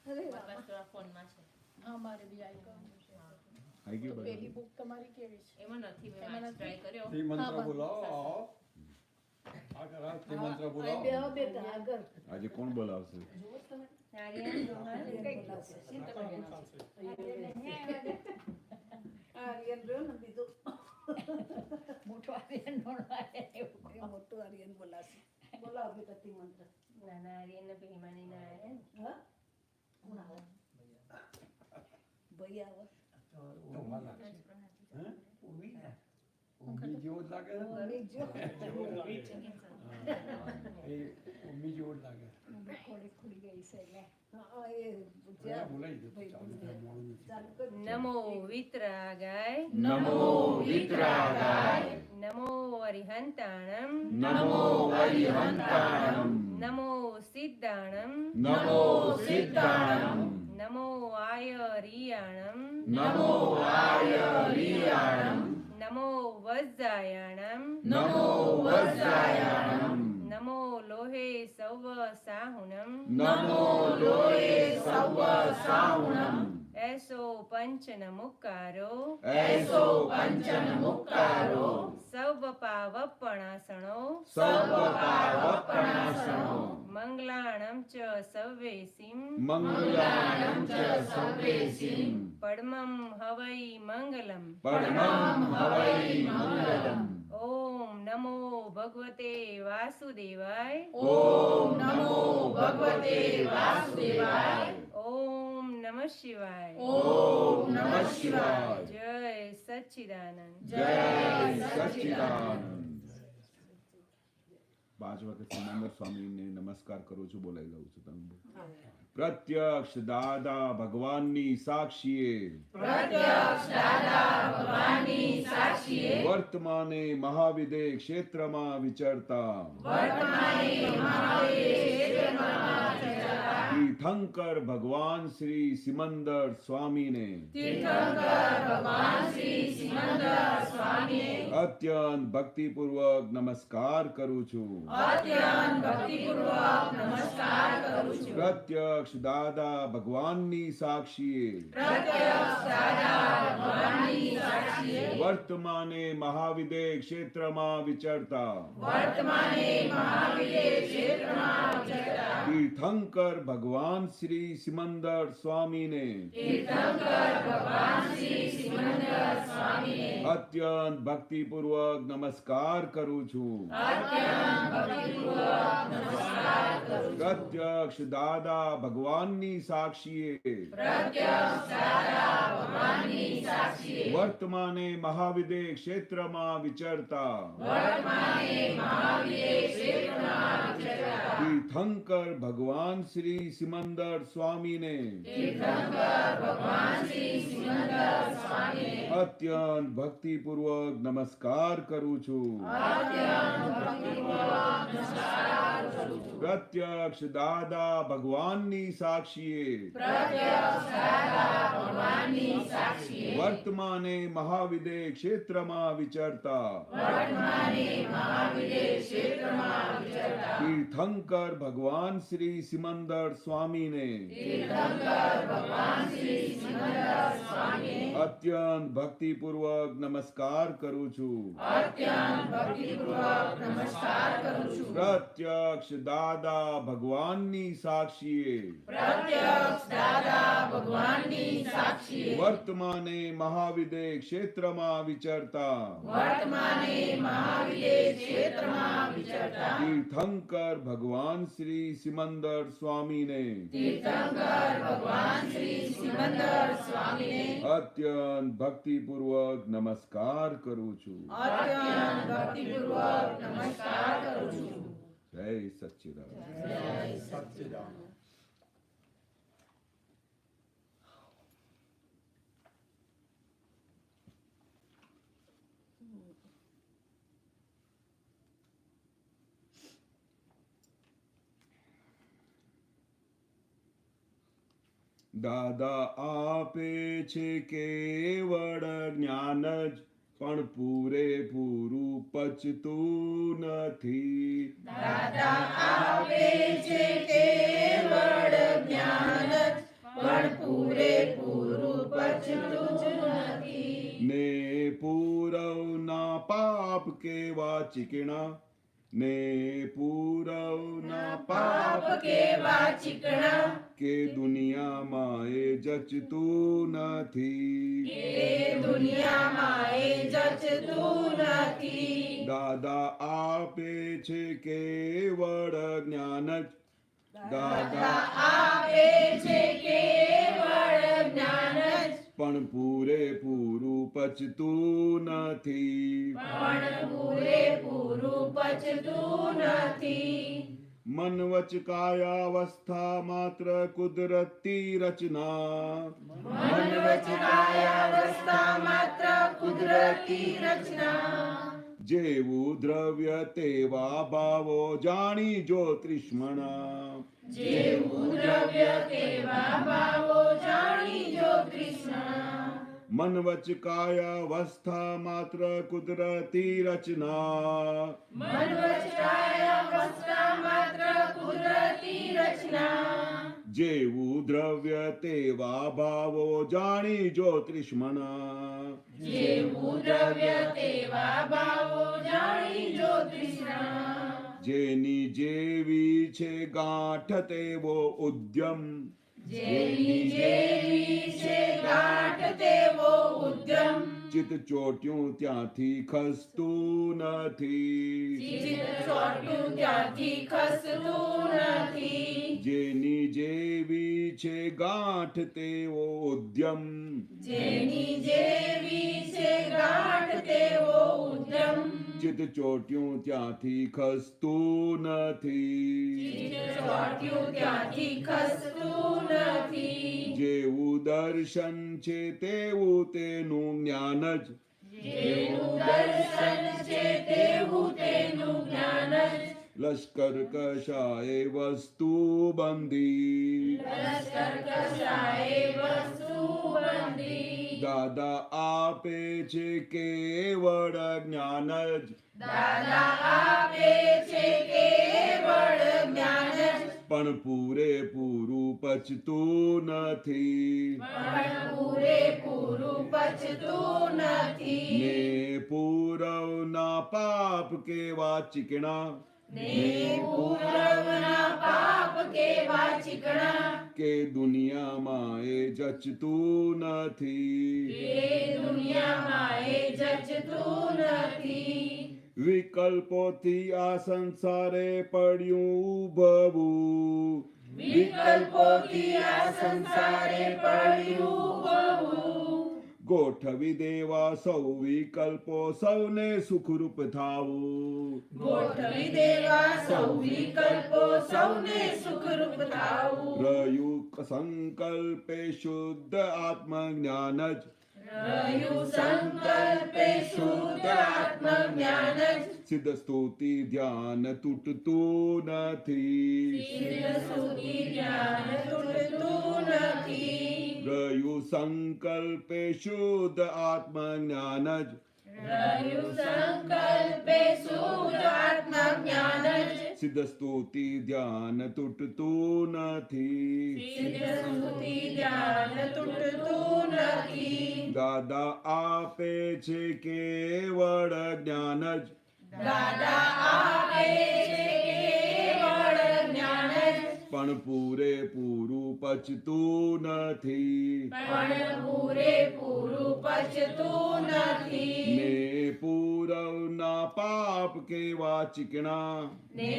ફોનમાં છે. હા મારે બી આઈ ગયું. પેલી બુક તમારી કેવી છે? એમાં નથી, મેં ટ્રાય કર્યો. તે મંત્ર બોલાવો. આગળ તે મંત્ર બોલાવો. બેટા આગળ આજે કોણ બોલાવશે? આર્યન રહ્યો ને બીજું મોટો આર્યન મોટો આર્યન બોલાશે. બોલાવો બેટા તે મંત્ર. નાના આર્યન ને ભીમાની ના આર્યન. હા કોણ આવે? ભાઈ આવે. ઉમ્મી જેવો જ લાગે ને? ઉમ્મી જેવો જ લાગે. ખોલી ગઈ છે એટલે નમો વિતરાગાય નમો વિતરાગાય નમો અરિહંતાણમ નમો અરિહંતાણમ નમો સિદ્ધાણમ નમો સિદ્ધાણમ નમો આયરિયાણમ નમો આયરિયાણમ નમો વજ્જાયાણમ નમો વજ્જાયાણમ નમો લોહે સૌવ સાહુણમ નમો લોહે સૌવ સાહુણમ એસો પંચનમુક્કારો એસો પંચનમુક્કારો સૌવ પાવપણાસણો સર્વ પાવપણાસનો મંગલાણમ ચ સર્વેસીમ મંગલાણં ચ સર્વેસીમ પડમં હવૈ મંગલમ પરમં હવૈ મંગલમ ઓમ નમો ભગવતે વાસુદેવાય ઓમ નમો ભગવતે વાસુદેવાય ઓમ નમઃ શિવાય ઓમ નમઃ શિવાય જય સચ્ચિદાનંદ જય સચ્ચિદાનંદ 5 વખત સિમંદર સ્વામીને નમસ્કાર કરું છું, બોલાઈ લઉં છું. તમે પ્રત્યક્ષ દાદા ભગવાનની સાક્ષીએ પ્રત્યક્ષ દાદા ભગવાનની સાક્ષીએ વર્તમાને મહાવિદે ક્ષેત્રમાં વિચરતા વર્તમાને મહાવીર ક્ષેત્રમાં તીર્થંકર ભગવાન શ્રી સિમંદર સ્વામીને તીર્થંકર ભગવાન શ્રી સિમંદર સ્વામીને અત્યંત ભક્તિપૂર્વક નમસ્કાર કરું છું. અત્યંત ભક્તિપૂર્વક નમસ્કાર કરું છું. પ્રત્યક્ષ દાદા ભગવાનની સાક્ષીએ પ્રત્યક્ષ દાદા ભગવાનની સાક્ષીએ વર્તમાને મહાવિદે ક્ષેત્રમાં વિચરતા વર્તમાને મહાવીર ક્ષેત્રમાં વિચરતા તીર્થંકર ભગવાન શ્રી સિમંદર સ્વામીને તીર્થંકર ભગવાન શ્રી સિમંદર સ્વામીને અત્યંત ભક્તિપૂર્વક નમસ્કાર કરું છું. અત્યંત ભક્તિપૂર્વક નમસ્કાર કરું છું. પ્રત્યક્ષ દાદા ભગવાનની સાક્ષીએ પ્રત્યક્ષ દાદા ભગવાનની સાક્ષીએ વર્તમાને મહાવિદે ક્ષેત્રમાં વિચરતા વર્તમાને મહાવીર ક્ષેત્રમાં વિચરતા તીર્થંકર ભગવાન શ્રી સિમંદર સ્વામીને તીર્થંકર ભગવાન શ્રી સિમંદર સ્વામીને અત્યંત ભક્તિપૂર્વક નમસ્કાર કરું છું. અત્યંત ભક્તિપૂર્વક નમસ્કાર કરું છું. પ્રત્યક્ષ દાદા ભગવાનની સાક્ષીએ પ્રત્યક્ષ દાદા ભગવાનની સાક્ષીએ વર્તમાને મહાવિદે ક્ષેત્રમાં વિચરતા વર્તમાને મહાવીર ક્ષેત્રમાં વિચરતા તીર્થંકર ભગવાન શ્રી સિમંદર સ્વામીને તીર્થંકર ભગવાન શ્રી સિમંદર સ્વામીને અત્યંત ભક્તિપૂર્વક નમસ્કાર કરું છું. અત્યંત ભક્તિપૂર્વક નમસ્કાર કરું છું. પ્રત્યક્ષ દાદા ભગવાનની સાક્ષીએ પ્રત્યક્ષ દાદા ભગવાનની સાક્ષીએ વર્તમાને મહાવિદે ક્ષેત્રમાં વિચરતા વર્તમાને મહાવીર ક્ષેત્રમાં વિચરતા તીર્થંકર ભગવાન શ્રી સિમંદર સ્વામીને તીર્થંકર ભગવાન શ્રી સિમંદર સ્વામીને અત્યંત ભક્તિપૂર્વક નમસ્કાર કરું છું. અત્યંત ભક્તિપૂર્વક નમસ્કાર કરું છું. જય સચ્ચિદાનંદ. સચ્ચિદાનંદ. દાદા આપે છે કેવળ જ્ઞાન જ પણ પૂરેપૂરું પચતું નથી. દાદા આપે છે કેવળ જ્ઞાન જ પાપ કેવા ચીકણા ને પૂરવના પાપ પાપ કેવા ચીકણા કે દુનિયામાં એ જચતું નથી એ દુનિયામાં એ જચતું નથી દાદા આપે છે કેવળ જ્ઞાન જ દાદા આપે છે કેવળ જ્ઞાન જ પણ પૂરેપૂરું પચતું નથી પણ પૂરેપૂરું પચતું નથી મન વચ કાયાવસ્થા માત્ર કુદરતી રચના મન વચ કાયાવસ્થા માત્ર કુદરતી રચના જેવું દ્રવ્ય તેવા ભાવો જાણી જો તૃષ્મણા જેવું દ્રવ્ય તેવા ભાવો જાણી જો કૃષ્ણ મન વચ કાયાવસ્થા માત્ર કુદરતી રચના મન વચ કાયાવસ્થા માત્ર કુદરતી રચના જેવું દ્રવ્ય તેવા ભાવો જાણી જો તૃષ્મણા જેવું દ્રવ્ય તેવા ભાવો જાણી જો તૃષ્ણા જેની જેવી છે ગાંઠ તેવો ઉદ્યમ જેની જેવી છે ગાંઠ તેવો ઉદ્યમ ચિત ચોટ્યું ત્યાંથી ખસતું નથી ચિત્ત ચોટ્યું ત્યાંથી ખસતું નથી જેની જેવી છે ગાંઠ તેવો ઉદ્યમ જેની જેવી છે ગાંઠ તેવો ઉદ્યમ ચિત ચોટ્યું ત્યાંથી ખસતું નથી ચિત્ત ચોટ્યું ત્યાંથી ખસતું નથી જેવું દર્શન છે તેવું તેનું જ્ઞાન જ જેવું દર્શન છે તેવું તેનું જ્ઞાન જ લશ્કર કશાએ વસ્તુ બંધી લશ્કર કશાએ વસ્તુ બંધી દાદા આપે છે કેવળ જ્ઞાન જ દાદા આપે છે કેવળ જ્ઞાન જ પણ પૂરેપૂરું પચતું નથી પણ પૂરેપૂરું પચતું નથી ને પૂરવના પાપ કેવા ચીકણા ને પૂરવના પાપ કેવા ચીકણા કે દુનિયામાં એ જચતું નથી એ દુનિયામાં એ જચતું નથી વિકલ્પોથી આ સંસારે પડ્યું ઉભવું વિકલ્પોથી આ સંસારે પડ્યું બહુ ગોઠવી દેવા સૌ વિકલ્પો સૌને સુખરૂપ થાવું ગોઠવી દેવા સૌ વિકલ્પો સૌને સુખરૂપ થાવું રહ્યું સંકલ્પે શુદ્ધ આત્મજ્ઞાન જ રહ્યું સંકલ્પે શુદ્ધ આત્મજ્ઞાન જ સિદ્ધ સ્તુતિ ધ્યાન તૂટતું નથી સિદ્ધ સુખી જ્ઞાન તૂટતું નથી રહ્યું સંકલ્પે શુદ્ધ આત્મજ્ઞાન જ રહ્યું સંકલ્પે શુદ્ધ આત્મજ્ઞાન જ સિદ્ધ સ્તુતિ ધ્યાન તૂટતું નથી સિદ્ધ સુખી જ્ઞાન તૂટતું નથી દાદા આપે છે કેવળ જ્ઞાન જ દાદા આપે છે કેવળ જ્ઞાન જ પણ પૂરેપૂરું પચતું નથી પણ પૂરેપૂરું પચતું નથી ને પૂરવના પાપ કેવા ચીકણા ને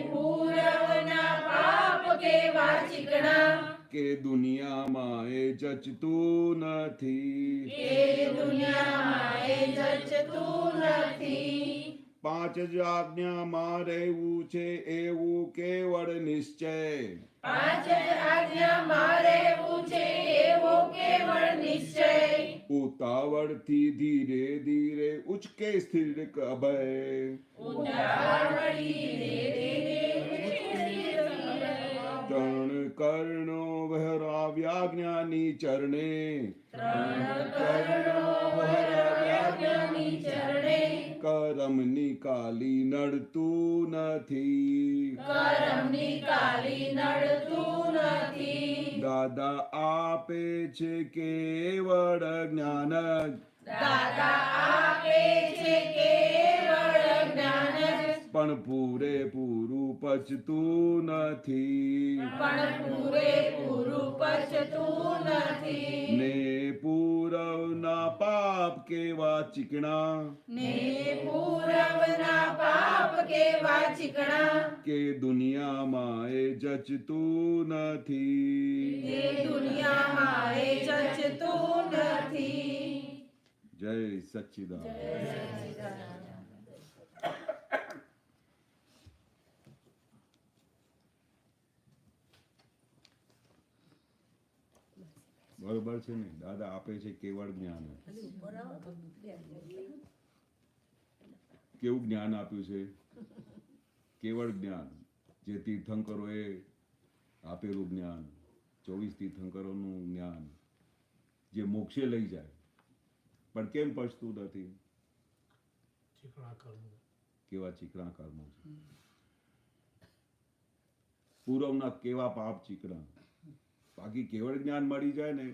પૂરવના પાપ કેવા ચીકણા કે દુનિયામાં એ જચતું નથી એ દુનિયામાં એ જચતું નથી પાંચ જ આજ્ઞામાં રહેવું છે એવું કેવળ નિશ્ચય પાંચ આજ્ઞામાં રહેવું છે એવો કેવળ નિશ્ચય ઉતાવળથી ધીરે ધીરે ઉચકે સ્થિર અભય ઉતાવળી ધીરે ત્રણ કર્ણો વહેરાવ્યા જ્ઞાની ચરણે ત્રણ કર્ણો વહેરાવ્યા જ્ઞાની ચરણે કરમ નિકાલી નડતું નથી કરમ નિકાલી નડતું નથી દાદા આપે છે કેવળ જ્ઞાન જ દાદા આપે છે કેવળ જ્ઞાન જ, પણ પૂરેપૂરું પચતું નથી, પણ પૂરેપૂરું પચતું નથી. ને પૂરવના પાપ કેવા ચીકણા, ને પૂરવના પાપ કેવા ચીકણા, કે દુનિયામાં એ જચતું નથી. એ દુનિયામાં એ જચતું નથી. જય સચ્ચિદાનંદ. બરોબર છે ને? દાદા આપે છે કેવળ જ્ઞાન. ઉપર આવો તો કેવું જ્ઞાન આપ્યું છે? કેવળ જ્ઞાન. જે તીર્થંકરોએ આપેલું જ્ઞાન, 24 તીર્થંકરોનું જ્ઞાન, જે મોક્ષે લઈ જાય, પણ કેમ પચતું નથી? કેવા ચીકણા કર્મો છે. પૂર્વના કેવા પાપ ચીકણા. બાકી કેવળ જ્ઞાન મળી જાય ને,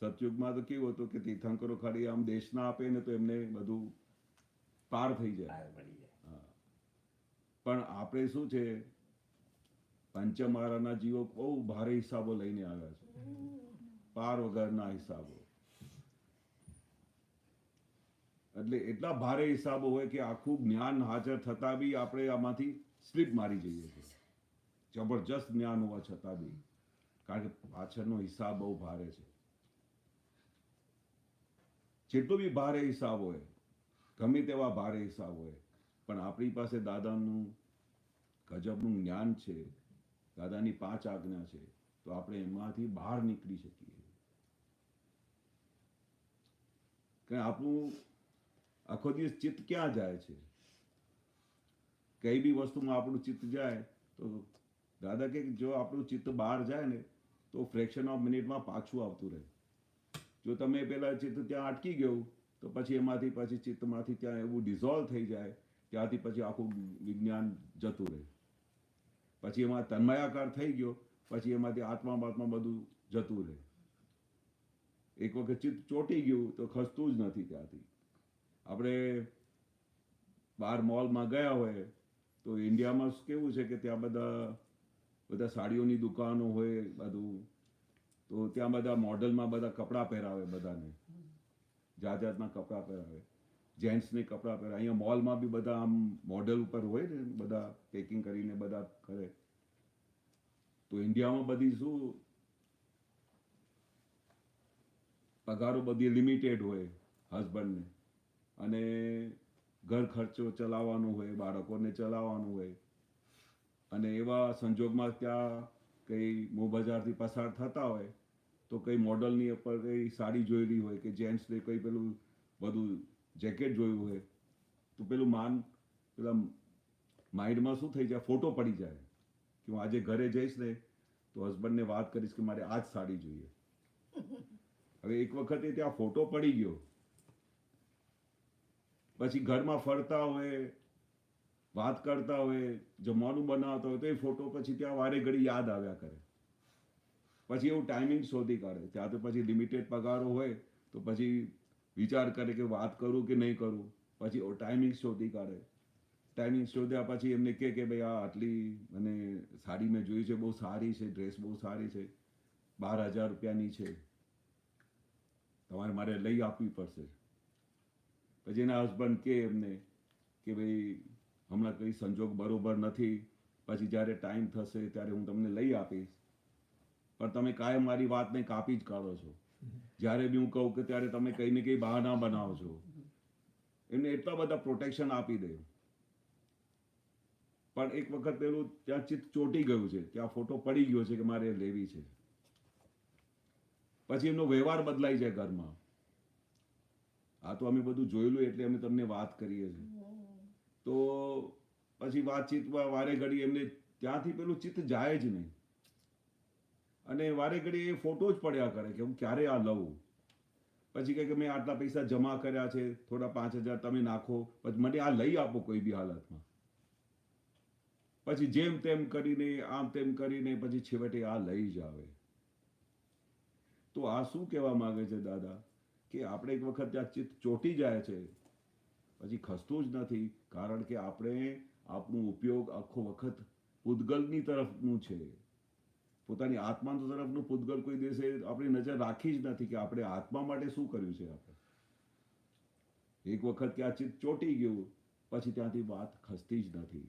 સતયુગમાં તો કેવું હતું કે તીર્થંકરો ખાલી આમ દેશના આપે ને તો એમને બધું પાર થઈ જાય. હા. પણ આપણે શું છે, પંચમારાના જીવો બહુ ભારે હિસાબો લઈને આવ્યા છે, પાર વગરના હિસાબો. એટલે એટલા ભારે હિસાબો હોય કે આખું જ્ઞાન હાજર થતા બી આપણે આમાંથી સ્લીપ મારી જઈએ છીએ, જબરજસ્ત જ્ઞાન હોવા છતાં બી, કારણ કે પાછળનો હિસાબ બહુ ભારે છે. જેટલો બી ભારે હિસાબ હોય, ગમે તેવા ભારે હિસાબ હોય, પણ આપણી પાસે દાદાનું ગજબનું જ્ઞાન છે, દાદાની 5 આજ્ઞા છે, તો આપણે એમાંથી બહાર નીકળી શકીએ. કે આપણું આખો દિવસ ચિત્ત ક્યાં જાય છે? કઈ બી વસ્તુમાં આપણું ચિત્ત જાય તો દાદા કે જો આપણું ચિત્ત બહાર જાય ને તો ફ્રેક્શન ઓફ મિનિટમાં પાછું આવતું રહે. જો તમે પેલા ચિત્ત ત્યાં અટકી ગયું તો પછી એમાંથી પછી ચિત્તમાંથી ત્યાં એવું ડિઝોલ્વ થઈ જાય, ત્યાંથી પછી આખું વિજ્ઞાન જતું રહે. પછી એમાં તન્મયાકાર થઈ ગયો, પછી એમાંથી આત્મા બધું જતું રહે. એક વખત ચિત્ત ચોંટી ગયું તો ખસતું જ નથી ત્યાંથી. આપણે બહાર મોલમાં ગયા હોય તો ઇન્ડિયામાં કેવું છે કે ત્યાં બધા સાડીઓની દુકાનો હોય બધું, તો ત્યાં બધા મોડલમાં બધા કપડાં પહેરાવે, બધાને જાત જાતના કપડાં પહેરાવે, જેન્ટ્સને કપડાં પહેરાવે. અહીંયા મોલમાં બી બધા આમ મોડલ ઉપર હોય ને, બધા પેકિંગ કરીને બધા કરે. તો ઇન્ડિયામાં બધી શું પગારો બધી લિમિટેડ હોય હસબન્ડને, અને ઘર ખર્ચો ચલાવવાનો હોય, બાળકોને ચલાવવાનું હોય, અને એવા સંજોગમાં ત્યાં કંઈ મો બજારથી પસાર થતા હોય તો કંઈ મોડલની ઉપર કંઈ સાડી જોયેલી હોય કે જેન્ટ્સને કંઈ પેલું બધું જેકેટ જોયું હોય તો પેલા માઇન્ડમાં શું થઈ જાય, ફોટો પડી જાય કે હું આજે ઘરે જઈશ ને તો હસબન્ડને વાત કરીશ કે મારે આ જ સાડી જોઈએ. હવે એક વખતે ત્યાં ફોટો પડી ગયો, પછી ઘરમાં ફરતા હોય, વાત કરતા હોય, જમવાનું બનાવતા હોય તો એ ફોટો પછી ત્યાં વારે ઘડી યાદ આવ્યા કરે. પછી એવું ટાઈમિંગ શોધી કાઢે. ત્યાં તો પછી લિમિટેડ પગારો હોય તો પછી વિચાર કરે કે વાત કરું કે નહીં કરું. પછી ટાઈમિંગ શોધી કાઢે. ટાઈમિંગ શોધ્યા પછી એમને કહે કે ભાઈ આ આટલી મને સાડી મેં જોઈ છે, બહુ સારી છે, ડ્રેસ બહુ સારી છે, 12,000 રૂપિયાની છે, તમારે મારે લઈ આપવી પડશે. પછી એના હસબન્ડ કહે એમને કે ભાઈ હમણાં કંઈ સંજોગ બરોબર નથી, પછી જ્યારે ટાઈમ થશે ત્યારે હું તમને લઈ આપીશ, પણ તમે કાયમ મારી વાતને કાપી જ કાઢો છો. જ્યારે બી હું કહું કે ત્યારે તમે કંઈ ને કંઈ બહાના બનાવો છો. એમને એટલા બધા પ્રોટેક્શન આપી દે. પણ એક વખત પેલું ત્યાં ચિત્ત ચોંટી ગયું છે, ત્યાં ફોટો પડી ગયો છે કે મારે લેવી છે, પછી એમનો વ્યવહાર બદલાઈ જાય ઘરમાં. આ તો અમે બધું જોયેલું એટલે અમે તમને વાત કરીએ છીએ. તો પછી વાતચીતમાં વારે ઘડી એમને ત્યાંથી પેલું ચિત્ત જાય જ નહીં, અને વારે ઘડી એ ફોટો જ પડ્યા કરે કે હું ક્યારે આ લઉં. પછી કહે કે મેં આટલા પૈસા જમા કર્યા છે, થોડા 5,000 તમે નાખો, પછી મને આ લઈ આપો કોઈ બી હાલતમાં. પછી જેમ તેમ કરીને આમ તેમ કરીને પછી છેવટે આ લઈ જ આવે. તો આ શું કહેવા માંગે છે દાદા કે આપણે એક વખત ત્યાં ચિત્ત ચોંટી જાય છે પછી ખસતું જ નથી, કારણ કે આપણે આપણો ઉપયોગ આખો વખત પૂતગલની તરફનું છે, પોતાની આત્મા તરફનું. પૂતગલ કોઈ દિવસે આપણી નજર રાખી જ નથી કે આપણે આત્મા માટે શું કર્યું છે. આપણે એક વખત કે આ ચિત્ત ચોંટી ગયું પછી ત્યાંથી વાત ખસતી જ નથી.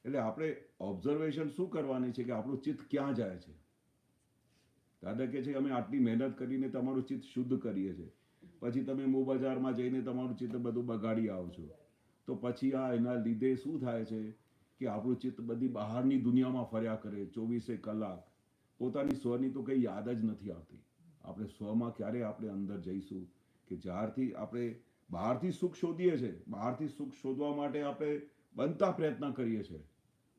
એટલે આપણે ઓબ્ઝર્વેશન શું કરવાની છે કે આપણું ચિત્ત ક્યાં જાય છે. દાદા કહે છે અમે આટલી મહેનત કરીને તમારું ચિત્ત શુદ્ધ કરીએ છીએ, પછી તમે મો બજારમાં જઈને તમારું ચિત્ત બધું બગાડી આવો છો, તો પછી આ એના લીધે શું થાય છે કે આપણું ચિત્ત બધી બહારની દુનિયામાં ફર્યા કરે 24 કલાક. પોતાની સ્વની તો કંઈ યાદ જ નથી આવતી. આપણે સ્વમાં ક્યારે આપણે અંદર જઈશું કે જ્યારથી આપણે બહારથી સુખ શોધીએ છીએ, બહારથી સુખ શોધવા માટે આપણે બનતા પ્રયત્ન કરીએ છીએ,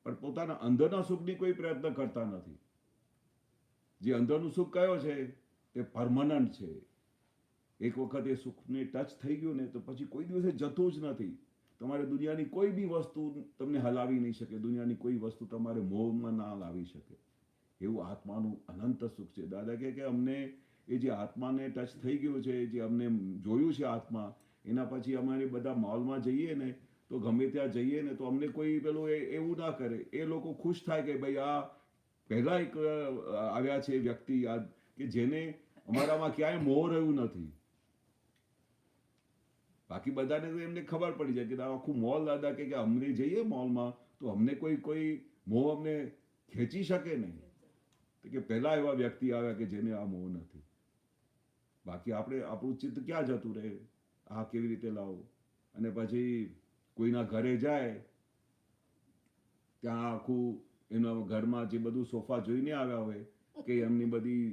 પણ પોતાના અંદરના સુખની કોઈ પ્રયત્ન કરતા નથી. જે અંદરનું સુખ કયો છે તે પરમનન્ટ છે. એક વખત એ સુખને ટચ થઈ ગયું ને તો પછી કોઈ દિવસે જતું જ નથી. તમારે દુનિયાની કોઈ બી વસ્તુ તમને હલાવી નહીં શકે, દુનિયાની કોઈ વસ્તુ તમારે મોહમાં ના લાવી શકે. એવું આત્માનું અનંત સુખ છે. દાદા કહે કે અમને એ જે આત્માને ટચ થઈ ગયું છે, જે અમને જોયું છે આત્મા, એના પછી અમારે બધા મોલમાં જઈએ ને તો ગમે ત્યાં જઈએ ને તો અમને કોઈ પેલું એવું ના કરે. એ લોકો ખુશ થાય કે ભાઈ આ પહેલા એક આવ્યા છે વ્યક્તિ કે જેને અમારામાં ક્યાંય મોહ રહ્યું નથી. બાકી બધાને તો એમને ખબર પડી જાય કે આખું મોલ દાદા કે અમને જઈએ મોલમાં તો અમને કોઈ મોહ અમને ખેંચી શકે નહીં. કે પહેલા એવા વ્યક્તિ આવ્યા કે જેને આ મોહ નથી. બાકી આપણે આપણું ચિત્ત ક્યાં જતું રહે, આ કેવી રીતે લાવવું. અને પછી કોઈના ઘરે જાય ત્યાં આખું એના ઘરમાં જે બધું સોફા જોઈને આવ્યા હોય કે એમની બધી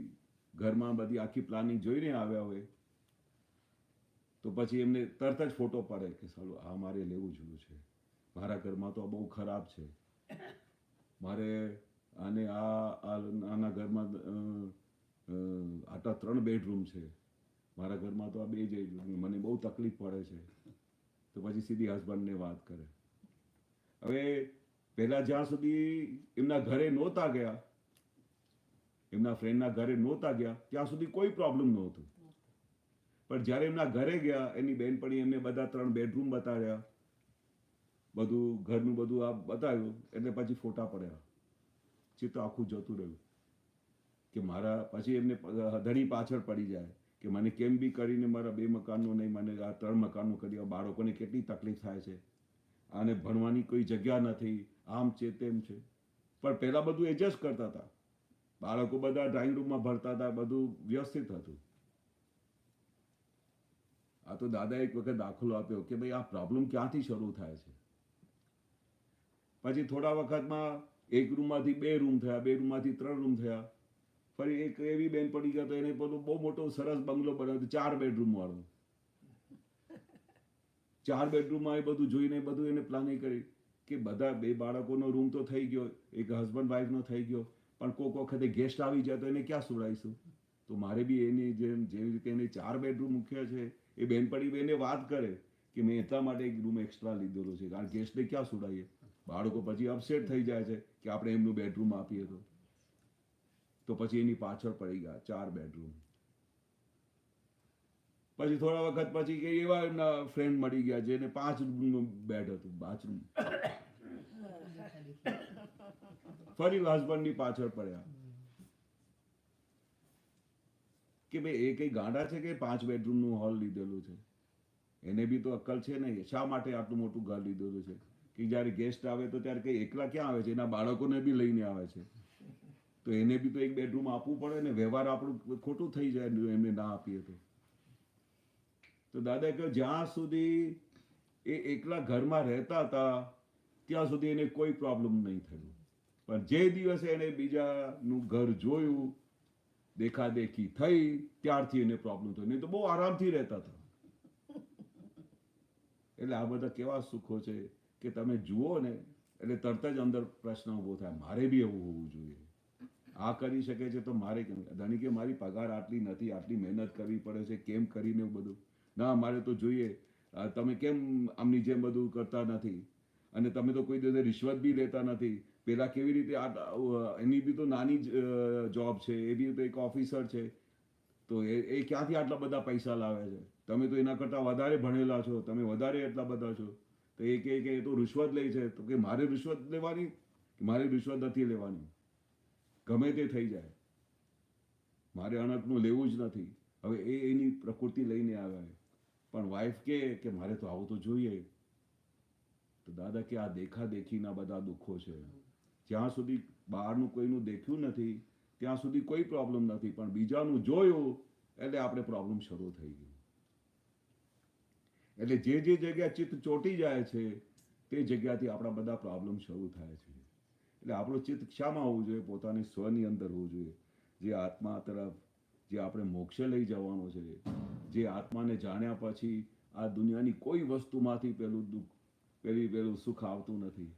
ઘરમાં બધી આખી પ્લાનિંગ જોઈને આવ્યા હોય તો પછી એમને તરત જ ફોટો પાડે કે સાલું આ મારે લેવું જોયું છે, મારા ઘરમાં તો બહુ ખરાબ છે, મારે આને આના ઘરમાં આટલા 3 બેડરૂમ છે, મારા ઘરમાં તો આ 2 જ મને બહુ તકલીફ પડે છે. તો પછી સીધી હસબન્ડને વાત કરે. હવે પહેલા જ્યાં સુધી એમના ઘરે નહોતા ગયા, એમના ફ્રેન્ડના ઘરે નહોતા ગયા ત્યાં સુધી કોઈ પ્રોબ્લેમ નહોતું, પણ જ્યારે એમના ઘરે ગયા એની બહેનપણી એમને બધા 3 બેડરૂમ બતાવ્યા, બધું ઘરનું બધું આ બતાવ્યું, એટલે પછી ફોટા પડ્યા. ચિત્ત આખું જતું રહ્યું કે મારા પછી એમને ધણી પાછળ પડી જાય કે મને કેમ બી કરીને મારા 2 મકાનનું નહીં, મને આ 3 મકાનનું કરી, બાળકોને કેટલી તકલીફ થાય છે, આને ભણવાની કોઈ જગ્યા નથી, આમ છે તેમ છે. પણ પહેલાં બધું એડજસ્ટ કરતા હતા, બાળકો બધા ડ્રોઈંગ રૂમમાં ભરતા હતા, બધું વ્યવસ્થિત હતું. આ તો દાદા એક વખત દાખલો આપ્યો કે ભાઈ આ પ્રોબ્લેમ ક્યાંથી શરૂ થાય છે. પછી થોડા વખતમાં 1 રૂમમાંથી 2 રૂમ થયા, 2 રૂમમાંથી 3 રૂમ થયા, ફરી એક એવી બેન પડી ગયા તો એને પેલું બહુ મોટો સરસ બંગલો બનાવ્યો 4 બેડરૂમ વાળો. 4 બેડરૂમમાં એ બધું જોઈને બધું એને પ્લાનિંગ કરી કે બધા 2 બાળકોનો રૂમ તો થઈ ગયો, એક હસબન્ડ વાઈફનો થઈ ગયો, પણ કોઈક વખતે ગેસ્ટ આવી જાય તો એને ક્યાં સુડાઈશું. તો મારે બી એની જેવી રીતે એને 4 બેડરૂમ મૂક્યા છે. એ બેનપણી એને વાત કરે કે મેં એટલા માટે એક રૂમ એક્સ્ટ્રા લીધેલો છે, કારણ ગેસ્ટને ક્યાં સુડાઈએ. બાળકો પછી અપસેટ થઈ જાય છે કે આપણે એમનું બેડરૂમ આપીએ તો પછી એની પાછળ પડી ગયા 4 બેડરૂમ. પછી થોડા વખત પછી કે એવા એમના ફ્રેન્ડ મળી ગયા જેને 5 રૂમનું બેડ હતું, બાથરૂમ. ફરી હસબન્ડની પાછળ પડ્યા કે ભાઈ એ કઈ ગાંડા છે કે 5 બેડરૂમનું હોલ લીધેલું છે, એને બી તો અક્કલ છે ને, શા માટે આટલું મોટું ઘર લીધેલું છે કે જ્યારે ગેસ્ટ આવે તો ત્યારે કઈ એકલા ક્યાં આવે છે, એના બાળકોને બી લઈને આવે છે, તો એને બી તો એક બેડરૂમ આપવું પડે ને. વ્યવહાર આપણું ખોટું થઈ જાય એમને ના આપીએ તો દાદા કહ્યું જ્યાં સુધી એ એકલા ઘરમાં રહેતા હતા ત્યાં સુધી એને કોઈ પ્રોબ્લેમ નહીં થયું, પણ જે દિવસે એને બીજાનું ઘર જોયું, દેખાદેખી થઈ, ત્યારથી એને પ્રોબ્લેમ થયો. નહીં તો બહુ આરામથી રહેતા હતા. એટલે આ બધા કેવા સુખો છે કે તમે જુઓ ને એટલે તરત જ અંદર પ્રશ્ન ઊભો થાય, મારે બી એવું હોવું જોઈએ. આ કરી શકે છે તો મારે કેમ. ધણી કે મારી પગાર આટલી નથી, આટલી મહેનત કરવી પડે છે, કેમ કરીને બધું. ના મારે તો જોઈએ, તમે કેમ આમની જેમ બધું કરતા નથી, અને તમે તો કોઈ દિવસે રિશ્વત બી લેતા નથી. પેલા કેવી રીતે એની બી તો નાની જોબ છે, એ બી તો એક ઓફિસર છે, તો એ ક્યાંથી આટલા બધા પૈસા લાવે છે? તમે તો એના કરતાં વધારે ભણેલા છો, તમે વધારે એટલા બધા છો, તો એ કહે કે એ તો રિશ્વત લે છે. તો કે મારે રિશ્વત લેવાની? મારે રિશ્વત નથી લેવાની, ગમે તે થઈ જાય, મારે અણકનું લેવું જ નથી. હવે એની પ્રકૃતિ લઈને આવ્યા છે. પણ વાઈફ કે મારે તો આવું તો જોઈએ. તો દાદા કે આ દેખાદેખીના બધા દુઃખો છે. જ્યાં સુધી બહારનું કોઈનું દેખ્યું નથી ત્યાં સુધી કોઈ પ્રોબ્લેમ નથી, પણ બીજાનું જોયું એટલે આપણે પ્રોબ્લેમ શરૂ થઈ ગયો. એટલે જે જગ્યા ચિત્ત ચોંટી જાય છે તે જગ્યાથી આપણા બધા પ્રોબ્લેમ શરૂ થાય છે. એટલે આપણું ચિત્ત શામાં હોવું જોઈએ? પોતાની સ્વની અંદર હોવું જોઈએ, જે આત્મા તરફ, જે આપણે મોક્ષે લઈ જવાનો છે, જે આત્માને જાણ્યા પછી આ દુનિયાની કોઈ વસ્તુમાંથી પેલું સુખ આવતું નથી.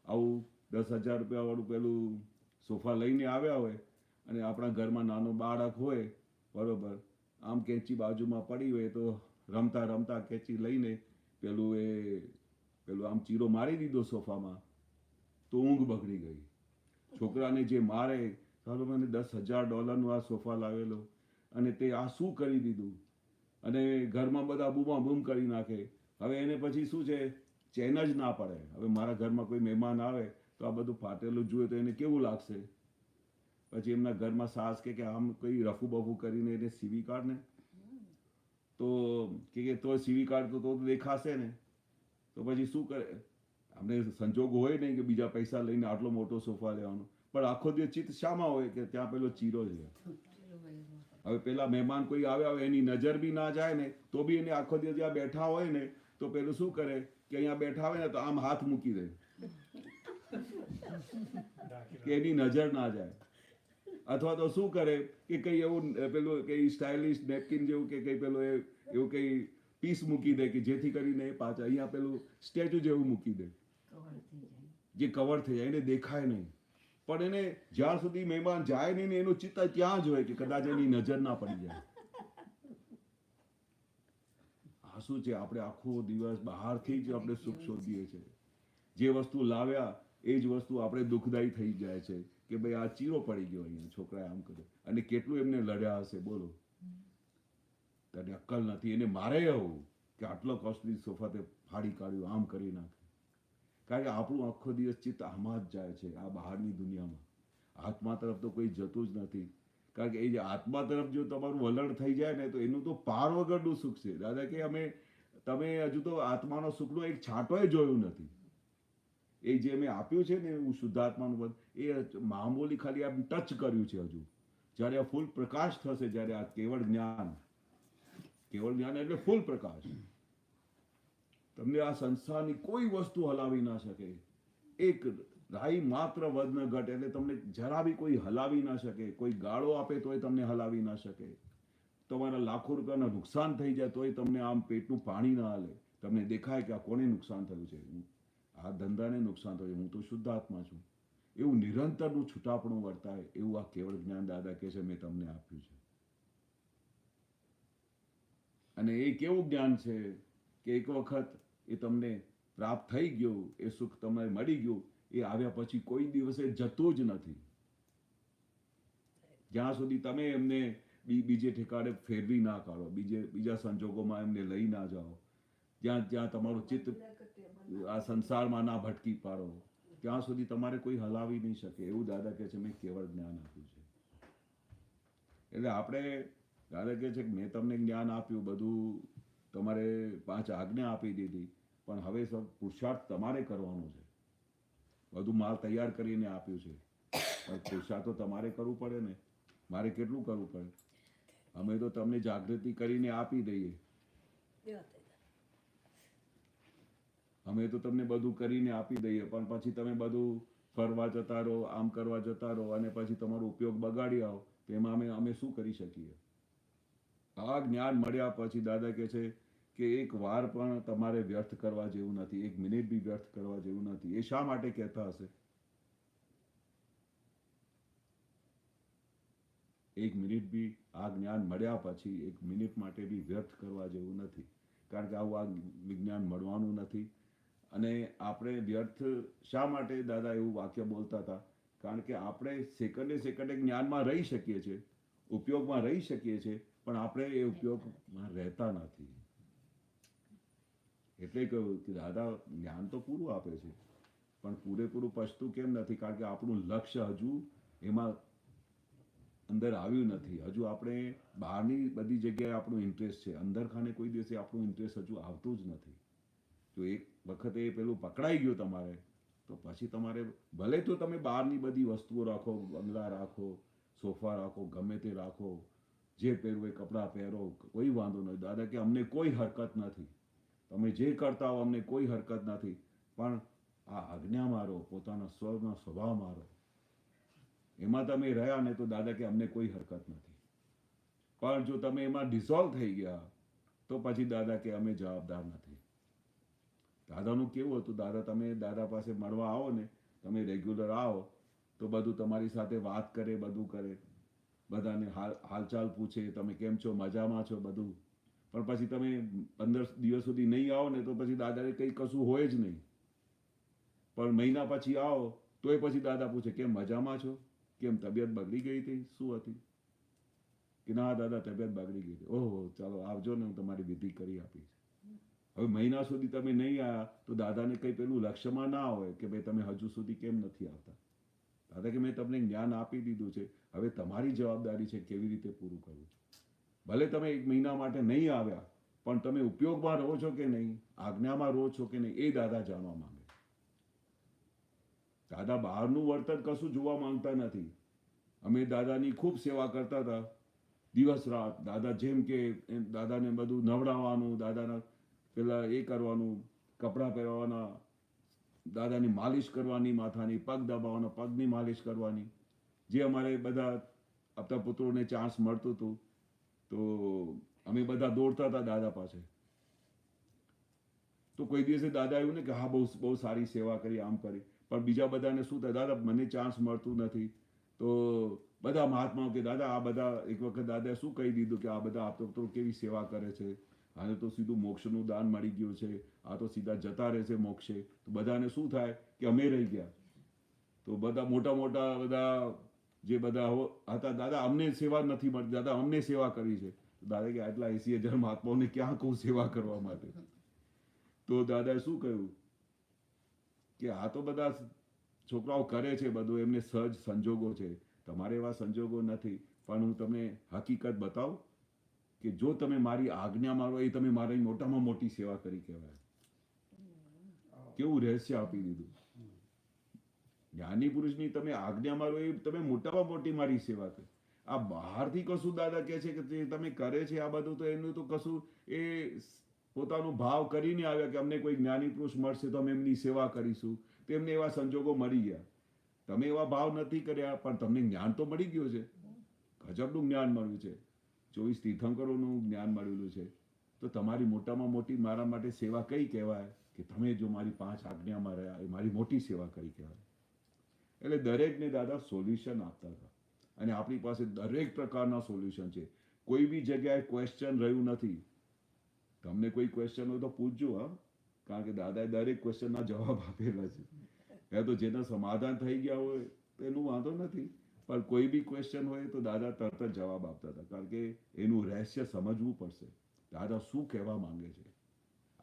આવું 10,000 રૂપિયાવાળું પેલું સોફા લઈને આવ્યા હોય અને આપણા ઘરમાં નાનો બાળક હોય, બરોબર, આમ કેંચી બાજુમાં પડી હોય તો રમતા રમતા કેંચી લઈને પેલું આમ ચીરો મારી દીધો સોફામાં, તો ઊંઘ બગડી ગઈ. છોકરાને જે મારે, ચાલો મને $10,000નો આ સોફા લાવેલો અને તે આ શું કરી દીધું, અને ઘરમાં બધા બૂમા બૂમ કરી નાખે. હવે એને પછી શું છે, ચેન જ ના પડે. હવે મારા ઘરમાં કોઈ મહેમાન આવે તો આ બધું ફાટેલું જોઈએ તો એને કેવું લાગશે? પછી એમના ઘરમાં સાસ કે આમ કોઈ રફુ બફુ કરીને એને સીવી કાઢ ને, તો કે તો સીવી કાઢ તો દેખાશે ને. તો પછી શું કરે? આપણે સંજોગ હોય નહીં કે બીજા પૈસા લઈને આટલો મોટો સોફા લેવાનો, પણ આખો દિવસ ચિત્ત શામાં હોય કે ત્યાં પેલો ચીરો છે. હવે પેલા મહેમાન કોઈ આવ્યા હોય એની નજર બી ના જાય ને તો બી એને આખો દિવસ જ્યાં બેઠા હોય ને તો પેલું શું કરે કે અહીંયા બેઠા હોય ને તો આમ હાથ મૂકી દે કે એની નજર ના જાય. અથવા તો શું કરે કે કઈ એવું પેલું કઈ સ્ટાઇલિશ નેપકિન જેવું કે કઈ પેલું એવું કઈ પીસ મૂકી દે કે જેથી કરીને પાછા અહીંયા પેલું સ્ટેચ્યુ જેવું મૂકી દે, જે કવર થઈ જાય, એને દેખાય નહીં. પણ એને જ્યાં સુધી મહેમાન જાય નહીં ને એનું ચિત્ત ત્યાં જ હોય કે કદાચ એની નજર ના પડી જાય. આ શું છે? આપણે આખો દિવસ બહારથી જ આપણે સુખ શોધીએ છીએ. જે વસ્તુ લાવ્યા એ જ વસ્તુ આપણે દુઃખદાયી થઈ જાય છે કે ભાઈ આ ચીરો પડી ગયો અહીંયા, છોકરાએ આમ કર્યું, અને કેટલું એમને લડ્યા હશે બોલો. તને અક્કલ નથી. એને મારે એવું કે આટલો કોસ્ટલી સોફા તે ફાડી કાઢ્યું, આમ કરી નાખે. કારણ કે આપણું આખો દિવસ ચિત્ત આમાં જ જાય છે, આ બહારની દુનિયામાં. આત્મા તરફ તો કોઈ જતું જ નથી. કારણ કે એ જે આત્મા તરફ જો તમારું વલણ થઈ જાય ને તો એનું તો પાર વગરનું સુખ છે. દાદા કે તમે હજુ તો આત્માનો સુખનો એક છાંટોય જોયું નથી. એ જે મેં આપ્યું છે ને એવું શુદ્ધાત્માનું પદ, એ મામૂલી ખાલી આમ ટચ કર્યું છે. હજુ જ્યારે આ ફૂલ પ્રકાશ થશે, જ્યારે આ કેવળ જ્ઞાન એટલે ફૂલ પ્રકાશ, તમને આ સંસારની કોઈ વસ્તુ હલાવી ના શકે. એક રાઈ માત્ર વજ્ન ઘટ એટલે તમને જરા બી કોઈ હલાવી ના શકે. કોઈ ગાળો આપે તોય તમને હલાવી ના શકે. તમારા લાખો રૂપિયાના નુકસાન થઈ જાય તોય તમને આમ પેટનું પાણી ના હાલે. તમને દેખાય કે આ કોને નુકસાન થયું છે, આ ધંધાને નુકસાન થયું, હું તો શુદ્ધ આત્મા છું. એવું નિરંતરનું છૂટાપણું વર્તાય એવું આ કેવળ જ્ઞાન દાદા કહે છે મેં તમને આપ્યું છે. અને એ કેવું જ્ઞાન છે કે એક વખત એ તમને પ્રાપ્ત થઈ ગયું, એ સુખ તમને મળી ગયું, એ આવ્યા પછી કોઈ દિવસે જતું જ નથી. જ્યાં સુધી તમે એમને બીજે ઠેકાણે ફેરવી ના કાઢો, બીજા સંજોગોમાં એમને લઈ ના જાઓ, જ્યાં તમારું ચિત્ત આ સંસારમાં ના ભટકી પાડો, ત્યાં સુધી તમારે કોઈ હલાવી નહીં શકે. એવું દાદા કહે છે મેં કેવળ જ્ઞાન આપ્યું છે. એટલે આપણે દાદા કહે છે કે મેં તમને જ્ઞાન આપ્યું, બધું તમારે 5 આજ્ઞા આપી દીધી, પણ હવે સબ પુરુષાર્થ તમારે કરવાનો છે. બધું માલ તૈયાર કરીને આપ્યું છે, પણ પુરુષાર્થ તો તમારે કરવું પડે ને. મારે કેટલું કરવું પડે? અમે તો તમને જાગૃતિ કરીને આપી દઈએ, અમે તો તમને બધું કરીને આપી દઈએ, પણ પછી તમે બધું ફરવા જતા રહો, આમ કરવા જતા રહો, અને પછી તમારો ઉપયોગ બગાડી આવો, તો એમાં અમે શું કરી શકીએ? આ જ્ઞાન મળ્યા પછી દાદા કહે છે કે એક વાર પણ તમારે વ્યર્થ કરવા જેવું નથી, 1 મિનિટ બી વ્યર્થ કરવા જેવું નથી. એ શા માટે કહેતા હશે? 1 મિનિટ બી આ જ્ઞાન મળ્યા પછી 1 મિનિટ માટે બી વ્યર્થ કરવા જેવું નથી. કારણ કે આવું આ વિજ્ઞાન મળવાનું નથી. અને આપણે વ્યર્થ શા માટે દાદા એવું વાક્ય બોલતા હતા? કારણ કે આપણે સેકન્ડે જ્ઞાનમાં રહી શકીએ છીએ, ઉપયોગમાં રહી શકીએ છીએ, પણ આપણે એ ઉપયોગમાં રહેતા નથી. એટલે કહ્યું કે દાદા જ્ઞાન તો પૂરું આપે છે, પણ પૂરેપૂરું પચતું કેમ નથી? કારણ કે આપણું લક્ષ્ય હજુ એમાં અંદર આવ્યું નથી. હજુ આપણે બહારની બધી જગ્યાએ આપણું ઇન્ટરેસ્ટ છે, અંદર ખાને કોઈ દિવસે આપણું ઇન્ટરેસ્ટ હજુ આવતું જ નથી. જો એક વખતે એ પેલું પકડાઈ ગયું તમારે, તો પછી તમારે ભલે તો તમે બહારની બધી વસ્તુઓ રાખો, બંગલા રાખો, સોફા રાખો, ગમે તે રાખો, જે પહેરવું એ કપડાં પહેરો, કોઈ વાંધો નથી. દાદા કે અમને કોઈ હરકત નથી, તમે જે કરતા હો અમને કોઈ હરકત નથી, પણ આ આજ્ઞા મારો, પોતાના સ્વનો સ્વભાવ મારો, એમાં તમે રહ્યા ને તો દાદા કે અમને કોઈ હરકત નથી. પણ જો તમે એમાં ડિસોલ્વ થઈ ગયા તો પછી દાદા કે અમે જવાબદાર નથી. દાદાનું કેવું હતું, દાદા તમે દાદા પાસે મળવા આવો ને, તમે રેગ્યુલર આવો તો બધું તમારી સાથે વાત કરે, બધું કરે, બધાને હાલચાલ પૂછે, તમે કેમ છો, મજામાં છો, બધું. પણ પછી તમે 15 દિવસ સુધી નહીં આવો ને તો પછી દાદાને કંઈ કશું હોય જ નહીં. પણ મહિના પછી આવો તોય પછી દાદા પૂછે કેમ મજામાં છો, કેમ તબિયત બગડી ગઈ હતી, શું હતી? કે ના દાદા તબિયત બગડી ગઈ હતી. ઓહો ચાલો આવજો ને, હું તમારી વિધિ કરી આપીશ. હવે મહિના સુધી તમે નહીં આવ્યા તો દાદાને કંઈ પેલું લક્ષ્યમાં ના હોય કે ભાઈ તમે હજુ સુધી કેમ નથી આવતા. દાદા કે મેં તમને જ્ઞાન આપી દીધું છે, હવે તમારી જવાબદારી છે કેવી રીતે પૂરું કરવું. ભલે તમે 1 મહિના માટે નહીં આવ્યા, પણ તમે ઉપયોગમાં રહો છો કે નહીં, આજ્ઞામાં રહો છો કે નહીં, એ દાદા જાણવા માંગે. દાદા બહારનું વર્તન કશું જોવા માંગતા નથી. અમે દાદાની ખૂબ સેવા કરતા હતા દિવસ રાત. દાદા જેમ કે દાદાને બધું નવડાવવાનું, દાદાના પેલા એ કરવાનું, કપડાં પહેરવાના, દાદાની માલિશ કરવાની, માથાની પગ દબાવવાનો, પગની માલિશ કરવાની. જે અમારે બધા આપતા પુત્રોને ચાન્સ મળતું હતું તો અમે બધા દોડતા હતા દાદા પાસે. તો કોઈ દિવસે દાદા એવું ને કે હા બહુ સારી સેવા કરી, આમ કરી, પણ બીજા બધાને શું થાય, દાદા મને ચાન્સ મળતું નથી. તો બધા મહાત્માઓ કે દાદા આ બધા, એક વખત દાદા શું કહી દીધું કે આ બધા આપતો પુત્રો કેવી સેવા કરે છે, આને તો સીધું મોક્ષનું દાન મળી ગયું છે, આ તો સીધા જતા રહે છે મોક્ષે. તો બધાને શું થાય કે અમે રહી ગયા. તો બધા મોટા મોટા બધા જે બધા હતા, દાદા અમને સેવા નથી મળતી, દાદા અમને સેવા કરી છે. દાદા કે આટલા 80,000 મહાત્માઓને ક્યાં કહું સેવા કરવા માટે? તો દાદાએ શું કહ્યું કે આ તો બધા છોકરાઓ કરે છે બધું, એમને સહજ સંજોગો છે, તમારે એવા સંજોગો નથી. પણ હું તમને હકીકત બતાવું કે જો તમે મારી આજ્ઞા મારો એ તમે મારી મોટામાં મોટી સેવા કરી કહેવાય. કેવું રહસ્ય આપી દીધું. જ્ઞાની પુરુષની તમે આજ્ઞા મારો એ તમે મોટામાં મોટી મારી સેવા કરી. આ બહારથી કશું દાદા કહે છે કે જે તમે કરે છે આ બધું, તો એનું તો કશું એ પોતાનું ભાવ કરીને આવ્યા કે અમને કોઈ જ્ઞાની પુરુષ મળશે તો અમે એમની સેવા કરીશું. તેમને એવા સંજોગો મળી ગયા. તમે એવા ભાવ નથી કર્યા, પણ તમને જ્ઞાન તો મળી ગયું છે, ગજબનું જ્ઞાન મળ્યું છે, 24 તીર્થંકરોનું જ્ઞાન મળેલું છે. તો તમારી મોટામાં મોટી મારા માટે સેવા કઈ કહેવાય કે તમે જો મારી 5 આજ્ઞામાં રહ્યા, એ મારી મોટી સેવા કરી કહેવાય. એટલે દરેકને દાદા સોલ્યુશન આપતા હતા, અને આપણી પાસે દરેક પ્રકારના સોલ્યુશન છે. કોઈ બી જગ્યાએ ક્વેશ્ચન રહ્યું નથી. તમને કોઈ ક્વેશ્ચન હોય તો પૂછજો, હા, કારણ કે દાદાએ દરેક ક્વેશ્ચનના જવાબ આપેલા છે. એ તો જેના સમાધાન થઈ ગયા હોય તો એનું વાંધો નથી, પણ કોઈ બી ક્વેશ્ચન હોય તો દાદા તરત જ જવાબ આપતા હતા, કારણ કે એનું રહસ્ય સમજવું પડશે. દાદા શું કહેવા માંગે છે,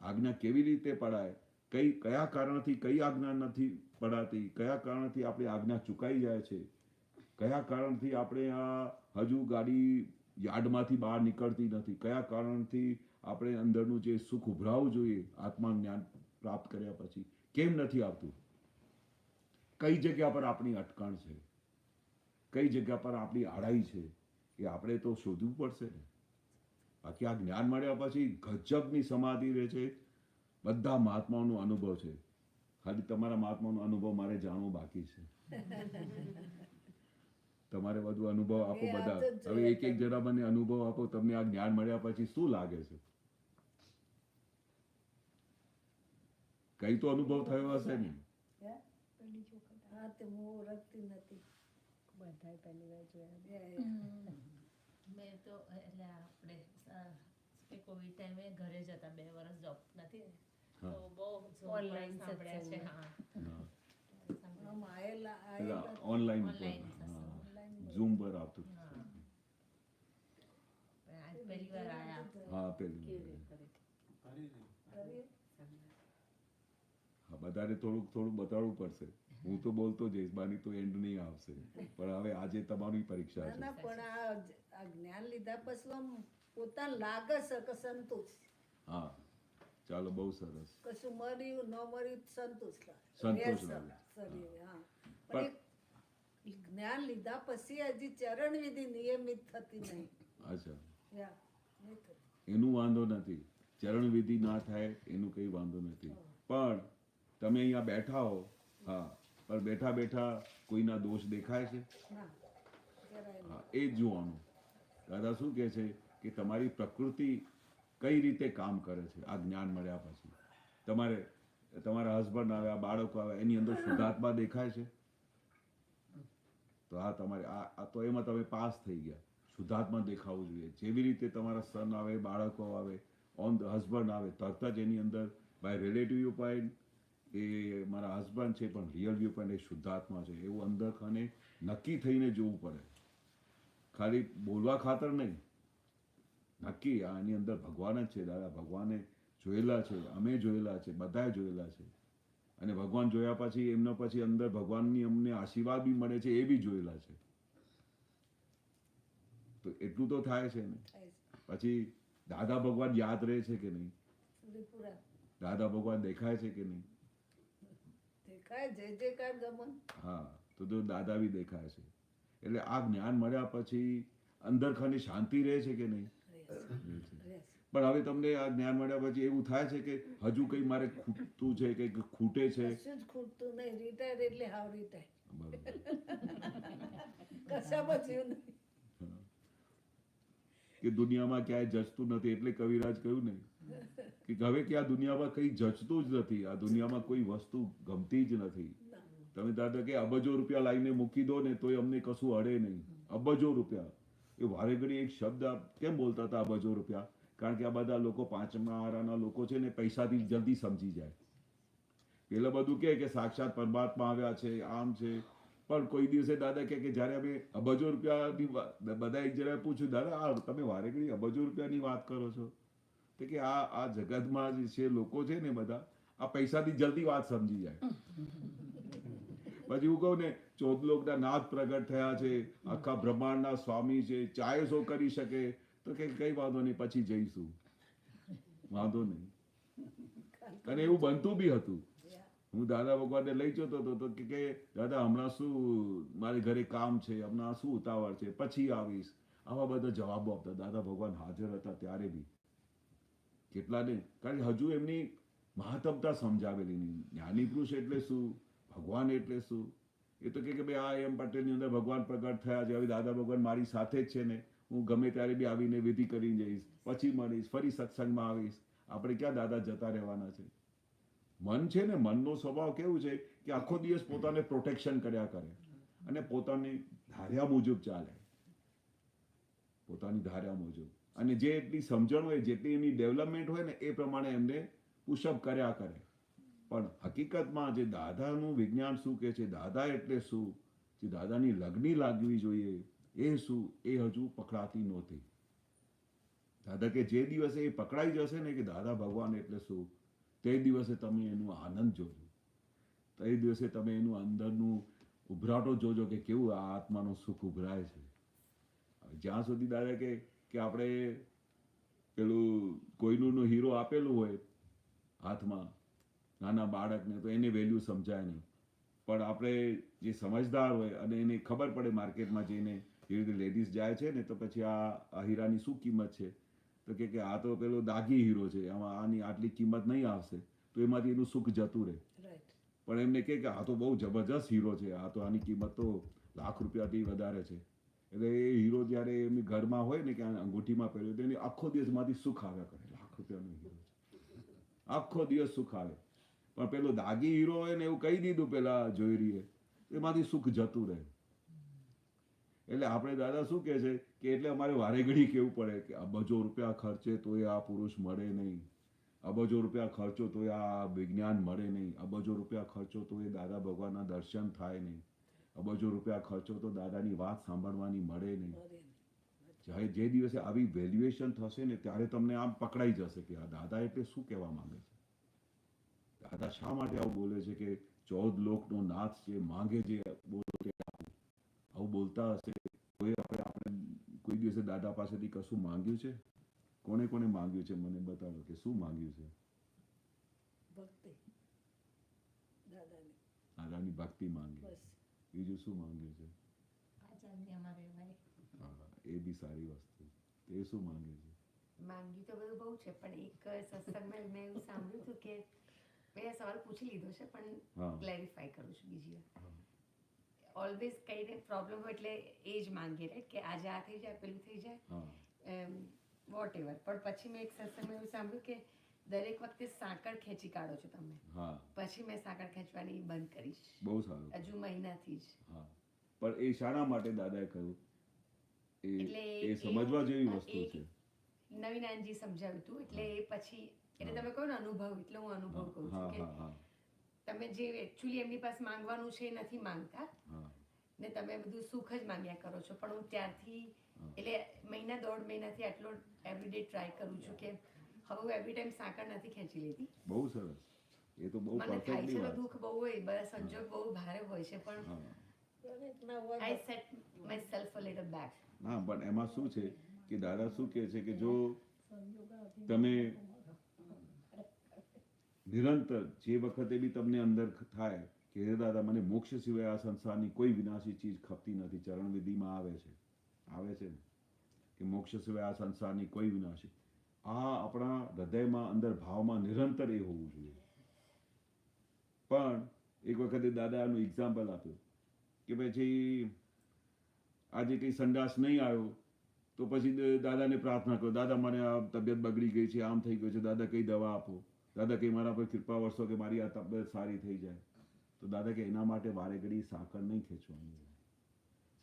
આજ્ઞા કેવી રીતે પડાય, કયા કારણથી કઈ આજ્ઞા નથી પડાતી, કયા કારણથી આપણી આજ્ઞા ચૂકાઈ જાય છે, કયા કારણથી આપણે આ હજુ ગાડી યાર્ડમાંથી બહાર નીકળતી નથી, કયા કારણથી આપણે અંદરનું જે સુખ ઉભરાવવું જોઈએ આત્મા જ્ઞાન પ્રાપ્ત કર્યા પછી કેમ નથી આવતું, કઈ જગ્યા પર આપણી અટકણ છે, કઈ જગ્યા પર આપણી આડાઈ છે, એ આપણે તો શોધવું પડશે ને. બાકી આ જ્ઞાન મળ્યા પછી ગજબની સમાધિ રહે છે. બધા મહાત્માઓનો અનુભવ છે, ખાલી તમારા મહાત્માનો અનુભવ મારે જાણવું બાકી છે. તમારે બધું અનુભવ આપો બધા. હવે એક જરા મને અનુભવ આપો, તમને આ જ્ઞાન મળ્યા પછી શું લાગે છે? કઈ તો અનુભવ થયો હશે ને? હા, તે હું ઓળખતી નથી. બધાય પહેલી વાર જોયા. મેં તો એટલે આપણે કોવિડ ટાઈમે ઘરે જ હતા, 2 વર્ષ જોબ નથી, તો બહુ ઓનલાઈન સાંભળ્યા છે. હા, ઓનલાઈન ઝૂમ પર આવતું. પહેલી વાર આયા. હા પેલી હા બધાને થોડુંક થોડું બતાડવું પડશે. હું તો બોલતો જઈશ, બાની તો એન્ડ નહીં આવશે. પણ હવે આજે તમારી પરીક્ષા ના છે. ના, પણ આ જ્ઞાન લીધા પછી આમ પોતાને લાગે છે કે સંતોષ, હા ચાલો બહુ સરસ. કશું મળ્યું ન મળ્યું સંતોષ સંતોષ રહે લાગે. શરીરે. હા પણ પણ એ જ્ઞાન લીધા પછી હજી ચરણ વિધિ નિયમિત થતી નહીં. અચ્છા યા, નહીં થતી. એનું વાંધો નથી, ચરણ વિધિ ના થાય એનું કંઈ વાંધો નથી. પણ તમે અહીંયા બેઠા હો, હા, પણ બેઠા બેઠા કોઈના દોષ દેખાય છે? ના, જરાય નહીં. હા એ જ જોવાનું. દાદા શું કહે છે કે તમારી પ્રકૃતિ કઈ રીતે કામ કરે છે આ જ્ઞાન મળ્યા પછી. તમારા હસબન્ડ આવ્યા, બાળકો આવ્યા, એની અંદર શુદ્ધાત્મા દેખાય છે? તો આ તમારે આ તો એમાં તમે પાસ થઈ ગયા. શુદ્ધાત્મા દેખાવું જોઈએ. જેવી રીતે તમારા સન આવે, બાળકો આવે, ઓન ધ હસબન્ડ આવે, તરત જ એની અંદર બાય રિલેટિવ વ્યૂ પોઈન્ટ એ મારા હસબન્ડ છે, પણ રિયલ વ્યૂ પોઈન્ટ એ શુદ્ધાત્મા છે એવું અંદર ખાને નક્કી થઈને જોવું પડે. ખાલી બોલવા ખાતર નહીં, નક્કી આની અંદર ભગવાન જ છે. દાદા ભગવાને જોયેલા છે, અમે જોયેલા છે, બધાએ જોયેલા છે. અને ભગવાન જોયા પછી એમના પછી અંદર ભગવાનની અમને આશીર્વાદ બી મળે છે એ બી જોયેલા છે. તો એટલું તો થાય છે ને. થાય છે. પછી દાદા ભગવાન યાદ રહે છે કે નહીં? પૂરેપૂરા દાદા ભગવાન દેખાય છે કે નહીં? દેખાય, જય જયકાર ગમન. હા, તો દાદા બી દેખાય છે. એટલે આ જ્ઞાન મળ્યા પછી અંદર ખાલી શાંતિ રહે છે કે નહીં? રહે છે. રહે છે. રહે છે. પણ હવે તમને આ જ્ઞાન મળ્યા પછી એવું થાય છે કે હજુ કંઈ મારે ખૂટતું છે, કંઈક ખૂટે છે? કશું જ ખૂટતું નહીં. રિટાયર એટલે હાવ રિટાયર. બરોબર. કશા બચ્યું નહીં. કે દુનિયામાં ક્યાંય જચતું નથી, એટલે કવિરાજ કહ્યું ને કે હવે કે આ દુનિયામાં કંઈ જચતું જ નથી, આ દુનિયામાં કોઈ વસ્તુ ગમતી જ નથી. તમે દાદા કે અબજો રૂપિયા લાવીને મૂકી દો ને તોય અમને કશું અડે નહીં. અબજો રૂપિયા એ વારે ઘડી એક શબ્દ કેમ બોલતા હતા અબજો રૂપિયા? કારણ કે આ બધા લોકો પાંચમા આરાના લોકો છે ને પૈસાથી જલ્દી સમજી જાય. પેલા બધું કે સાક્ષાત પરમાત્મા આવ્યા છે, આમ છે. પણ કોઈ દિવસે દાદા કે જ્યારે અમે અબજો રૂપિયાની બધા એક જરા પૂછ્યું, દાદા આ તમે વારે ઘડી અબજો રૂપિયાની વાત કરો છો? તો કે આ જગતમાં જે છે લોકો છે ને બધા આ પૈસાથી જલ્દી વાત સમજી જાય. પછી હું કહું ને 14 લોકના નાથ પ્રગટ થયા છે, આખા બ્રહ્માંડના સ્વામી છે, ચાહે સો કરી શકે. તો કે કઈ વાંધો નહીં, પછી જઈશું, વાંધો નહીં. અને એવું બનતું બી હતું. હું દાદા ભગવાનને લઈ જતો હતો તો કે દાદા હમણાં શું મારે ઘરે કામ છે, હમણાં શું ઉતાવળ છે, પછી આવીશ. આવા બધા જવાબો આપતા. દાદા ભગવાન હાજર હતા ત્યારે બી કેટલાને, કારણ કે હજુ એમની મહત્તમતા સમજાવેલી નહીં. જ્ઞાની પુરુષ એટલે શું, ભગવાન એટલે શું? એ તો કે ભાઈ આ એમ પટેલની અંદર ભગવાન પ્રગટ થયા છે, હવે દાદા ભગવાન મારી સાથે જ છે ને, હું ગમે ત્યારે બી આવીને વિધિ કરીને જઈશ, પછી મળીશ, ફરી સત્સંગમાં આવીશ. આપણે ક્યાં દાદા જતા રહેવાના છે? મન છે ને, મનનો સ્વભાવ કેવું છે કે આખો દિવસ પોતાને પ્રોટેક્શન કર્યા કરે અને પોતાની ધાર્યા મુજબ ચાલે, પોતાની ધાર્યા મુજબ. અને જે એટલી સમજણ હોય, જેટલી એની ડેવલપમેન્ટ હોય ને એ પ્રમાણે એમને પુશઅપ કર્યા કરે. પણ હકીકતમાં જે દાદાનું વિજ્ઞાન શું કહે છે, દાદા એટલે શું, જે દાદાની લગની લાગવી જોઈએ એ શું, એ હજુ પકડાતી નહોતી. દાદા કે જે દિવસે એ પકડાઈ જશે ને કે દાદા ભગવાન એટલે શું, તે દિવસે તમે એનું આનંદ જોજો, તે દિવસે તમે એનું અંદરનું ઉભરાટો જોજો કે કેવું આ આત્માનું સુખ ઉભરાય છે. જ્યાં સુધી દાદા કે આપણે પેલું કોઈનું હીરો આપેલું હોય હાથમાં નાના બાળકને, તો એને વેલ્યુ સમજાય નહીં. પણ આપણે જે સમજદાર હોય અને એને ખબર પડે માર્કેટમાં જઈને, એવી રીતે લેડીઝ જાય છે ને, તો પછી આ હીરાની શું કિંમત છે, તો કે આ તો પેલો દાગી હીરો છે, આમાં આની આટલી કિંમત નહીં આવશે, તો એમાંથી એનું સુખ જતું રહે. પણ એમને કે આ તો બહુ જબરજસ્ત હીરો છે, આ તો આની કિંમત તો લાખ રૂપિયાથી વધારે છે. એટલે એ હીરો જ્યારે એમની ઘરમાં હોય ને કે અંગૂઠીમાં પહેર્યો, તો એની આખો દિવસમાંથી સુખ આવ્યા કરે. લાખ રૂપિયાનો હીરો છે, આખો દિવસ સુખ આવે. પણ પેલો દાગી હીરો હોય ને એવું કહી દીધું પેલા જોઈરીએ, એમાંથી સુખ જતું રહે. એટલે આપણે દાદા શું કહે છે કે એટલે અમારે વારે ઘડી કેવું પડે કે અબજો રૂપિયા ખર્ચે તોય આ પુરુષ મળે નહીં, અબજો રૂપિયા ખર્ચો તોય આ વિજ્ઞાન મળે નહીં, અબજો રૂપિયા ખર્ચો તોય દાદા ભગવાનના દર્શન થાય નહીં, અબજો રૂપિયા ખર્ચો તો દાદાની વાત સાંભળવાની મળે નહીં. જે દિવસે આવી વેલ્યુએશન થશે ને ત્યારે તમને આમ પકડાઈ જશે કે આ દાદા એટલે શું કહેવા માંગે છે. દાદા શા માટે આવું બોલે છે કે 14 લોકનો નાથ છે, માંગે છે બોલો તે આપું. આવું બોલતા હશે આપણે કોઈ દિવસે દાદા પાસેથી કશું માંગ્યું છે? કોને કોને માંગ્યું છે? મને બતાવો કે શું માંગ્યું છે. ભક્તિ દાદાની દાદાની ભક્તિ માંગી, બસ. બીજું શું માંગ્યું છે? આચાર્યમાં રહેવાય. હા, એ બી સારી વસ્તુ. એ શું માંગે છે? માંગ્યું તો બધું બહુ છે, પણ એક સત્સંગમાં મેં એવું સાંભળ્યું હતું કે મેં આ સવાલ પૂછી લીધો છે પણ હા. ક્લેરિફાય કરું છું બીજી વાર. ઓલવેઝ કંઈને પ્રોબ્લેમ હોય એટલે એ જ માંગીએ રાઈટ કે આજે આ થઈ જાય પેલું થઈ જાય હા, વોટ એવર. પણ પછી મેં એક સત્સંગમાં એવું સાંભળ્યું કે દરેક વખતે સાંકળ ખેંચી કાઢો છો તમે. હા, પછી મેં સાંકળ ખેંચવાની બંધ કરીશ બહુ સારું. હજુ મહિનાથી જ. હા, પણ એ શાના માટે દાદાએ કહ્યું? એટલે એ સમજવા જેવી વસ્તુ એક છે. નવીનાનજી સમજાવ્યું હતું એટલે એ પછી એટલે તમે કહો ને અનુભવ, એટલે હું અનુભવ કરું હા, છું હા, કે હા, તમે જે એકચ્યુઅલી એમની પાસે માંગવાનું છે એ નથી માંગતા હા, ને તમે બધું સુખ જ માંગ્યા કરો છો. પણ હું ત્યારથી એટલે મહિના દોઢ મહિનાથી આટલો એવરીડે ટ્રાય કરું છું કે હવે હું એવરી ટાઈમ સાંકળ નથી ખેંચી લેતી. બહુ સરસ. એ તો બહુ મને થાય પરફેક્ટલી છે તો વાત દુઃખ બહુ હોય, બધા સંજોગ બહુ ભારે હોય છે, પણ હા. દરેકના હોય I set myself a little back. હા, પણ એમાં શું છે કે દાદા શું કહે છે કે જો તમે નિરંતર જે વખતે બી તમને અંદર થાય કે હે દાદા મને મોક્ષ સિવાય આ સંસારની કોઈ વિનાશી ચીજ ખપતી નથી, ચરણ વિધિમાં આવે છે ને કે મોક્ષ સિવાય આ સંસારની કોઈ વિનાશી, આ આપણા હૃદયમાં અંદર ભાવમાં નિરંતર એ હોવું જોઈએ. પણ એક વખતે દાદાનું એક્ઝામ્પલ આપ્યું કે પછી આજે કંઈ સંડાસ નહીં આવ્યો તો પછી દાદાને પ્રાર્થના કરો, દાદા મને આ તબિયત બગડી ગઈ છે, આમ થઈ ગયું છે, દાદા કઈ દવા આપો, દાદા કઈ મારા પર કૃપા વરસો કે મારી આ તબિયત સારી થઈ જાય. તો દાદા કે એના માટે વારે ઘડી સાકર નહીં ખેંચવાની હોય.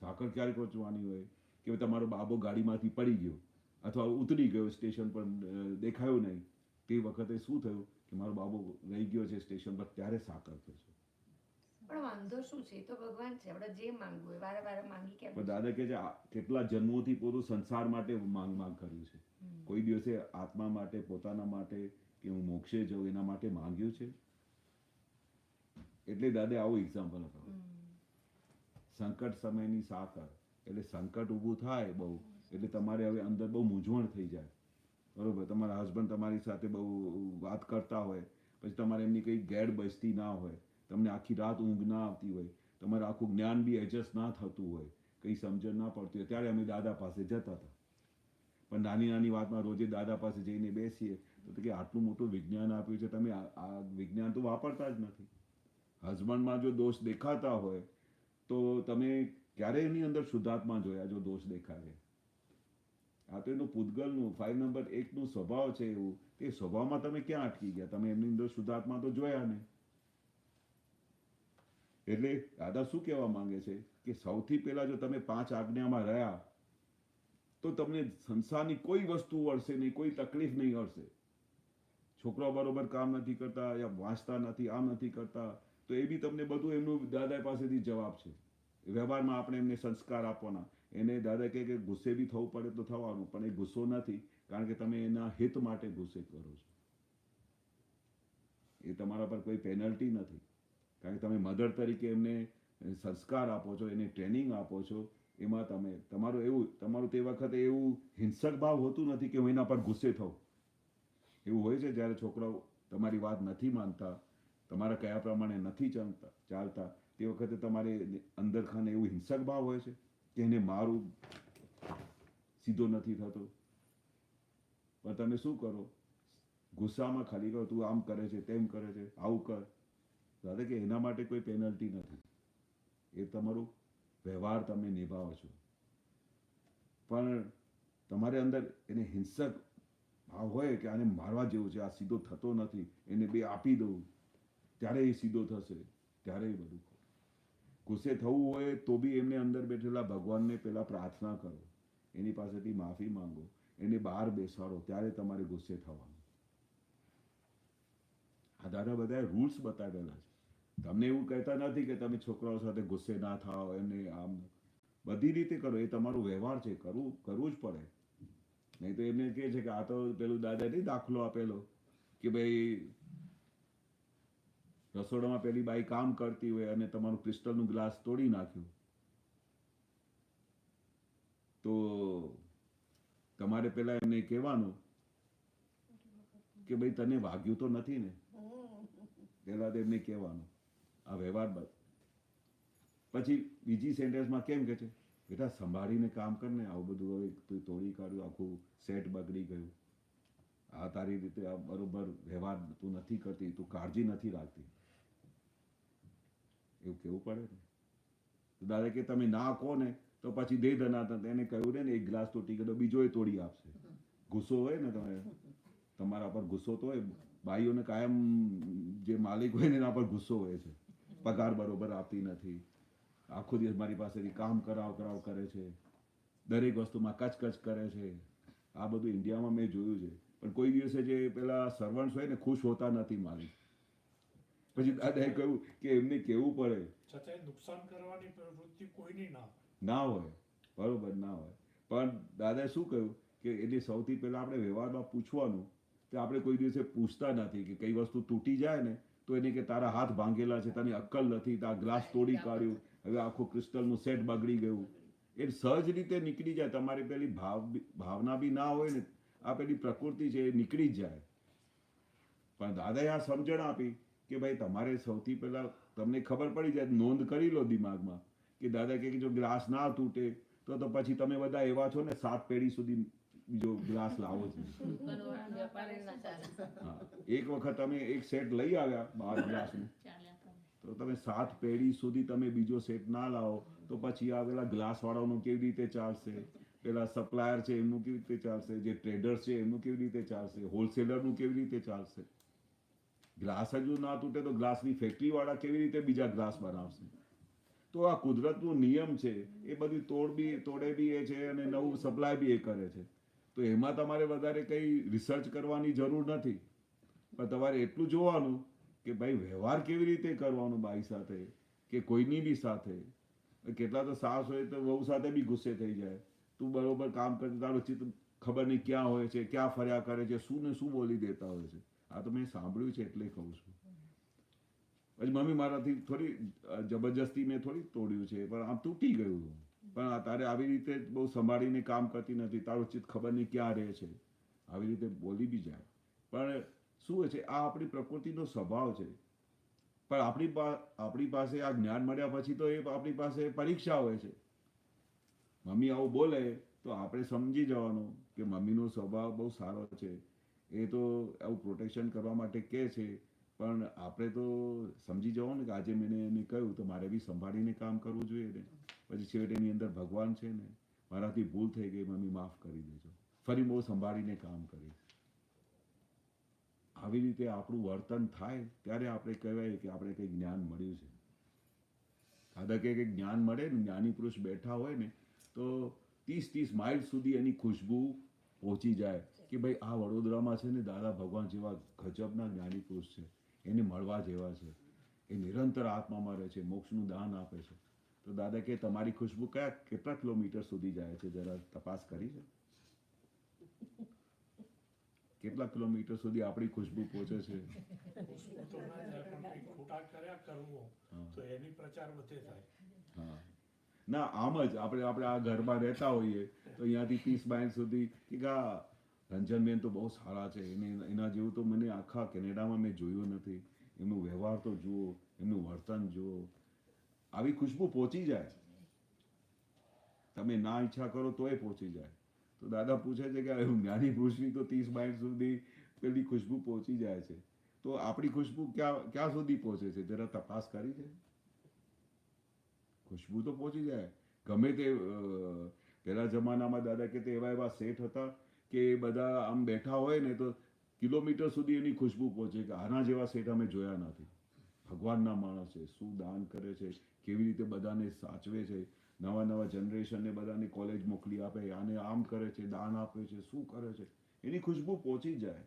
સાકર ક્યારે ખેંચવાની હોય કે તમારો બાબો ગાડીમાંથી પડી ગયો અથવા ઉતરી ગયો સ્ટેશન પર, દેખાયો નહીં, તે વખતે શું થયું કે મારો બાબો રહી ગયો છે સ્ટેશન પર, ત્યારે સાકર ખેંચો. પણ વાંધો શું છે? એ તો ભગવાન છે, આપણે જે માંગવું હોય વારે વારે માંગી કેમ? પણ દાદા કે છે કેટલા જન્મોથી પોતું સંસાર માટે માંગ કર્યું છે, કોઈ દિવસે આત્મા માટે, પોતાના માટે કે હું મોક્ષે જાઉં એના માટે માંગ્યું છે? એટલે દાદા આવું એક્ઝામ્પલ આપ્યું. સંકટ સમયની સાકર, એટલે સંકટ ઊભું થાય બહુ એટલે તમારે હવે અંદર બહુ મૂંઝવણ થઈ જાય, બરોબર? તમારા હસબન્ડ તમારી સાથે બહુ વાત કરતા હોય, પછી તમારે એમની કંઈ ગેડ બચતી ના હોય, તમને આખી રાત ઊંઘ ના આવતી હોય, તમારે આખું જ્ઞાન બી એડજસ્ટ ના થતું હોય, કંઈ સમજણ ના પડતી હોય, ત્યારે અમે દાદા પાસે જતા હતા. પણ નાની નાની વાતમાં રોજે દાદા પાસે જઈને બેસીએ તો કે આટલું મોટું વિજ્ઞાન આપ્યું છે, તમે આ વિજ્ઞાન તો વાપરતા જ નથી. હસબન્ડમાં જો દોષ દેખાતા હોય તો તમે ક્યારે એની અંદર શુદ્ધાત્મા જોયા જો દોષ દેખાય? આ તો એનું પૂતગલનું 5 નંબર 1નું સ્વભાવ છે એવું, તે સ્વભાવમાં તમે ક્યાં અટકી ગયા? તમે એમની અંદર શુદ્ધાત્મા તો જોયા નહીં. એટલે દાદા શું કહેવા માંગે છે કે સૌથી પહેલા જો તમે 5 આજ્ઞામાં રહ્યા તો તમને સંસારની કોઈ વસ્તુ અડશે નહીં, કોઈ તકલીફ નહીં અડશે. છોકરાઓ બરોબર કામ નથી કરતા યા વાંચતા નથી, આમ નથી કરતા, તો એ બી તમને બધું એમનું દાદા પાસેથી જવાબ છે. વ્યવહારમાં આપણે એમને સંસ્કાર આપવાના. એને દાદા કહે કે ગુસ્સે બી થવું પડે તો થવાનું, પણ એ ગુસ્સો નથી, કારણ કે તમે એના હિત માટે ગુસ્સે કરો છો. એ તમારા પર કોઈ પેનલ્ટી નથી, કારણ કે તમે મધર તરીકે એમને સંસ્કાર આપો છો, એને ટ્રેનિંગ આપો છો. એમાં તમારું તે વખતે એવું હિંસક ભાવ હોતું નથી કે હું એના પર ગુસ્સે થઉં. એવું હોય છે જ્યારે છોકરાઓ તમારી વાત નથી માનતા, તમારા કયા પ્રમાણે નથી ચાલતા, તે વખતે તમારે અંદર ખાને એવું હિંસક ભાવ હોય છે કે એને મારું સીધો નથી થતો. પણ તમે શું કરો? ગુસ્સામાં ખાલી કહો તું આમ કરે છે, તેમ કરે છે, આવું કર. દાદા કે એના માટે કોઈ પેનલ્ટી નથી, એ તમારું વ્યવહાર તમે નિભાવો છો. પણ તમારે અંદર એને હિંસક ભાવ હોય કે આને મારવા જેવું છે, આ સીધો થતો નથી, એને બે આપી દઉં, ત્યારે એ સીધો થશે, ત્યારે એ બધું. ગુસ્સે થવું હોય તો બી એમને અંદર બેઠેલા ભગવાનને પહેલાં પ્રાર્થના કરો, એની પાસેથી માફી માંગો, એને બહાર બેસાડો, ત્યારે તમારે ગુસ્સે થવાનું. આ દાદા બધાએ રૂલ્સ બતાવેલા છે. તમને એવું કહેતા નથી કે તમે છોકરાઓ સાથે ગુસ્સે ના થાઓ, એમને આમ. બધી રીતે કરો, એ તમારો વ્યવહાર છે, કરવું જ પડે. નહીં તો એમને કહે છે કે આ તો પેલું દાદા નહીં દાખલો આપેલો કે ભાઈ રસોડામાં પેલી બાઈ કામ કરતી હોય અને તમારું ક્રિસ્ટલનું ગ્લાસ તોડી નાખ્યું, તો તમારે પેલા એમને કહેવાનું કે ભાઈ તને વાગ્યું તો નથી ને, પેલા તો એમને કહેવાનું આ વ્યવહાર બાદ. પછી બીજી સેન્ટેન્સમાં કેમ કે છે, બેટા સંભાળીને કામ કર ને, આવું બધું હવે તું તોડી કાઢ્યું, આખું સેટ બગડી ગયું, આ તારી રીતે આ બરોબર વ્યવહાર તું નથી કરતી, તું કાળજી નથી રાખતી, એવું કેવું પડે ને. તો દાદા કે તમે ના કહો ને તો પછી દે ધનાતન એને કહ્યું ને એક ગ્લાસ તૂટી ગયો બીજો એ તોડી આપશે. ગુસ્સો હોય ને તમારા પર ગુસ્સો તો હોય, ભાઈઓને કાયમ જે માલિક હોય ને એના પર ગુસ્સો હોય છે, પગાર બરોબર આપતી નથી, આખો દિવસ મારી પાસેથી કામ કરાવ કરે છે, દરેક વસ્તુમાં કચ કરે છે. આ બધું ઇન્ડિયામાં મેં જોયું છે. પણ કોઈ દિવસે જે પેલા સર્વન્ટ્સ હોય ને ખુશ હોતા નથી માલિક. પછી દાદાએ કહ્યું કે એમને કેવું પડે છતાંય નુકસાન કરવાની પ્રવૃત્તિ કોઈની ના હોય, બરોબર ના હોય. પણ દાદાએ શું કહ્યું કે એટલે સૌથી પહેલા આપણે વ્યવહારમાં પૂછવાનું, કે આપણે કોઈ દિવસે પૂછતા નથી કે કઈ વસ્તુ તૂટી જાય ને તો એને કે તારા હાથ ભાંગેલા છે, તને અક્કલ નથી, તારા ગ્લાસ તોડી કાઢ્યું, હવે આખું ક્રિસ્ટલનું સેટ બગડી ગયું, એ સહજ રીતે નીકળી જાય. તમારી પેલી ભાવના બી ના હોય ને, આ પેલી પ્રકૃતિ છે એ નીકળી જ જાય. પણ દાદાએ આ સમજણ આપી કે ભાઈ તમારે સૌથી પહેલા તમને ખબર પડી જાય, નોંધ કરી લો દિમાગમાં કે દાદા કે જો ગ્લાસ ના તૂટે તો પછી તમે બધા એવા છો ને 7 પેઢી સુધી બીજો ગ્લાસ લાવો છો. હા, એક વખત તમે એક સેટ લઈ આવ્યા 12 ગ્લાસનું, તો તમે 7 પેઢી સુધી તમે બીજો સેટ ના લાવો તો પછી આ પેલા ગ્લાસ વાળાનું કેવી રીતે ચાલશે, પેલા સપ્લાયર છે એમનું કેવી રીતે ચાલશે, જે ટ્રેડર્સ છે એમનું કેવી રીતે ચાલશે, હોલસેલરનું કેવી રીતે ચાલશે. ગ્લાસ હજુ ના તૂટે તો ગ્લાસની ફેક્ટરી વાળા કેવી રીતે બીજા ગ્લાસ બનાવશે. તો આ કુદરતનો નિયમ છે, એ બધી તોડે બી એ છે અને નવું સપ્લાય બી એ કરે છે. તો એમાં તમારે વધારે કંઈ રિસર્ચ કરવાની જરૂર નથી, પણ તમારે એટલું જોવાનું કે ભાઈ વ્યવહાર કેવી રીતે કરવાનો બાઈ સાથે કે કોઈની બી સાથે. કેટલા તો સાસ હોય તો વહુ સાથે બી ગુસ્સે થઈ જાય, તું બરોબર કામ કરતી, તારું ચિત્ત ખબર નહીં ક્યાં હોય છે, ક્યાં ફર્યા કરે છે, શું ને શું બોલી દેતા હોય છે. આ તો મેં સાંભળ્યું છે એટલે કહું છું. પછી મમ્મી મારાથી થોડી જબરજસ્તી મેં થોડી તોડ્યું છે, પણ આમ તૂટી ગયું. પણ તારે આવી રીતે બહુ સંભાળીને કામ કરતી નથી, તારું ચિત્ત ખબર નહીં ક્યાં રહે છે, આવી રીતે બોલી બી જાય. પણ શું હોય છે, આ આપણી પ્રકૃતિનો સ્વભાવ છે. પણ આપણી પાસે આ જ્ઞાન મળ્યા પછી તો એ આપણી પાસે પરીક્ષા હોય છે. મમ્મી આવું બોલે તો આપણે સમજી જવાનું કે મમ્મીનો સ્વભાવ બહુ સારો છે, એ તો આવું પ્રોટેક્શન કરવા માટે કહે છે, પણ આપણે તો સમજી જવાનું કે આજે મેં એને કહ્યું તો મારે બી સંભાળીને કામ કરવું જોઈએ ને. પછી છેવટે એની અંદર ભગવાન છે ને, મારાથી ભૂલ થઈ ગઈ, મમ્મી માફ કરી દેજો, ફરી બહુ સંભાળીને કામ કરીશ. આવી રીતે આપણું વર્તન થાય ત્યારે આપણે કહેવાય કે આપણે કંઈ જ્ઞાન મળ્યું છે. દાદા કે જ્ઞાન મળે ને, જ્ઞાની પુરુષ બેઠા હોય ને તો 30 માઇલ સુધી એની ખુશ્બુ પહોંચી જાય કે ભાઈ આ વડોદરામાં છે ને દાદા ભગવાન જેવા ગજબના જ્ઞાની પુરુષ છે, એને મળવા જેવા છે, એ નિરંતર આત્મામાં રહે છે, મોક્ષનું દાન આપે છે. તો દાદા કે તમારી ખુશ્બુ કેટલા કિલોમીટર સુધી જાય છે, જરા તપાસ કરી છે? કેટલા કિલોમીટર સુધી આપણી ખુશ્બુ પહોંચે છે? ખોટા કર્યા કરવો તો એની પ્રચાર વધે થાય. હા, ના આમ જ આપણે આ ઘરમાં રહેતા હોઈએ તો અહીંયાથી 30 માઇલ સુધી કે રંજનબેન તો બહુ સારા છે, એના જેવું તો મને આખા કેનેડામાં મેં જોયું નથી, એમનું વ્યવહાર તો જુઓ, એમનું વર્તન જુઓ. આવી ખુશ્બુ પહોંચી જાય, તમે ના ઈચ્છા કરો તોય પહોંચી જાય. તો દાદા પૂછે છે કે જ્ઞાની પુરુષની તો 30 માઇલ સુધી પેલી ખુશ્બુ પહોંચી જાય છે, તો આપણી ખુશ્બુ ક્યાં સુધી પહોંચે છે, જરા તપાસ કરી છે? ખુશ્બુ તો પહોંચી જાય. ગમે તે પહેલા જમાનામાં દાદા કે એવા શેઠ હતા કે બધા આમ બેઠા હોય ને તો કિલોમીટર સુધી એની ખુશ્બુ પહોંચે કે આના જેવા શેઠ અમે જોયા નથી. ભગવાનના માણસ છે, શું દાન કરે છે, કેવી રીતે બધાને સાચવે છે, નવા જનરેશનને બધાને કોલેજ મોકલી આપે, આને આમ કરે છે, દાન આપે છે, શું કરે છે, એની ખુશ્બુ પહોંચી જાય.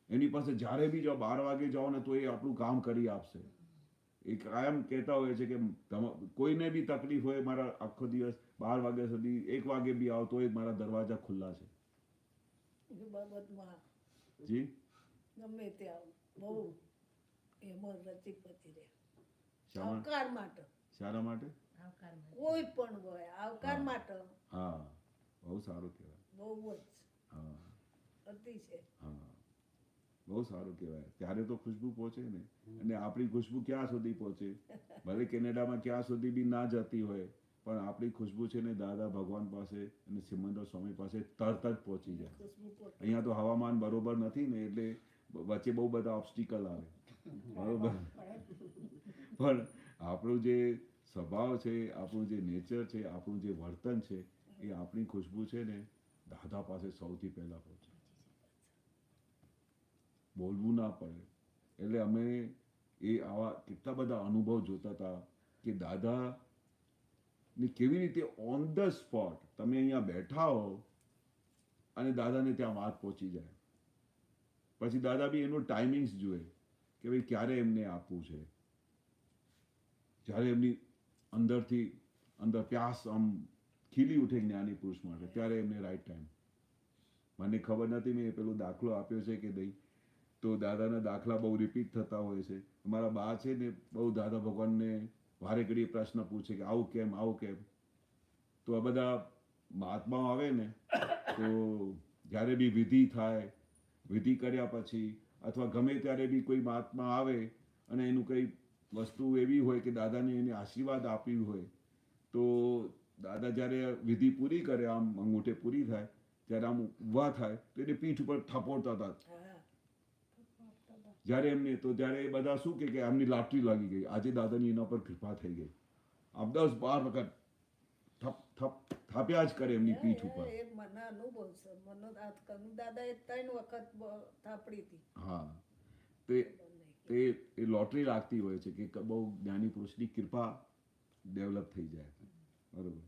એની પાસે જ્યારે બી જાઓ 12 વાગે જાઓ ને તો એ આપણું કામ કરી આપશે. એ કાયમ કહેતા હોય છે કે કોઈને બી તકલીફ હોય, મારા આખો દિવસ 12 વાગ્યા સુધી 1 વાગે બી આવો તોય મારા દરવાજા ખુલ્લા છે. એ બાબતમાં જી ગમે ત્યાં બહુ એમાં રચી રહે. શામાં આવકાર માટે શાના માટે? આવકારમાં કોઈ પણ હોય આવકાર હા. માટે હા, બહુ સારું કહેવાય. બહુ જ હા અતિ છે. હા, બહુ સારું કહેવાય. ત્યારે તો ખુશ્બુ પહોંચે ને, અને આપણી ખુશ્બુ ક્યાં સુધી પહોંચે? ભલે કેનેડામાં ક્યાં સુધી બી ના જતી હોય, પણ આપણી ખુશ્બુ છે ને દાદા ભગવાન પાસે અને સિમંદર સ્વામી પાસે તરત જ પહોંચી જાય. ખુશ્બુ પોતે અહીંયા તો હવામાન બરોબર નથી ને, એટલે વચ્ચે બહુ બધા ઓબ્સ્ટિકલ આવે, બરોબર. પણ આપણું જે સ્વભાવ છે, આપણું જે નેચર છે, આપણું જે વર્તન છે, એ આપણી ખુશ્બુ છે ને દાદા પાસે સૌથી પહેલા પહોંચે. બોલવું ના પડે. એટલે અમે એ આવા કેટલા બધા અનુભવ જોતા હતા કે દાદા ને કેવી રીતે ઓન ધ સ્પોટ તમે અહીંયા બેઠા હો અને દાદાને ત્યાં વાત પહોંચી જાય. પછી દાદા બી એનું ટાઈમિંગ્સ જુએ કે ભાઈ ક્યારે એમને આપવું છે. જ્યારે એમની અંદર પ્યાસ આમ ખીલી ઉઠે જ્ઞાની પુરુષ માટે, ત્યારે એમને રાઈટ ટાઈમ. મને ખબર નથી મેં પેલો દાખલો આપ્યો છે કે નહીં, તો દાદાના દાખલા બહુ રિપીટ થતા હોય છે. મારા બા છે ને બહુ દાદા ભગવાનને વારે ઘડીએ પ્રશ્ન પૂછે કે આવું કેમ આવું કેમ. તો આ બધા મહાત્માઓ આવે ને, તો જ્યારે બી વિધિ થાય, વિધિ કર્યા પછી અથવા ગમે ત્યારે બી કોઈ મહાત્મા આવે અને એનું કંઈ વસ્તુ એવી હોય કે દાદાને એને આશીર્વાદ આપ્યું હોય, તો દાદા જ્યારે વિધિ પૂરી કરે, આમ અંગૂઠે પૂરી થાય, ત્યારે આમ ઊભા થાય તો એને પીઠ ઉપર થપોડતા હતા. હા જ્યારે એમને તો ત્યારે એ બધા શું કે આમની લાટરી લાગી ગઈ, આજે દાદાની એના પર કૃપા થઈ ગઈ. આમ 10-12 વખત થપ થપ થાપ્યા જ કરે એમની પીઠ ઉપર. એ મને અનુભવ છે. મને દાદાએ 3 વખત થાપડી હતી. હા, તે એ લોટરી લાગતી હોય છે કે બહુ જ્ઞાની પુરુષની કૃપા ડેવલપ થઈ જાય, બરોબર.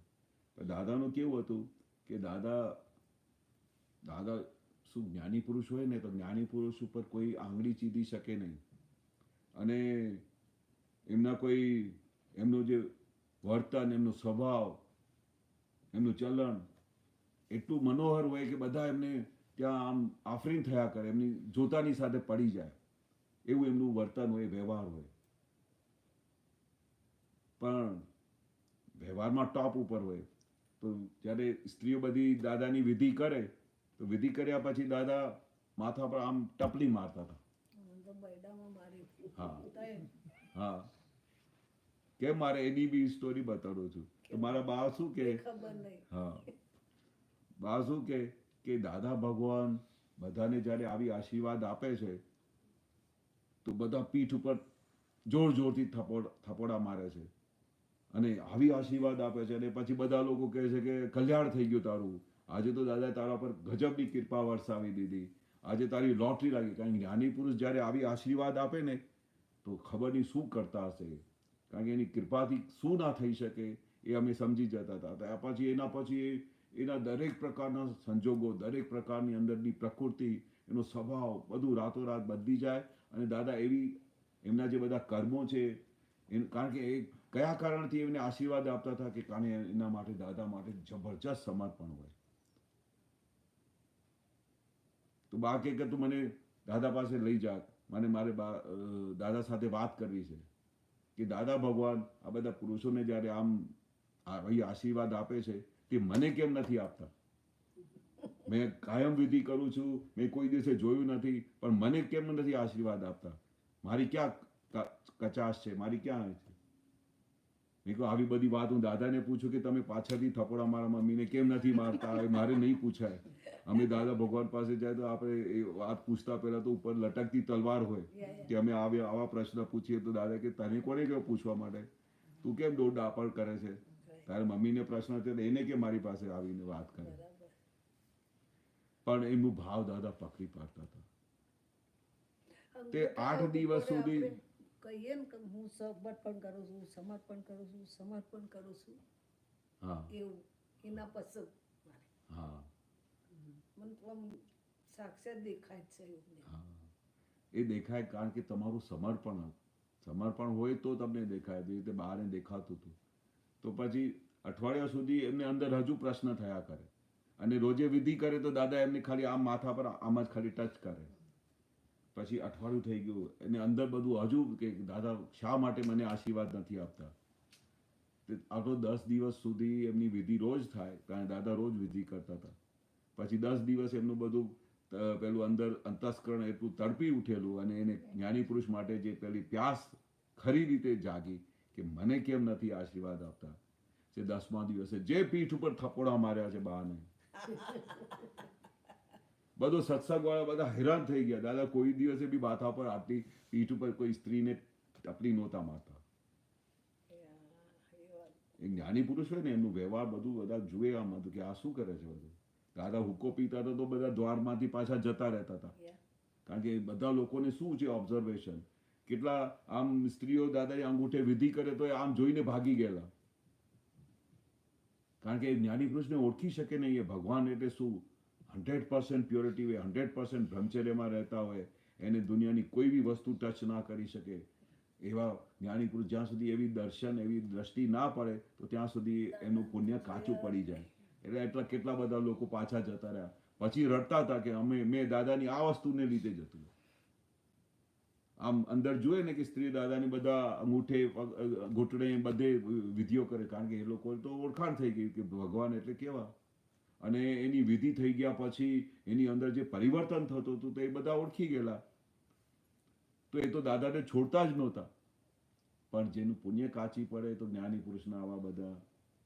પણ દાદાનું કેવું હતું કે દાદા શું જ્ઞાની પુરુષ હોય ને, તો જ્ઞાની પુરુષ ઉપર કોઈ આંગળી ચીધી શકે નહીં. અને એમનું જે વર્તન, એમનો સ્વભાવ, એમનું ચલણ એટલું મનોહર હોય કે બધા એમને ત્યાં આમ આફરીન થયા કરે, એમની જોતાની સાથે પડી જાય, એવું એમનું વર્તન હોય, વ્યવહાર હોય. પણ વ્યવહારમાં ટોપ ઉપર હોય. તો જ્યારે સ્ત્રીઓ બધી દાદાની વિધિ કરે, તો વિધિ કર્યા પછી દાદા માથા પર આમ ટપલી મારતા હતા. મને તો બૈડામાં મારી. હા. તોય હા, કેમ મારે એની બી સ્ટોરી બતાડું છું. તો મારા બા શું કે, ખબર નહીં. હા, બા શું કે દાદા ભગવાન બધાને જ્યારે આવી આશીર્વાદ આપે છે, તો બધા પીઠ ઉપર જોર જોરથી થપોડા મારે છે અને આવી આશીર્વાદ આપે છે. અને પછી બધા લોકો કહે છે કે કલ્યાણ થઈ ગયું તારું, આજે તો દાદા તારા પર ગજબની કૃપા વરસાવી દીધી, આજે તારી લોટરી લાગી. કારણ કે જ્ઞાની પુરુષ જ્યારે આવી આશીર્વાદ આપે ને, તો ખબર નહીં શું કરતા હશે. કારણ કે એની કૃપાથી શું ના થઈ શકે એ અમે સમજી જતા હતા. પછી એના દરેક પ્રકારના સંજોગો, દરેક પ્રકારની અંદરની પ્રકૃતિ, એનો સ્વભાવ બધું રાતોરાત બદલી જાય. અને દાદા એમના જે બધા કર્મો છે, કારણ કે એ કયા કારણથી એમને આશીર્વાદ આપતા હતા કે કારણ એના માટે દાદા માટે જબરજસ્ત સમર્પણ હોય. તો બા કે તું મને દાદા પાસે લઈ જા, મારે દાદા સાથે વાત કરવી છે કે દાદા ભગવાન આ બધા પુરુષોને જ્યારે આમ આશીર્વાદ આપે છે, તે મને કેમ નથી આપતા? મેં કાયમ વિધિ કરું છું, મેં કોઈ દિવસે જોયું નથી, પણ મને કેમ નથી આશીર્વાદ આપતા? મારી ક્યાં કચાશ છે, મારી ક્યાં છે? મેં કહું આવી બધી વાત હું દાદાને પૂછું કે તમે પાછળથી થપોડા મારા મમ્મીને કેમ નથી મારતા, એ મારે નહીં પૂછાય. અમે દાદા ભગવાન પાસે જાય તો આપણે એ વાત પૂછતા પહેલા તો ઉપર લટકતી તલવાર હોય કે અમે આવા પ્રશ્ન પૂછીએ તો દાદા કે તને કોને કેવું પૂછવા માટે? તું કેમ દોડ દાપડ કરે છે? તારે મમ્મીને પ્રશ્ન છે એને કે મારી પાસે આવીને વાત કરે. પણ એમનું ભાવ દાદા પકડી પાડતા હતા. તે 8 દિવસ સુધી કહીએ ને કે હું સમર્પણ કરું છું, સમર્પણ કરું છું, સમર્પણ કરું છું, હા એવું એના પછી હા મને તો આમ સાક્ષાત દેખાય જ છે એવું. હા, એ દેખાય કારણ કે તમારું સમર્પણ હોય તો તમને દેખાય. જે રીતે બહારને દેખાતું હતું. તો પછી અઠવાડિયા સુધી એમને અંદર હજુ પ્રશ્ન થયા કરે, અને રોજે વિધિ કરે તો દાદા એમને ખાલી આમ માથા પર આમ જ ખાલી ટચ કરે. પછી અઠવાડિયું થઈ ગયું, એને અંદર બધું હજુ કે દાદા શા માટે મને આશીર્વાદ નથી આપતા. આટલો 10 દિવસ સુધી એમની વિધિ રોજ થાય, કારણ દાદા રોજ વિધિ કરતા હતા. પછી 10 દિવસ એમનું બધું પેલું અંદર અંતસ્કરણ એટલું તડપી ઉઠેલું, અને એને જ્ઞાની પુરુષ માટે જે પેલી પ્યાસ ખરી રીતે જાગી કે મને કેમ નથી આશીર્વાદ આપતા. તે 10મા દિવસે જે પીઠ ઉપર થપ્પડા માર્યા છે બાને, બધો સત્સંગ વાળા બધા હેરાન થઈ ગયા. દાદા કોઈ દિવસે બી માથા પર આટલી પીઠ ઉપર કોઈ સ્ત્રીને ટપલી નહોતા મારતા. એક જ્ઞાની પુરુષ હોય ને એમનું વ્યવહાર બધું બધા જુએ આમ હતું કે આ શું કરે છે બધું. દાદા હુક્કો પીતા હતા તો બધા દ્વારમાંથી પાછા જતા રહેતા હતા, કારણ કે બધા લોકોને શું છે ઓબ્ઝર્વેશન. કેટલા આમ સ્ત્રીઓ દાદાની અંગૂઠે વિધિ કરે તો આમ જોઈને ભાગી ગયેલા, કારણ કે જ્ઞાની પુરુષને ઓળખી શકે નહીં એ ભગવાન એટલે શું. 100% પ્યોરિટી હોય, 100% બ્રહ્મચર્યમાં રહેતા હોય, એને દુનિયાની કોઈ બી વસ્તુ ટચ ના કરી શકે એવા જ્ઞાની પુરુષ જ્યાં સુધી એવી દર્શન એવી દ્રષ્ટિ ના પડે તો ત્યાં સુધી એનું પુણ્ય કાચું પડી જાય. એટલે એટલા કેટલા બધા લોકો પાછા જતા રહ્યા, પછી રડતા હતા કે મેં દાદાની આ વસ્તુને લીધે જ હતું. આમ અંદર જોઈએ ને કે સ્ત્રી દાદાની બધા અંગૂઠે ઘૂંટણે બધે વિધિઓ કરે, કારણ કે એ લોકો તો ઓળખાણ થઈ ગઈ કે ભગવાન એટલે કેવા. અને એની વિધિ થઈ ગયા પછી એની અંદર જે પરિવર્તન થતું હતું તો એ બધા ઓળખી ગયેલા. તો એ તો દાદાને છોડતા જ નહોતા. પણ જેનું પુણ્ય કાચી પડે તો જ્ઞાની પુરુષના આવા બધા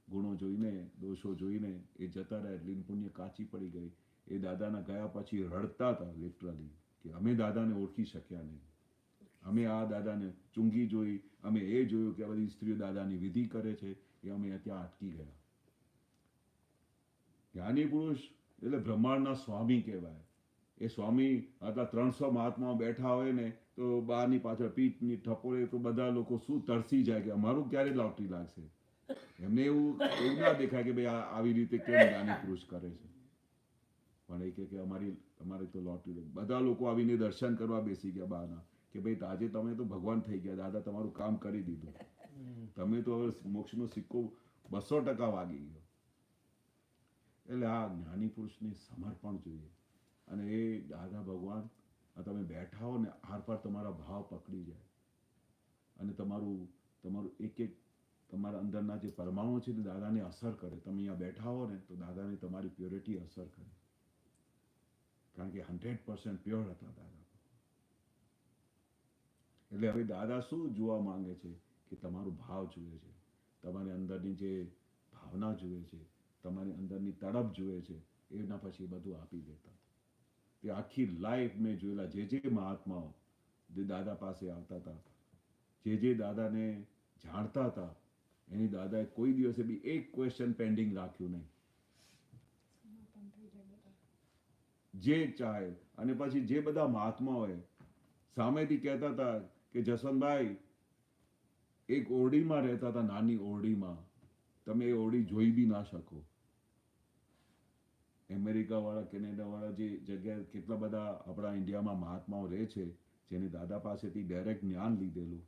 ગુણો જોઈને, દોષો જોઈને એ જતા રહ્યા, એટલે પુણ્ય કાચી પડી ગઈ. એ દાદાના ગયા પછી રડતા હતા લિટરલી કે અમે દાદાને ઓળખી શક્યા નહીં, અમે આ દાદાને ચૂંગી જોઈ, અમે એ જોયું કે આ બધી સ્ત્રીઓ દાદાની વિધિ કરે છે, એ અમે ત્યાં અટકી ગયા. જ્ઞાની પુરુષ એટલે બ્રહ્માંડના સ્વામી કહેવાય. એ સ્વામી આટલા 300 મહાત્માઓ બેઠા હોય ને તો બહારની પાછળ પીઠની ઠપોરે તો બધા લોકો શું તરસી જાય કે અમારું ક્યારે લોટરી લાગશે. એમને એવું ના દેખાય કે ભાઈ આવી રીતે કેમ જ્ઞાની પુરુષ કરે છે, પણ એ કે અમારે તો લોટરી. બધા લોકો આવીને દર્શન કરવા બેસી ગયા બહારના કે ભાઈ આજે તમે તો ભગવાન થઈ ગયા, દાદા તમારું કામ કરી દીધું, તમે તો હવે મોક્ષનો સિક્કો 200% વાગી ગયો. એટલે આ જ્ઞાની પુરુષને સમર્પણ જોઈએ. અને એ દાદા ભગવાન તમે બેઠા હો ને આર પાર તમારા ભાવ પકડી જાય, અને તમારું એક તમારા અંદરના જે પરમાણુ છે તે દાદાને અસર કરે. તમે અહીંયા બેઠા હો ને તો દાદાને તમારી પ્યોરિટી અસર કરે, કારણ કે 100% પ્યોર હતા દાદા. એટલે હવે દાદા શું જોવા માંગે છે કે તમારો ભાવ જુએ છે, તમારી અંદરની જે ભાવના જુએ છે, તમારી અંદરની તડપ જુએ છે, એના પછી બધું આપી દેતા. તે આખી લાઈફ મેં જોયેલા જે મહાત્માઓ જે દાદા પાસે આવતા હતા, જે દાદાને જાણતા હતા, એની દાદાએ કોઈ દિવસે બી એક ક્વેશ્ચન પેન્ડિંગ રાખ્યું નહીં. જે ચાહે. અને પછી જે બધા મહાત્માઓએ સામેથી કહેતા હતા કે જસવંતભાઈ એક ઓરડીમાં રહેતા હતા, નાની ઓરડીમાં, તમે એ ઓરડી જોઈ બી ના શકો. અમેરિકા વાળા, કેનેડા વાળા જે જગ્યાએ કેટલા બધા આપણા ઇન્ડિયામાં મહાત્માઓ રહે છે, જેને દાદા પાસેથી ડાયરેક્ટ જ્ઞાન લીધેલું,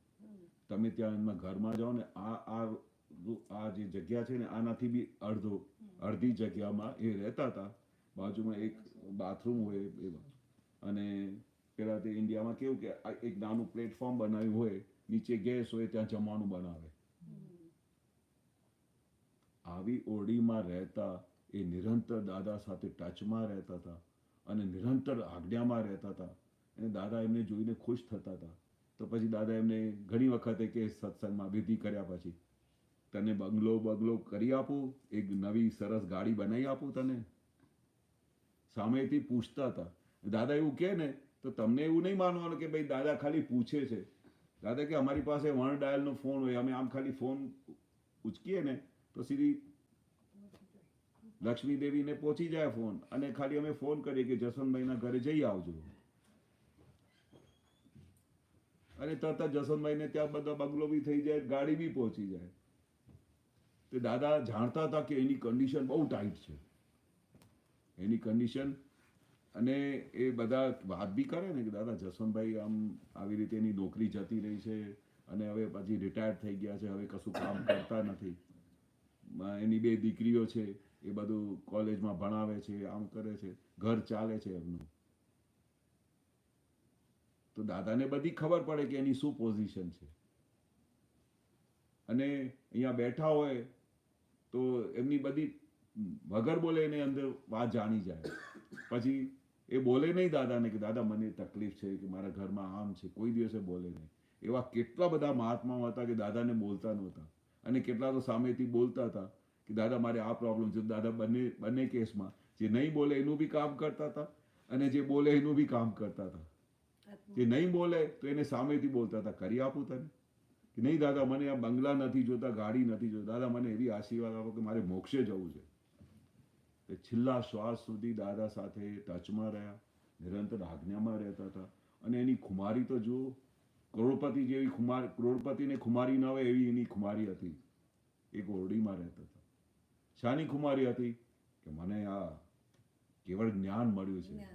તમે ત્યાં એમના ઘરમાં જાઓ ને આ જે જગ્યા છે ને આનાથી બી અડધી જગ્યામાં એ રહેતા હતા. બાજુમાં એક બાથરૂમ હોય એવા, અને પેલા તે ઇન્ડિયામાં કેવું કે એક નાનું પ્લેટફોર્મ બનાવ્યું હોય, નીચે ગેસ હોય, ત્યાં જમવાનું બનાવે. આવી ઓરડીમાં રહેતા એ નિરંતર દાદા સાથે ટચમાં રહેતા હતા અને નિરંતર આજ્ઞામાં રહેતા હતા. અને દાદા એમને જોઈને ખુશ થતા હતા. તો પછી દાદા એમને ઘણી વખતે કે સત્સંગમાં વિધિ કર્યા પછી તને બંગલો કરી આપું, એક નવી સરસ ગાડી બનાવી આપું તને, સામેથી પૂછતા હતા. દાદા એવું કહે ને તો તમને એવું નહીં માનવાનું કે ભાઈ દાદા ખાલી પૂછે છે. દાદા કે અમારી પાસે 1 ડાયલનો ફોન હોય, અમે આમ ખાલી ફોન ઉચકીએ ને તો સીધી લક્ષ્મી દેવીને પહોંચી જાય ફોન, અને ખાલી અમે ફોન કરીએ કે જસવંતભાઈના ઘરે જઈ આવજો, અને તરત જ જસવંતભાઈને ત્યાં બધા બંગલો બી થઈ જાય, ગાડી બી પહોંચી જાય. તો દાદા જાણતા હતા કે એની કન્ડિશન બહુ ટાઈટ છે, એની કન્ડિશન. અને એ બધા વાત બી કરે ને કે દાદા જસવંતભાઈ આમ આવી રીતે એની નોકરી જતી રહી છે, અને હવે પછી રિટાયર્ડ થઈ ગયા છે, હવે કશું કામ કરતા નથી. એની 2 દીકરીઓ છે, એ બધું કોલેજમાં ભણાવે છે, આમ કરે છે, ઘર ચાલે છે એમનું. તો દાદાને બધી ખબર પડે કે એની શું પોઝિશન છે. અને અહીંયા બેઠા હોય તો એમની બધી વગર બોલે એને અંદર વાત જાણી જાય. પછી એ બોલે નહીં દાદાને કે દાદા મને તકલીફ છે કે મારા ઘરમાં આમ છે, કોઈ દિવસે બોલે નહીં. એવા કેટલા બધા મહાત્માઓ હતા કે દાદાને બોલતા નહોતા, અને કેટલા તો સામેથી બોલતા હતા કે દાદા મારે આ પ્રોબ્લેમ છે. દાદા બંને કેસમાં જે નહીં બોલે એનું બી કામ કરતા હતા, અને જે બોલે એનું બી કામ કરતા હતા. જે નહીં બોલે તો એને સામેથી બોલતા હતા, કરી આપું તને કે નહીં દાદા, મને આ બંગલા નથી જોતા, ગાડી નથી જોતા, દાદા મને એવી આશીર્વાદ આપો કે મારે મોક્ષે જવું છે. એ છેલ્લા શ્વાસ સુધી દાદા સાથે ટચમાં રહ્યા, નિરંતર આજ્ઞામાં રહેતા હતા. અને એની ખુમારી તો જુઓ, કરોડપતિ જેવી ખુમારી, કરોડપતિને ખુમારી ન હોય એવી એની ખુમારી હતી. એક ઓરડીમાં રહેતા હતા. શાની ખુમારી હતી? કે મને આ કેવળ જ્ઞાન મળ્યું છે,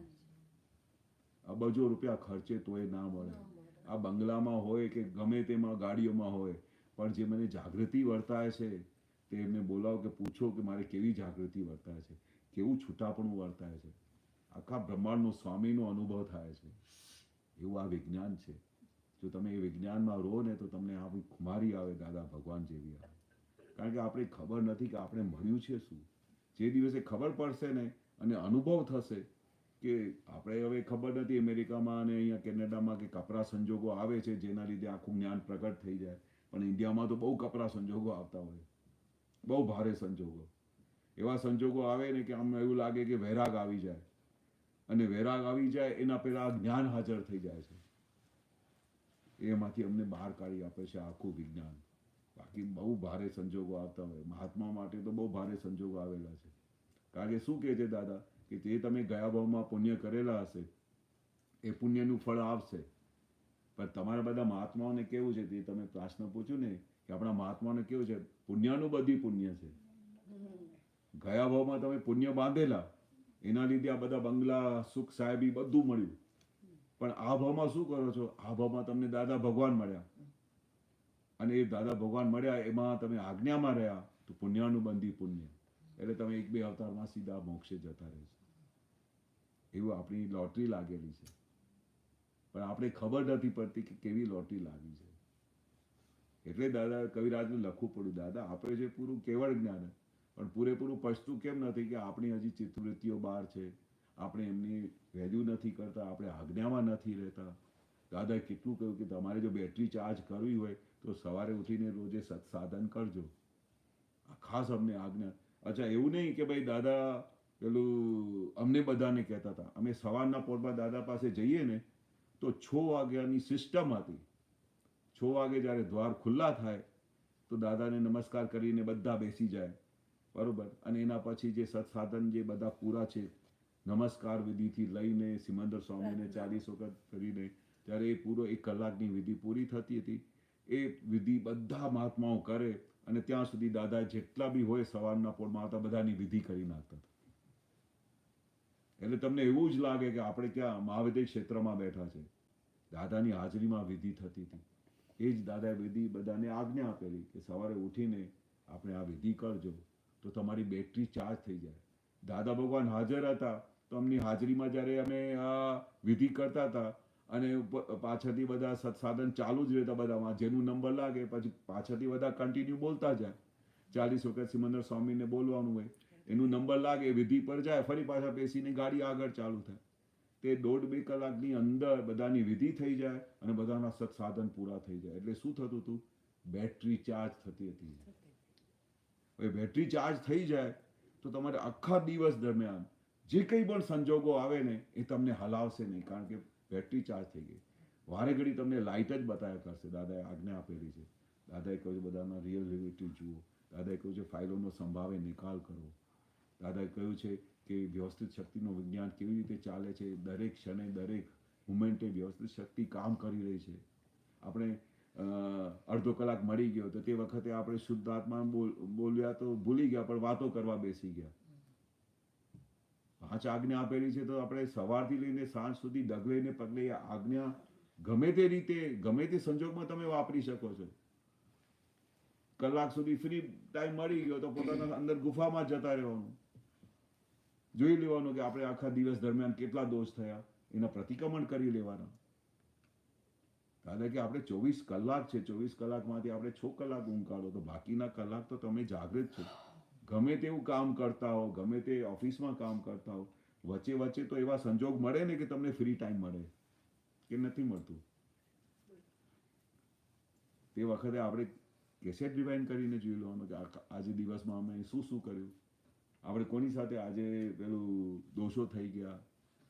અબજો રૂપિયા ખર્ચે તોય ના મળે, આ બંગલામાં હોય કે ગમે તેમાં ગાડીઓમાં હોય, પણ જે મને જાગૃતિ વર્તાય છે તે એમને બોલાવો કે પૂછો કે મારે કેવી જાગૃતિ વર્તાય છે, કેવું છૂટાપણું વર્તાય છે. આખા બ્રહ્માંડનો સ્વામીનો અનુભવ થાય છે. એવું આ વિજ્ઞાન છે. જો તમે એ વિજ્ઞાનમાં રહો ને તો તમને આવી ખુમારી આવે દાદા ભગવાન જેવી આવે. કારણ કે આપણે ખબર નથી કે આપણે મળ્યું છે શું. જે દિવસે ખબર પડશે ને અને અનુભવ થશે કે આપણે હવે ખબર નથી અમેરિકામાં અને અહીંયા કેનેડામાં કે કપરા સંજોગો આવે છે જેના લીધે આખું જ્ઞાન પ્રગટ થઈ જાય, પણ ઇન્ડિયામાં તો બહુ કપરા સંજોગો આવતા હોય, બહુ ભારે સંજોગો. એવા સંજોગો આવે ને કે આમ એવું લાગે કે વૈરાગ આવી જાય, અને વૈરાગ આવી જાય એના પહેલા જ્ઞાન હાજર થઈ જાય છે. એમાંથી અમને બહાર કાઢી આપે છે આખું વિજ્ઞાન. બાકી બહુ ભારે સંજોગો આવતા હોય. મહાત્મા માટે તો બહુ ભારે સંજોગો આવેલા છે. કારણ કે શું કહે છે દાદા કે જે તમે ગયા ભાવમાં પુણ્ય કરેલા હશે એ પુણ્યનું ફળ આવશે. પણ તમારા બધા મહાત્માઓને કેવું છે, તે તમે પ્રશ્ન પૂછ્યું ને કે આપણા મહાત્માઓને કેવું છે, પુણ્યનું બધી પુણ્ય છે. ગયા ભાવમાં તમે પુણ્ય બાંધેલા, એના લીધે આ બધા બંગલા, સુખ, સાહેબી બધું મળ્યું. પણ આ ભાવમાં શું કરો છો? આ ભાવમાં તમને દાદા ભગવાન મળ્યા, અને એ દાદા ભગવાન મળ્યા એમાં તમે આજ્ઞામાં રહ્યા તો પુણ્યાનુબંધી પુણ્ય, એટલે તમે 1-2 અવતારમાં સીધા મોક્ષે જતા રહેશો. એવું આપણી લોટરી લાગેલી છે, પણ આપણે ખબર નથી પડતી કે કેવી લોટરી લાગી છે. એટલે દાદા કવિરાજને લખવું પડ્યું, દાદા આપણે જે પૂરું કેવળ જ્ઞાન પણ પૂરેપૂરું પછતું કેમ નથી કે આપણી હજી ચિત્તવૃત્તિઓ બહાર છે, આપણે એમની વેલ્યુ નથી કરતા, આપણે આજ્ઞામાં નથી રહેતા. દાદાએ કેટલું કહ્યું કે તમારે જો બેટરી ચાર્જ કરવી હોય તો સવારે ઉઠીને રોજે સત્સાધન કરજો. આ ખાસ અમને આજ્ઞા. અચ્છા, એવું નહીં કે ભાઈ દાદા પેલું અમને બધાને કહેતા હતા. અમે સવારના પોરમાં દાદા પાસે જઈએ ને તો 6 વાગ્યાની સિસ્ટમ હતી. 6 વાગે જ્યારે દ્વાર ખુલ્લા થાય તો દાદાને નમસ્કાર કરીને બધા બેસી જાય, બરોબર. અને એના પછી જે સત્સાધન જે બધા પૂરા છે, નમસ્કાર વિધિથી લઈને સિમંદર સ્વામીને 40 વખત કરીને, ત્યારે એ પૂરો 1 કલાકની વિધિ પૂરી થતી હતી. એ વિધિ બધા મહાત્માઓ કરે, અને ત્યાં સુધી દાદા જેટલા બી હોય સવારના પોળમાં આવતા બધાની વિધિ કરી નાખતા હતા. એટલે તમને એવું જ લાગે કે આપણે ક્યાં મહાવિદ્ય ક્ષેત્રમાં બેઠા છે. દાદાની હાજરીમાં વિધિ થતી હતી. એ જ દાદાએ વિધિ બધાને આજ્ઞા આપેલી કે સવારે ઉઠીને આપણે આ વિધિ કરજો તો તમારી બેટરી ચાર્જ થઈ જાય. દાદા ભગવાન હાજર હતા તો અમની હાજરીમાં જ્યારે અમે આ વિધિ કરતા હતા અને પાછળથી બધા સત્સાધન ચાલુ જ રહેતા બધામાં, જેનું નંબર લાગે પછી પાછળથી બધા કન્ટિન્યુ બોલતા જાય. 40 વખત સિમંદર સ્વામીને બોલવાનું હોય, એનું નંબર લાગે, વિધિ પર જાય, ફરી પાછા બેસીને ગાડી આગળ ચાલુ થાય. તે 1.5-2 કલાકની અંદર બધાની વિધિ થઈ જાય અને બધાના સત્સાધન પૂરા થઈ જાય. એટલે શું થતું હતું? બેટરી ચાર્જ થતી હતી. હવે બેટરી ચાર્જ થઈ જાય તો તમારે આખા દિવસ દરમિયાન જે કંઈ પણ સંજોગો આવે ને એ તમને હલાવશે નહીં, કારણ કે બેટરી ચાર્જ થઈ ગઈ. વારે ઘડી તમને લાઇટ જ બતાવ્યા કરશે. દાદાએ આજ્ઞા આપેલી છે. દાદાએ કહ્યું છે બધાના રિયલ રિલેટિવ જુઓ. દાદાએ કહ્યું છે ફાઇલોનો સંભાવે નિકાલ કરો. દાદાએ કહ્યું છે કે વ્યવસ્થિત શક્તિનું વિજ્ઞાન કેવી રીતે ચાલે છે, દરેક ક્ષણે દરેક મુમેન્ટે વ્યવસ્થિત શક્તિ કામ કરી રહી છે. આપણે અડધો કલાક મળી ગયો તો તે વખતે આપણે શુદ્ધ આત્મા બોલ્યા તો ભૂલી ગયા, પણ વાતો કરવા બેસી ગયા. 5 આજ્ઞા આપેલી છે તો આપણે સવારથી લઈને સાંજ સુધી ડગલે ને પગલે આજ્ઞા ગમે તે રીતે ગમે તે સંજોગમાં તમે વાપરી શકો છો. કલાક સુધી ફ્રી ટાઈમ મળી ગયો તો પોતાના અંદર ગુફામાં જતા રહેવાનું, જોઈ લેવાનું કે આપણે આખા દિવસ દરમિયાન કેટલા દોષ થયા, એના પ્રતિક્રમણ કરી લેવાના. કારણ કે આપણે 24 કલાક છે, 24 કલાકમાંથી આપણે 6 કલાક ઊંઘ કાઢો તો બાકીના કલાક તો તમે જાગૃત છો. ગમે તેવું કામ કરતા હો, ગમે તે ઓફિસમાં કામ કરતા હો, વચ્ચે વચ્ચે તો એવા સંજોગ મળે ને કે તમને ફ્રી ટાઈમ મળે કે નથી મળતું. તે વખતે આપણે કેસેટ રિવાઇન્ડ કરીને જોઈ લેવાનું કે આજે દિવસમાં અમે શું શું કર્યું, આપણે કોની સાથે આજે પેલું દોષો થઈ ગયા,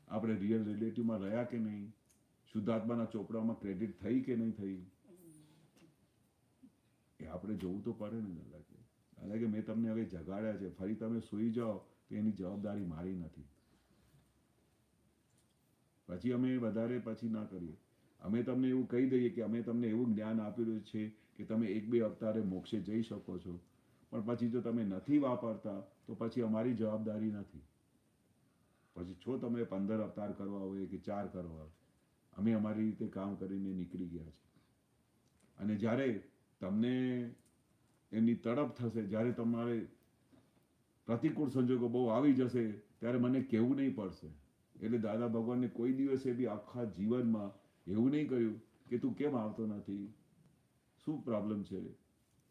આપણે રિયલ રિલેટિવમાં રહ્યા કે નહીં, શુદ્ધાત્માના ચોપડામાં ક્રેડિટ થઈ કે નહીં થઈ, એ આપણે જોવું તો પડે ને દાદા. કે મેં તમને હવે જગાડ્યા છે, ફરી તમે સૂઈ જાઓ તો એની જવાબદારી મારી નથી. પછી અમે વધારે પછી ના કરીએ. અમે તમને એવું કહી દઈએ કે અમે તમને એવું જ્ઞાન આપેલું છે કે તમે 1-2 અવતારે મોક્ષે જઈ શકો છો, પણ પછી જો તમે નથી વાપરતા તો પછી અમારી જવાબદારી નથી. પછી છો તમે 15 અવતાર કરવા હોય કે 4 કરવા હોય, અમે અમારી રીતે કામ કરીને નીકળી ગયા છે. અને જ્યારે તમને એમની તડપ થશે, જ્યારે તમારે પ્રતિકૂળ સંજોગો બહુ આવી જશે, ત્યારે મને કહેવું નહીં પડશે. એટલે દાદા ભગવાનને કોઈ દિવસે બી આખા જીવનમાં એવું નહીં કહ્યું કે તું કેમ આવતો નથી, શું પ્રોબ્લેમ છે,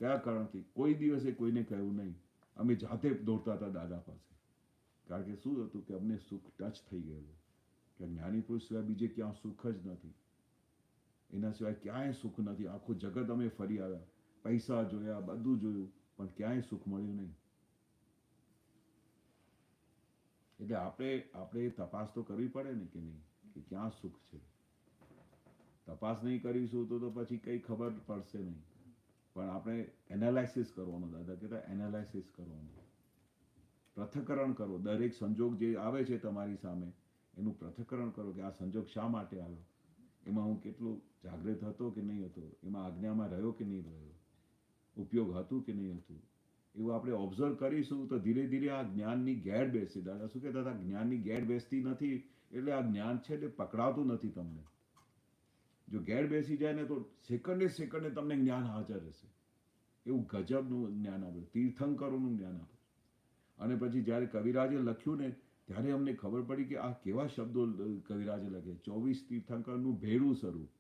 કયા કારણથી, કોઈ દિવસે કોઈને કહ્યું નહીં. અમે જાતે દોડતા હતા દાદા પાસે. કારણ કે શું હતું કે અમને સુખ ટચ થઈ ગયેલું કે જ્ઞાની પુરુષ સિવાય બીજે ક્યાં સુખ જ નથી, એના સિવાય ક્યાંય સુખ નથી. આખું જગત અમે ફરી આવ્યા, પૈસા જોયા, બધું જોયું, પણ ક્યાંય સુખ મળ્યું નહીં. એટલે આપણે તપાસ તો કરવી પડે ને કે નહીં, કે ક્યાં સુખ છે. તપાસ નહીં કરીશું તો પછી કંઈ ખબર પડશે નહીં. પણ આપણે એનાલાઇસિસ કરવાનું, દાદા કહેતા એનાલાઇસિસ કરવાનું, પૃથ્થકરણ કરો. દરેક સંજોગ જે આવે છે તમારી સામે એનું પૃથ્થકરણ કરો કે આ સંજોગ શા માટે આવ્યો, એમાં હું કેટલું જાગૃત હતો કે નહીં હતો, એમાં આજ્ઞામાં રહ્યો કે નહીં રહ્યો, ઉપયોગ હતું કે નહીં હતું. એવું આપણે ઓબ્ઝર્વ કરીશું તો ધીરે ધીરે આ જ્ઞાનની ગેડ બેસશે. દાદા શું કહેતા હતા, જ્ઞાનની ગેડ બેસતી નથી એટલે આ જ્ઞાન છે તે પકડાતું નથી તમને. જો ગેડ બેસી જાય ને તો સેકન્ડે સેકન્ડે તમને જ્ઞાન હાજર રહેશે. એવું ગજબનું જ્ઞાન આપ્યું, તીર્થંકરોનું જ્ઞાન આપ્યું. અને પછી જ્યારે કવિરાજે લખ્યું ને ત્યારે અમને ખબર પડી કે આ કેવા શબ્દો કવિરાજે લખે. 24 તીર્થંકરનું ભેરું સ્વરૂપ,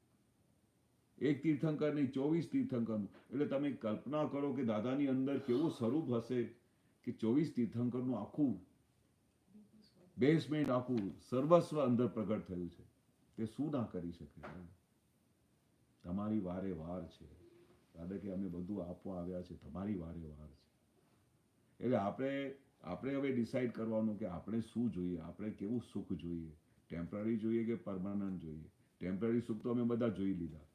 એક તીર્થંકર નહીં 24 તીર્થંકરનું. એટલે તમે કલ્પના કરો કે દાદાની અંદર કેવું સ્વરૂપ હશે કે 24 તીર્થંકરનું આખું બેસમેન્ટ, આખું સર્વસ્વ અંદર પ્રગટ થયું છે. તે શું ના કરી શકે. તમારી વારે વાર છે દાદા કે અમે બધું આપવા આવ્યા છે, તમારી વારે વાર છે. એટલે આપણે હવે ડિસાઈડ કરવાનું કે આપણે શું જોઈએ, આપણે કેવું સુખ જોઈએ, ટેમ્પરરી જોઈએ કે પરમાનન્ટ જોઈએ. ટેમ્પરરી સુખ તો અમે બધા જોઈ લીધા,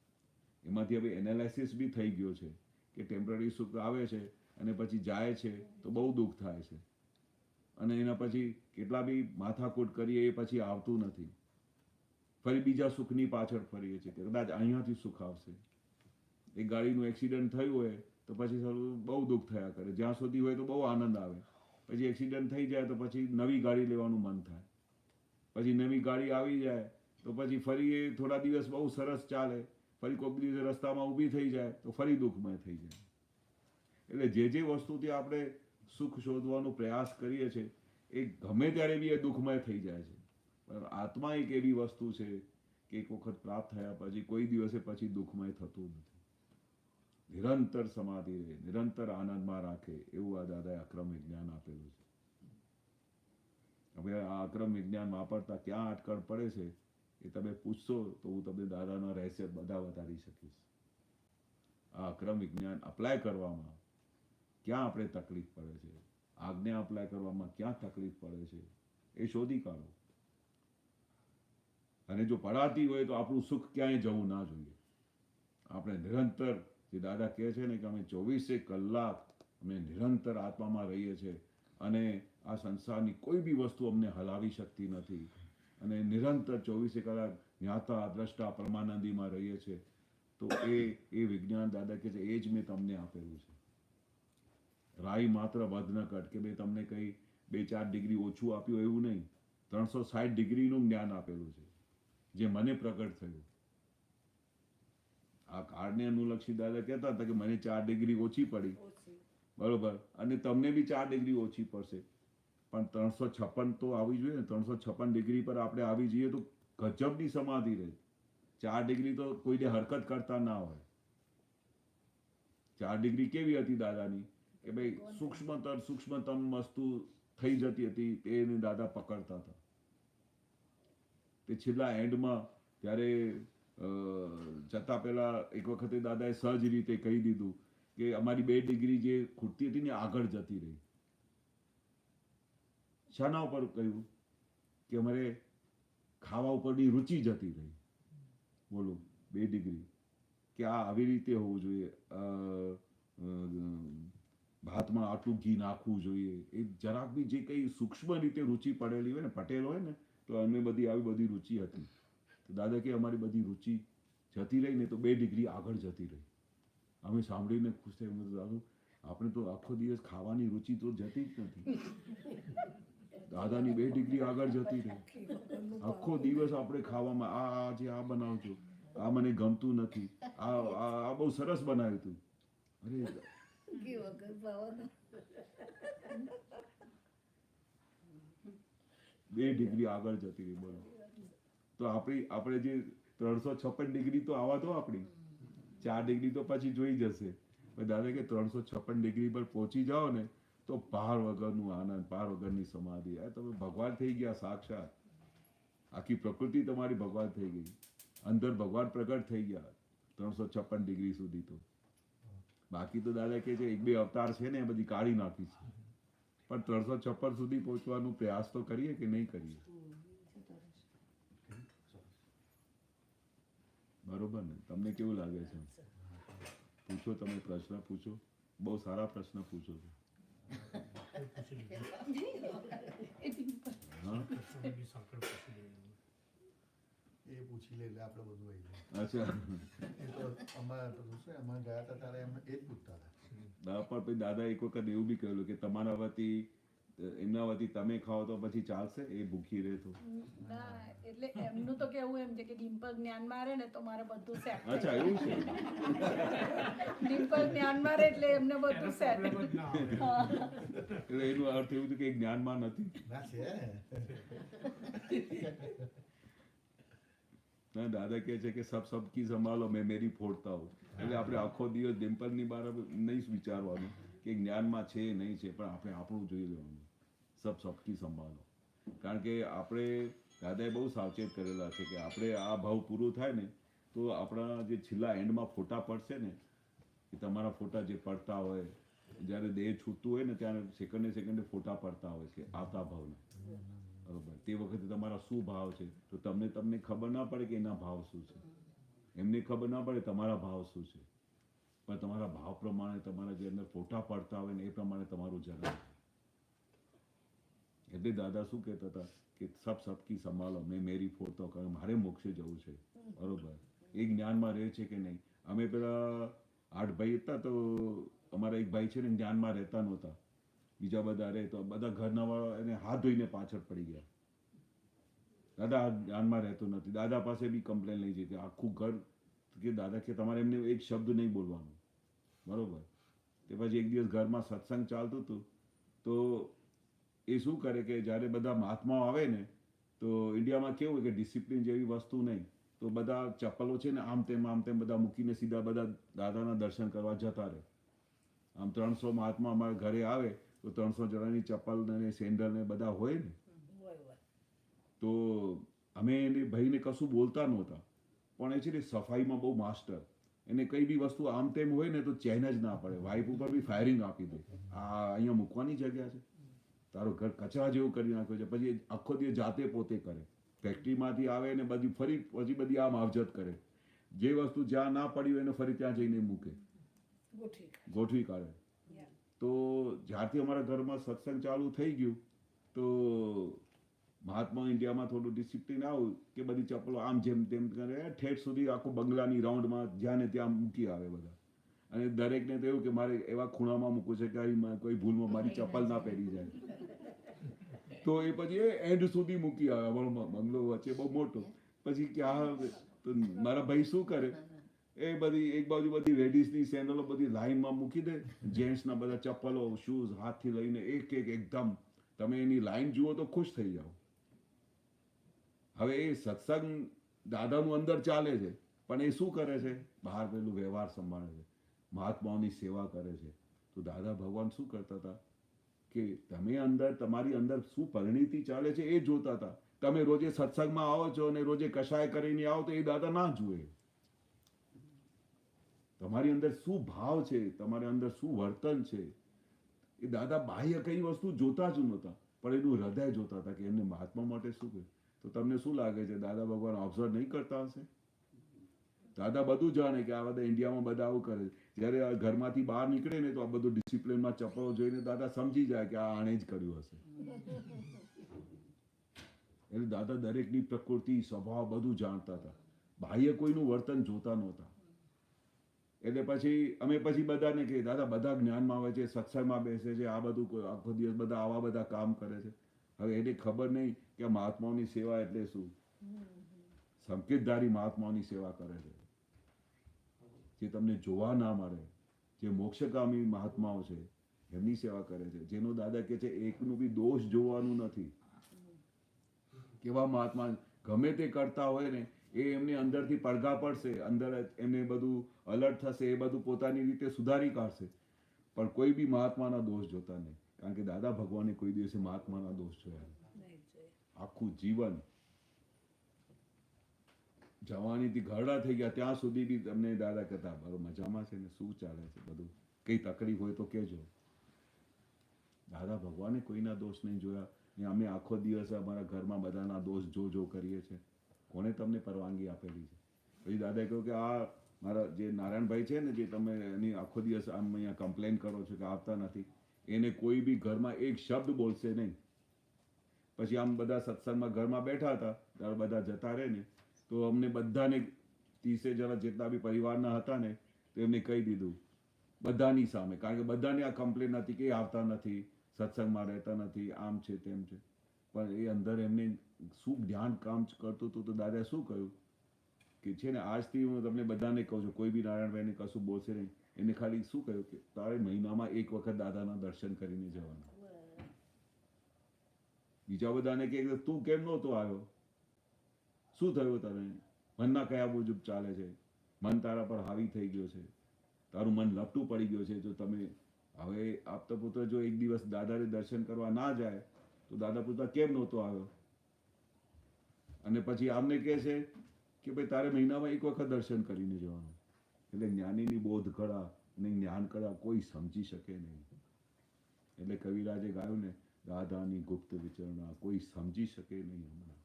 એમાંથી હવે એનાલિસિસ બી થઈ ગયો છે કે ટેમ્પરરી સુખ આવે છે અને પછી જાય છે તો બહુ દુઃખ થાય છે, અને એના પછી કેટલા બી માથાકૂટ કરીએ એ પછી આવતું નથી. ફરી બીજા સુખની પાછળ ફરીએ છીએ કે કદાચ અહીંયાથી સુખ આવશે. એક ગાડીનું એક્સિડન્ટ થયું હોય તો પછી બહુ દુઃખ થયા કરે, જ્યાં સુધી હોય તો બહુ આનંદ આવે, પછી એક્સિડન્ટ થઈ જાય તો પછી નવી ગાડી લેવાનું મન થાય, પછી નવી ગાડી આવી જાય તો પછી ફરી એ થોડા દિવસ બહુ સરસ ચાલે, ફરી કોઈક દિવસે રસ્તામાં ઊભી થઈ જાય તો ફરી દુઃખમય થઈ જાય. એટલે જે વસ્તુથી આપણે સુખ શોધવાનો પ્રયાસ કરીએ છીએ એ ગમે ત્યારે બી એ દુઃખમય થઈ જાય છે. પણ આત્મા એક એવી વસ્તુ છે કે એક વખત પ્રાપ્ત થયા પછી કોઈ દિવસે પછી દુઃખમય થતું નથી. નિરંતર સમાધિ રહે, નિરંતર આનંદમાં રાખે, એવું આ દાદાએ અક્રમ વિજ્ઞાન આપેલું છે. હવે આ અક્રમ વિજ્ઞાન વાપરતા ક્યાં અટકળ પડે છે એ તમે પૂછશો તો હું તમને દાદાના રહસ્ય બધા વધારી શકીશ. આ અક્રમ વિજ્ઞાન અપ્લાય કરવામાં ક્યાં આપણે તકલીફ પડે છે, આજ્ઞા અપ્લાય કરવામાં ક્યાં તકલીફ પડે છે એ શોધી કાઢો. અને જો પડાતી હોય તો આપણું સુખ ક્યાંય જવું ના જોઈએ. આપણે નિરંતર, જે દાદા કહે છે ને કે અમે 24 કલાક અમે નિરંતર આત્મામાં રહીએ છીએ અને આ સંસારની કોઈ બી વસ્તુ અમને હલાવી શકતી નથી, અને નિરંતર 24 કલાક જ્ઞાતા દ્રષ્ટા પરમાનંદીમાં રહીએ છીએ, તો એ વિજ્ઞાન દાદા કહે છે એ જ મેં તમને આપેલું છે. રાઈ માત્ર વધ ન કટ કે ભાઈ તમને કંઈ 2-4 ડિગ્રી ઓછું આપ્યું એવું નહીં, 360 ડિગ્રીનું જ્ઞાન આપેલું છે જે મને પ્રગટ થયું. આ કાર્ડને અનુલક્ષી દાદા કહેતા હતા કે મને 4 ડિગ્રી ઓછી પડી, બરોબર, અને તમને બી 4 ડિગ્રી ઓછી પડશે, પણ 356 તો આવી જોઈએ ને. 356 ડિગ્રી પર આપણે આવી જઈએ તો ગજબની સમાધિ રહે. 4 ડિગ્રી તો કોઈને હરકત કરતા ના હોય. 4 ડિગ્રી કેવી હતી દાદાની કે ભાઈ સૂક્ષ્મતમ વસ્તુ થઈ જતી હતી, તેને દાદા પકડતા હતા. તે છેલ્લા એન્ડમાં ત્યારે જતા પહેલા એક વખતે દાદાએ સહજ રીતે કહી દીધું કે અમારી 2 ડિગ્રી જે ખૂટતી હતી ને આગળ જતી રહી. શાના ઉપર કહ્યું કે અમારે ખાવા ઉપરની રુચિ જતી રહી. બોલો 2 ડિગ્રી કે આ આવી રીતે હોવું જોઈએ, ભાતમાં આટલું ઘી નાખવું જોઈએ, એ જરાક બી જે કંઈ સૂક્ષ્મ રીતે રુચિ પડેલી હોય ને, પટેલ હોય ને, તો અમે બધી આવી બધી રુચિ હતી. તો દાદા કે અમારી બધી રુચિ જતી રહી ને તો 2 ડિગ્રી આગળ જતી રહી. અમે સાંભળીને ખુશ થઈ. અમે તો દાદુ આપણે તો આખો દિવસ ખાવાની રુચિ તો જતી જ નથી. દાદાની 2 ડિગ્રી આગળ જતી રહી. આખો દિવસ આપણે ખાવામાં આજે આ બનાવજો, આ મને ગમતું નથી, આ બહુ સરસ બનાવ્યું હતું. અરે ઘી વગર ભાવવાનું. 2 ડિગ્રી આગળ જતી રહી. બોલો, તો આપણે જે 356 ડિગ્રી તો આવા તો આપણી 4 ડિગ્રી તો પછી જોઈ જશે. પણ દાદા કે 356 ડિગ્રી પર પહોંચી જાઓ ને તો પાર વગરનું આનંદ, પાર વગરની સમાધિ. તમે ભગવાન થઈ ગયા સાક્ષાત. આખી પ્રકૃતિ તમારી ભગવાન થઈ ગઈ. અંદર ભગવાન પ્રગટ થઈ ગયા 356 ડિગ્રી સુધી. તો બાકી તો દાદા કે છે 1-2 અવતાર છે ને એ બધી કાઢી નાખી છે, પણ 356 સુધી પહોંચવાનો પ્રયાસ તો કરીએ કે નહીં કરીએ? બરોબર ને? તમને કેવું લાગે છે? પૂછો, તમે પ્રશ્ન પૂછો. બહુ સારા પ્રશ્ન પૂછો છો. હા, એ પૂછી લે એટલે આપણે બધું આવી જાય. અચ્છા. એ તો અમારે તો શું છે, અમારે ગયા હતા ત્યારે એમને એ જ પૂછતા હતા. પણ પછી દાદા એક વખત એવું બી કહેલું કે તમારા વતી એમના વતી તમે ખાઓ તો પછી ચાલશે, એ ભૂખી રહે તો? ના, એટલે એમનું તો કેવું એમ છે કે ડિમ્પલ જ્ઞાન મારે ને તો મારે બધું સેટ. અચ્છા, એવું છે? ડિમ્પલ જ્ઞાન મારે એટલે એમને બધું સેટ. એટલે એનું અર્થ એવું કે જ્ઞાનમાં નથી. ના છે. ના, દાદા કહે છે કે સબકી સંભાળો, મેં મેરી ફોડતા હું. એટલે આપણે આખો દિવસ ડિમ્પલની બહાર નહીં વિચારવાનું કે જ્ઞાનમાં છે નહીં છે, પણ આપણે આપણું જોઈ લેવાનું. સબકી સંભાળો. કારણ કે આપણે દાદાએ બહુ સાવચેત કરેલા છે કે આપણે આ ભાવ પૂરો થાય ને તો આપણા જે છેલ્લા એન્ડમાં ફોટા પડશે ને, કે તમારા ફોટા જે પડતા હોય જ્યારે દેહ છૂટતું હોય ને ત્યારે સેકન્ડે ફોટા પડતા હોય છે આવતા ભાવના. બરોબર, તે વખતે તમારા શું ભાવ છે તો તમને ખબર ના પડે કે એના ભાવ શું છે, એમને ખબર ના પડે તમારા ભાવ શું છે, પણ તમારા ભાવ પ્રમાણે તમારા જે અંદર ફોટા પડતા હોય ને એ પ્રમાણે તમારું જન્મ થાય. એટલે દાદા શું કહેતા હતા કે સબકી સંભાળો, મેં મેરી ફોડતો, કારણ મારે મોક્ષે જવું છે. બરોબર, એ જ્ઞાનમાં રહે છે કે નહીં? અમે પેલા 8 ભાઈ હતા તો અમારા એક ભાઈ છે ને જ્ઞાનમાં રહેતા નહોતા, બીજા બધા રહે તો બધા ઘરના વાળા એને હાથ ધોઈને પાછળ પડી ગયા. દાદા જ્ઞાનમાં રહેતો નથી. દાદા પાસે બી કમ્પ્લેન લઈ જઈ આખું ઘર કે દાદા કે તમારે એમને એક શબ્દ નહીં બોલવાનું. બરોબર, તે પછી એક દિવસ ઘરમાં સત્સંગ ચાલતું હતું તો એ શું કરે કે જ્યારે બધા મહાત્માઓ આવે ને તો ઇન્ડિયામાં કેવું હોય કે ડિસિપ્લિન જેવી વસ્તુ નહીં, તો બધા ચપ્પલો છે ને આમ તેમ બધા મૂકીને સીધા બધા દાદાના દર્શન કરવા જતા રહે. આમ 300 મહાત્મા અમારા ઘરે આવે તો 300 જણાની ચપ્પલ ને સેન્ડલ ને બધા હોય ને, તો અમે એને ભાઈને કશું બોલતા નહોતા, પણ એ છે ને સફાઈમાં બહુ માસ્ટર. એને કઈ બી વસ્તુ આમ તેમ હોય ને તો ચેન જ ના પડે, વાઇફ ઉપર બી ફાયરિંગ આપી દે, આ અહીંયા મૂકવાની જગ્યા છે, તારું ઘર કચરા જેવું કરી નાખ્યું છે. પછી આખો દિવસ જાતે પોતે કરે, ફેક્ટરીમાંથી આવે ને પછી બધી આમ માવજત કરે, જે વસ્તુ જ્યાં ના પડી હોય એને ફરી ત્યાં જઈને મૂકે, ગોઠવી કાઢે. તો જ્યારથી અમારા ઘરમાં સત્સંગ ચાલુ થઈ ગયું તો મહાત્મા ઇન્ડિયામાં થોડું ડિસિપ્લિન આવ્યું કે બધી ચપ્પલો આમ જેમ તેમ કરે, ઠેઠ સુધી આખું બંગલાની રાઉન્ડમાં જ્યાં ને ત્યાં મૂકી આવે બધા. અને દરેકને તો એવું કે મારે એવા ખૂણામાં મૂકવું છે કે કોઈ ભૂલમાં મારી ચપ્પલ ના પહેરી જાય, તો એ પછી એન્ડ સુધી મૂકી આવે. બંગલો વચ્ચે બહુ મોટો. પછી ક્યાં તો મારા ભાઈ શું કરે, એ બધી એક બાજુ બધી લેડીઝની સેન્ડલો બધી લાઈનમાં મૂકી દે, જેન્ટ્સના બધા ચપ્પલો શૂઝ હાથથી લઈને એક એક એકદમ તમે એની લાઈન જુઓ તો ખુશ થઈ જાઓ. હવે એ સત્સંગ દાદાનું અંદર ચાલે છે, પણ એ શું કરે છે? બહાર પેલું વ્યવહાર સંભાળે છે, મહાત્માઓની સેવા કરે છે. તો દાદા ભગવાન શું કરતા હતા કે તમે અંદર તમારી અંદર શું પરિણીતિ ચાલે છે એ જોતા હતા. તમે રોજે સત્સંગમાં આવો છો અને રોજે કશાય કરીને આવો તો એ દાદા ના જુએ. તમારી અંદર શું ભાવ છે, તમારી અંદર શું વર્તન છે, એ દાદા બાહ્ય કઈ વસ્તુ જોતા જ નહોતા, પણ એનું હૃદય જોતા હતા કે એમને મહાત્મા માટે શું કહ્યું. તો તમને શું લાગે છે દાદા ભગવાન ઓબ્ઝર્વ નહીં કરતા હશે? દાદા બધું જાણે કે આ બધા ઇન્ડિયામાં બધા આવું કરે. જ્યારે આ ઘરમાંથી બહાર નીકળે ને તો આ બધું ડિસિપ્લિનમાં ચપ્પલો જોઈને દાદા સમજી જાય કે આ આણે જ કર્યું હશે. એટલે દાદા દરેકની પ્રકૃતિ સ્વભાવ બધું જાણતા હતા, બાહ્ય કોઈનું વર્તન જોતા નહોતા. એટલે પછી બધાને કહીએ દાદા બધા જ્ઞાનમાં આવે છે, સત્સંગમાં બેસે છે, આ બધું આખો દિવસ બધા આવા બધા કામ કરે છે. હવે એને ખબર નહીં કે મહાત્માઓની સેવા એટલે શું. સંકેતધારી મહાત્માઓની સેવા કરે છે, જે તમને જોવા ના મળે, જે મોક્ષગામી મહાત્માઓ છે એમની સેવા કરે છે, જેનો દાદા કહે છે એકનું બી દોષ જોવાનું નથી. કેવા મહાત્મા ગમે તે કરતા હોય ને એ એમને અંદરથી પડઘા પડશે, અંદર એમને બધું અલર્ટ થશે, એ બધું પોતાની રીતે સુધારી કાઢશે, પણ કોઈ બી મહાત્માના દોષ જોતા નહીં. કારણ કે દાદા ભગવાને કોઈ દિવસે મહાત્માના દોષ જોયા આખું જીવન જવાનીથી ઘરડા થઈ ગયા ત્યાં સુધી બી તમને દાદા કહેતા બરો મજામાં છે ને, શું ચાલે છે, બધું કઈ તકલીફ હોય તો કહેજો. દાદા ભગવાને કોઈના દોષ નહીં જોયા. અમે આખો દિવસ અમારા ઘરમાં બધાના દોષ જો કરીએ છીએ. કોને તમને પરવાનગી આપેલી છે? પછી દાદાએ કહ્યું કે આ મારા જે નારાયણભાઈ છે ને, જે તમે એની આખો દિવસ આમ અહીંયા કમ્પ્લેન કરો છો કે આપતા નથી, એને કોઈ બી ઘરમાં એક શબ્દ બોલશે નહીં. પછી આમ બધા સત્સંગમાં ઘરમાં બેઠા હતા ત્યારે બધા જતા રહે ને તો અમને બધાને 30 જણા જેટલા બી પરિવારના હતા ને તો એમને કહી દીધું બધાની સામે, કારણ કે બધાને આ કમ્પ્લેન હતી કે આવતા નથી, સત્સંગમાં રહેતા નથી, આમ છે તેમ છે. પણ એ અંદર એમને શું ધ્યાન કામ કરતું હતું તો દાદાએ શું કહ્યું કે છે ને આજથી હું તમને બધાને કહું છું, કોઈ બી નારાયણભાઈને કશું બોલશે નહીં. એને ખાલી શું કહ્યું કે તારે મહિનામાં એક વખત દાદાના દર્શન કરીને જવાનું. બીજા બધાને કે તું કેમ નહોતો આવ્યો, શું થયું તને, મનના કયા મુજબ ચાલે છે, મન તારા પર હાવી થઈ ગયો છે, તારું મન લપટું પડી ગયું છે. જો તમે હવે આપતા પુત્ર જો એક દિવસ દાદાને દર્શન કરવા ના જાય તો દાદા પુત્ર કેમ નહોતો આવ્યો? અને પછી આમને કહે છે કે ભાઈ તારે મહિનામાં એક વખત દર્શન કરીને જવાનું. એટલે જ્ઞાનીની બોધ કળા અને જ્ઞાન કળા કોઈ સમજી શકે નહીં. એટલે કવિરાજે ગાયું ને, દાદાની ગુપ્ત વિચારણા કોઈ સમજી શકે નહીં. હમણાં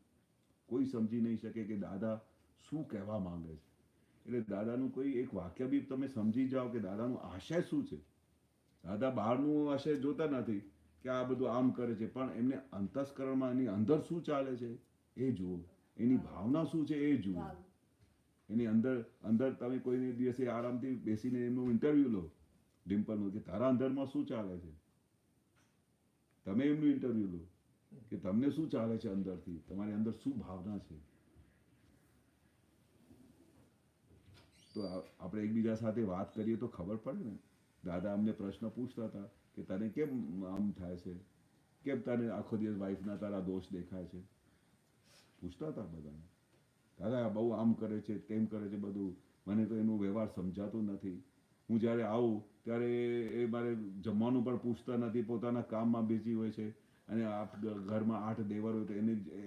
કોઈ સમજી નહીં શકે કે દાદા શું કહેવા માંગે છે. એટલે દાદાનું કોઈ એક વાક્ય બી તમે સમજી જાઓ કે દાદાનું આશય શું છે. દાદા બહારનું આશય જોતા નથી કે આ બધું આમ કરે છે, પણ એમને અંતસ્કરણમાં એની અંદર શું ચાલે છે એ જુઓ, એની ભાવના શું છે એ જુઓ. એની અંદર તમે કોઈને દિવસે આરામથી બેસીને એમનું ઇન્ટરવ્યુ લો ડિમ્પલનું કે તારા અંદરમાં શું ચાલે છે. તમે એમનું ઇન્ટરવ્યુ લો કે તમને શું ચાલે છે અંદરથી, તમારી અંદર શું ભાવના છે. તો આપણે એકબીજા સાથે વાત કરીએ તો ખબર પડે ને. દાદા અમને પ્રશ્ન પૂછતા હતા કે તને કેમ આમ થાય છે, કેમ તને આખો દિવસ વાઈફના તારા દોષ દેખાય છે, પૂછતા હતા બધાને. દાદા બહુ આમ કરે છે તેમ કરે છે બધું, મને તો એનું વ્યવહાર સમજાતું નથી. હું જ્યારે આવું ત્યારે એ મારે જમવાનું પણ પૂછતા નથી, પોતાના કામમાં બિઝી હોય છે. અને ઘરમાં 8 દેવર હોય તો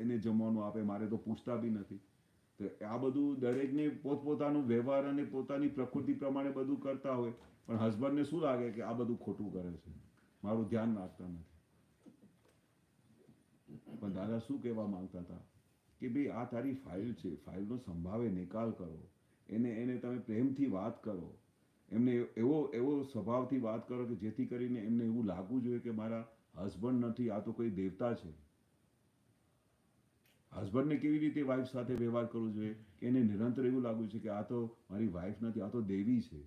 એને જમવાનું આપે, મારે તો પૂછતા બી નથી. તો આ બધું દરેકને પોતપોતાનું વ્યવહાર અને પોતાની પ્રકૃતિ પ્રમાણે બધું કરતા હોય, પણ હસબન્ડને શું લાગે કે આ બધું ખોટું કરે છે, મારું ધ્યાન રાખતા નથી. પણ દાદા શું કહેવા માંગતા હતા કે ભાઈ આ તારી ફાઇલ છે, ફાઇલનો સંભાવે નિકાલ કરો, એને તમે પ્રેમથી વાત કરો, એમને એવો સ્વભાવથી વાત કરો કે જેથી કરીને એમને એવું લાગવું જોઈએ કે મારા હસબન્ડ નથી, આ તો કોઈ દેવતા છે. હસબન્ડને કેવી રીતે વાઈફ સાથે વ્યવહાર કરવો જોઈએ કે એને નિરંતર એવું લાગવું છે કે આ તો મારી વાઈફ નથી, આ તો દેવી છે.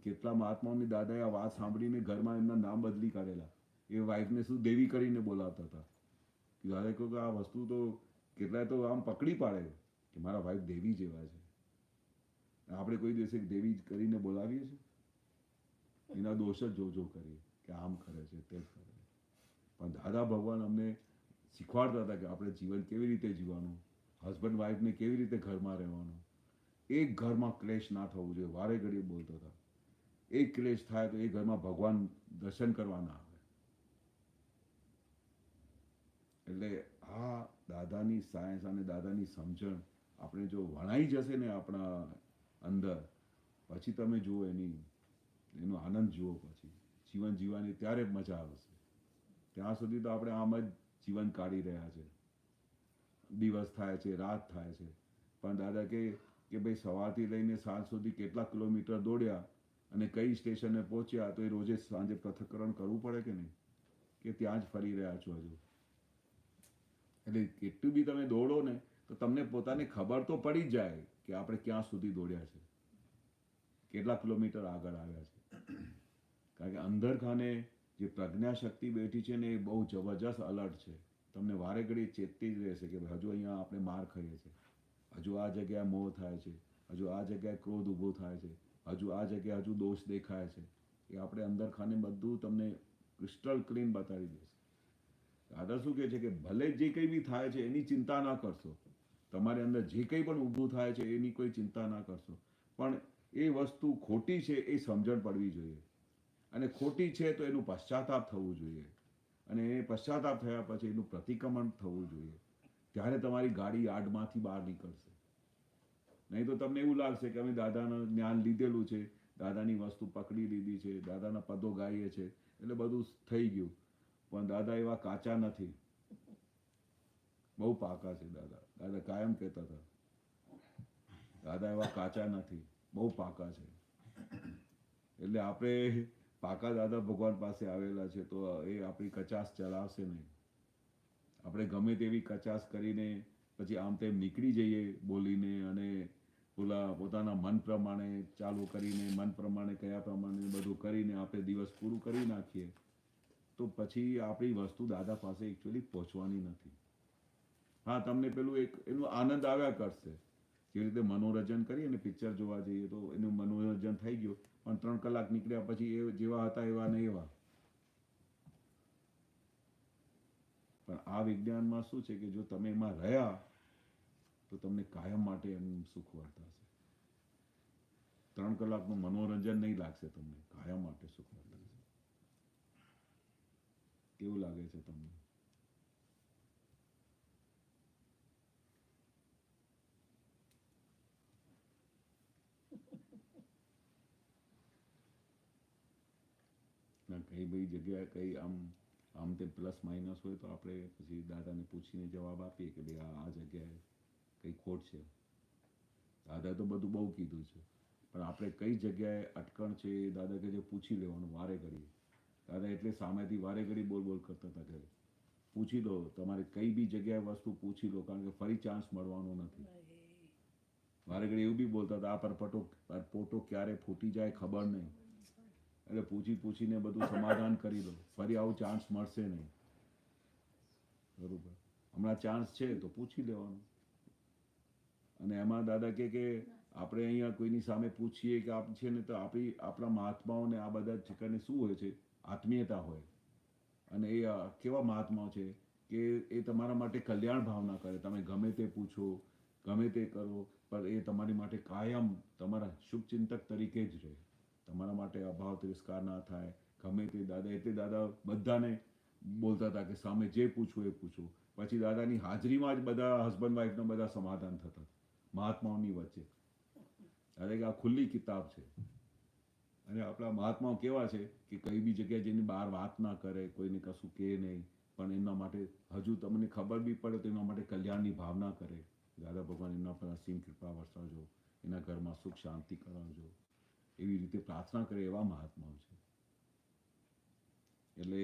કેટલા મહાત્માઓની દાદાએ આ વાત સાંભળીને ઘરમાં એમના નામ બદલી કાઢેલા. એ વાઈફને શું દેવી કરીને બોલાવતા હતા. દાદાએ કહ્યું કે આ વસ્તુ તો કેટલાય તો આમ પકડી પાડે કે મારા વાઈફ દેવી જેવા છે. આપણે કોઈ દિવસે દેવી કરીને બોલાવીએ છીએ? એના દોષ જ જો કરીએ કે આમ કરે છે તે કરે છે. પણ દાદા ભગવાન અમને શીખવાડતા હતા કે આપણે જીવન કેવી રીતે જીવવાનું, હસબન્ડ વાઈફને કેવી રીતે ઘરમાં રહેવાનું, એક ઘરમાં ક્લેશ ના થવું જોઈએ. વારે ઘડીએ બોલતા હતા એક ક્લેશ થાય તો એ ઘરમાં ભગવાન દર્શન કરવા ના આવે. એટલે આ દાદાની સાયન્સ અને દાદાની સમજણ આપણે જો વણાઈ જશે ને આપણા અંદર, પછી તમે જુઓ એનો આનંદ જુઓ, પછી જીવન જીવવાની ત્યારે મજા આવશે. ત્યાં સુધી તો આપણે આમ જ જીવન કાઢી રહ્યા છે. દિવસ થાય છે, રાત થાય છે, પણ દાદા કે ભાઈ સવારથી લઈને સાંજ સુધી કેટલા કિલોમીટર દોડ્યા અને કઈ સ્ટેશને પહોંચ્યા, તો એ રોજે સાંજે પૃથ્થકરણ કરવું પડે કે નહીં, કે ત્યાં જ ફરી રહ્યા છો હજુ? એટલે કેટલું બી તમે દોડો ને તો તમને પોતાને ખબર તો પડી જ જાય કે આપણે ક્યાં સુધી દોડ્યા છે, કેટલા કિલોમીટર આગળ આવ્યા છે. કારણ કે અંદર ખાને જે પ્રજ્ઞા શક્તિ બેઠી છે ને એ બહુ જબરજસ્ત અલર્ટ છે. તમને વારે ઘડી ચેતતી જ રહેશે કે હજુ અહીંયા આપણે માર ખાઈએ છીએ, હજુ આ જગ્યાએ મોહ થાય છે, હજુ આ જગ્યાએ ક્રોધ ઊભો થાય છે, હજુ આ જગ્યાએ હજુ દોષ દેખાય છે. એ આપણે અંદર ખાને બધું તમને ક્રિસ્ટલ ક્લીન બતાવી દેશે. દાદા શું કહે છે કે ભલે જે કંઈ બી થાય છે એની ચિંતા ના કરશો, તમારી અંદર જે કંઈ પણ ઊભું થાય છે એની કોઈ ચિંતા ના કરશો, પણ એ વસ્તુ ખોટી છે એ સમજણ પડવી જોઈએ, અને ખોટી છે તો એનું પશ્ચાતાપ થવું જોઈએ, અને એ પશ્ચાતાપ થયા પછી એનું પ્રતિક્રમણ થવું જોઈએ. ત્યારે તમારી ગાડી યાર્ડમાંથી બહાર નીકળશે. નહીં તો તમને એવું લાગશે કે અમે દાદાનું જ્ઞાન લીધેલું છે, દાદાની વસ્તુ પકડી લીધી છે, દાદાના પદો ગાઈએ છે એટલે બધું થઈ ગયું. પણ દાદા એવા કાચા નથી, બહુ પાકા છે દાદા. દાદા કાયમ કહેતા હતા દાદા એવા કાચા નથી, બહુ પાકા છે. એટલે આપણે પાકા દાદા ભગવાન પાસે આવેલા છે તો એ આપણી કચાસ ચલાવશે નહીં. આપણે ગમે તેવી કચાસ કરીને પછી આમ તેમ નીકળી જઈએ બોલીને, અને પોતાના મન પ્રમાણે ચાલુ કરીને, મન પ્રમાણે કયા પ્રમાણે બધું કરીને આપણે દિવસ પૂરું કરી નાખીએ, તો પછી આપણી વસ્તુ દાદા પાસે એકચ્યુઅલી પહોંચવાની નથી. હા, તમને પેલું એક એનો આનંદ આવ્યા કરશે. જે રીતે મનોરંજન કરીએ ને, પિક્ચર જોવા જઈએ તો એનું મનોરંજન થઈ ગયું, પણ 3 કલાક નીકળ્યા પછી એ જેવા હતા એવા ને એવા. પણ આ વિજ્ઞાનમાં શું છે કે જો તમે એમાં રહ્યા તો તમને કાયમ માટે એનું સુખ વર્તાશે. 3 કલાકનું મનોરંજન નહીં લાગશે તમને, કાયમ માટે સુખ વર્તાશે. કેવું લાગે છે તમને? કઈ બધી જગ્યાએ કઈ આમ તે પ્લસ માઇનસ હોય તો આપણે પછી દાદાને પૂછીને જવાબ આપીએ કે ભાઈ આ જગ્યાએ કઈ ખોટ છે. દાદાએ તો બધું બહુ કીધું છે, પણ આપણે કઈ જગ્યાએ અટકણ છે એ દાદા કે જે પૂછી લેવાનું વારે ઘડીએ. દાદા એટલે સામેથી વારે ઘડી બોલ કરતા હતા કે પૂછી લો, તમારે કઈ બી જગ્યાએ વસ્તુ પૂછી લો, કારણ કે ફરી ચાન્સ મળવાનો નથી. વારે ઘડી એવું બી બોલતા હતા આ પોટો ક્યારે ફૂટી જાય ખબર નહીં, એટલે પૂછીને બધું સમાધાન કરી દો, ફરી આવું ચાન્સ મળશે નહીં. બરોબર, હમણાં ચાન્સ છે તો પૂછી લેવાનું. અને એમાં દાદા કે આપણે અહીંયા કોઈની સામે પૂછીએ કે આપ છે ને તો આપણા મહાત્માઓને આ બધા ઠેકાણે શું હોય છે? આત્મીયતા હોય. અને એ કેવા મહાત્માઓ છે કે એ તમારા માટે કલ્યાણ ભાવના કરે. તમે ગમે તે પૂછો, ગમે તે કરો, પણ એ તમારી માટે કાયમ તમારા શુભચિંતક તરીકે જ રહે. તમારા માટે અભાવ તિરસ્કાર ના થાય, ગમે તે. દાદા એટલે દાદા બધાને બોલતા હતા કે સામે જે પૂછવું એ પૂછો. પછી દાદાની હાજરીમાં જ બધા હસબન્ડ વાઈફના બધા સમાધાન થતા મહાત્માઓની વચ્ચે. દાદા કે આ ખુલ્લી કિતાબ છે. અને આપણા મહાત્માઓ કેવા છે કે કઈ બી જગ્યાએ જેની બહાર વાત ના કરે, કોઈને કશું કહે નહીં, પણ એમના માટે હજુ તમને ખબર બી પડે તો એમના માટે કલ્યાણની ભાવના કરે. દાદા ભગવાન એમના પર અસીમ કૃપા વરસાવજો, એના ઘરમાં સુખ શાંતિ કરાવજો, એવી રીતે પ્રાર્થના કરે એવા મહાત્માઓ છે. એટલે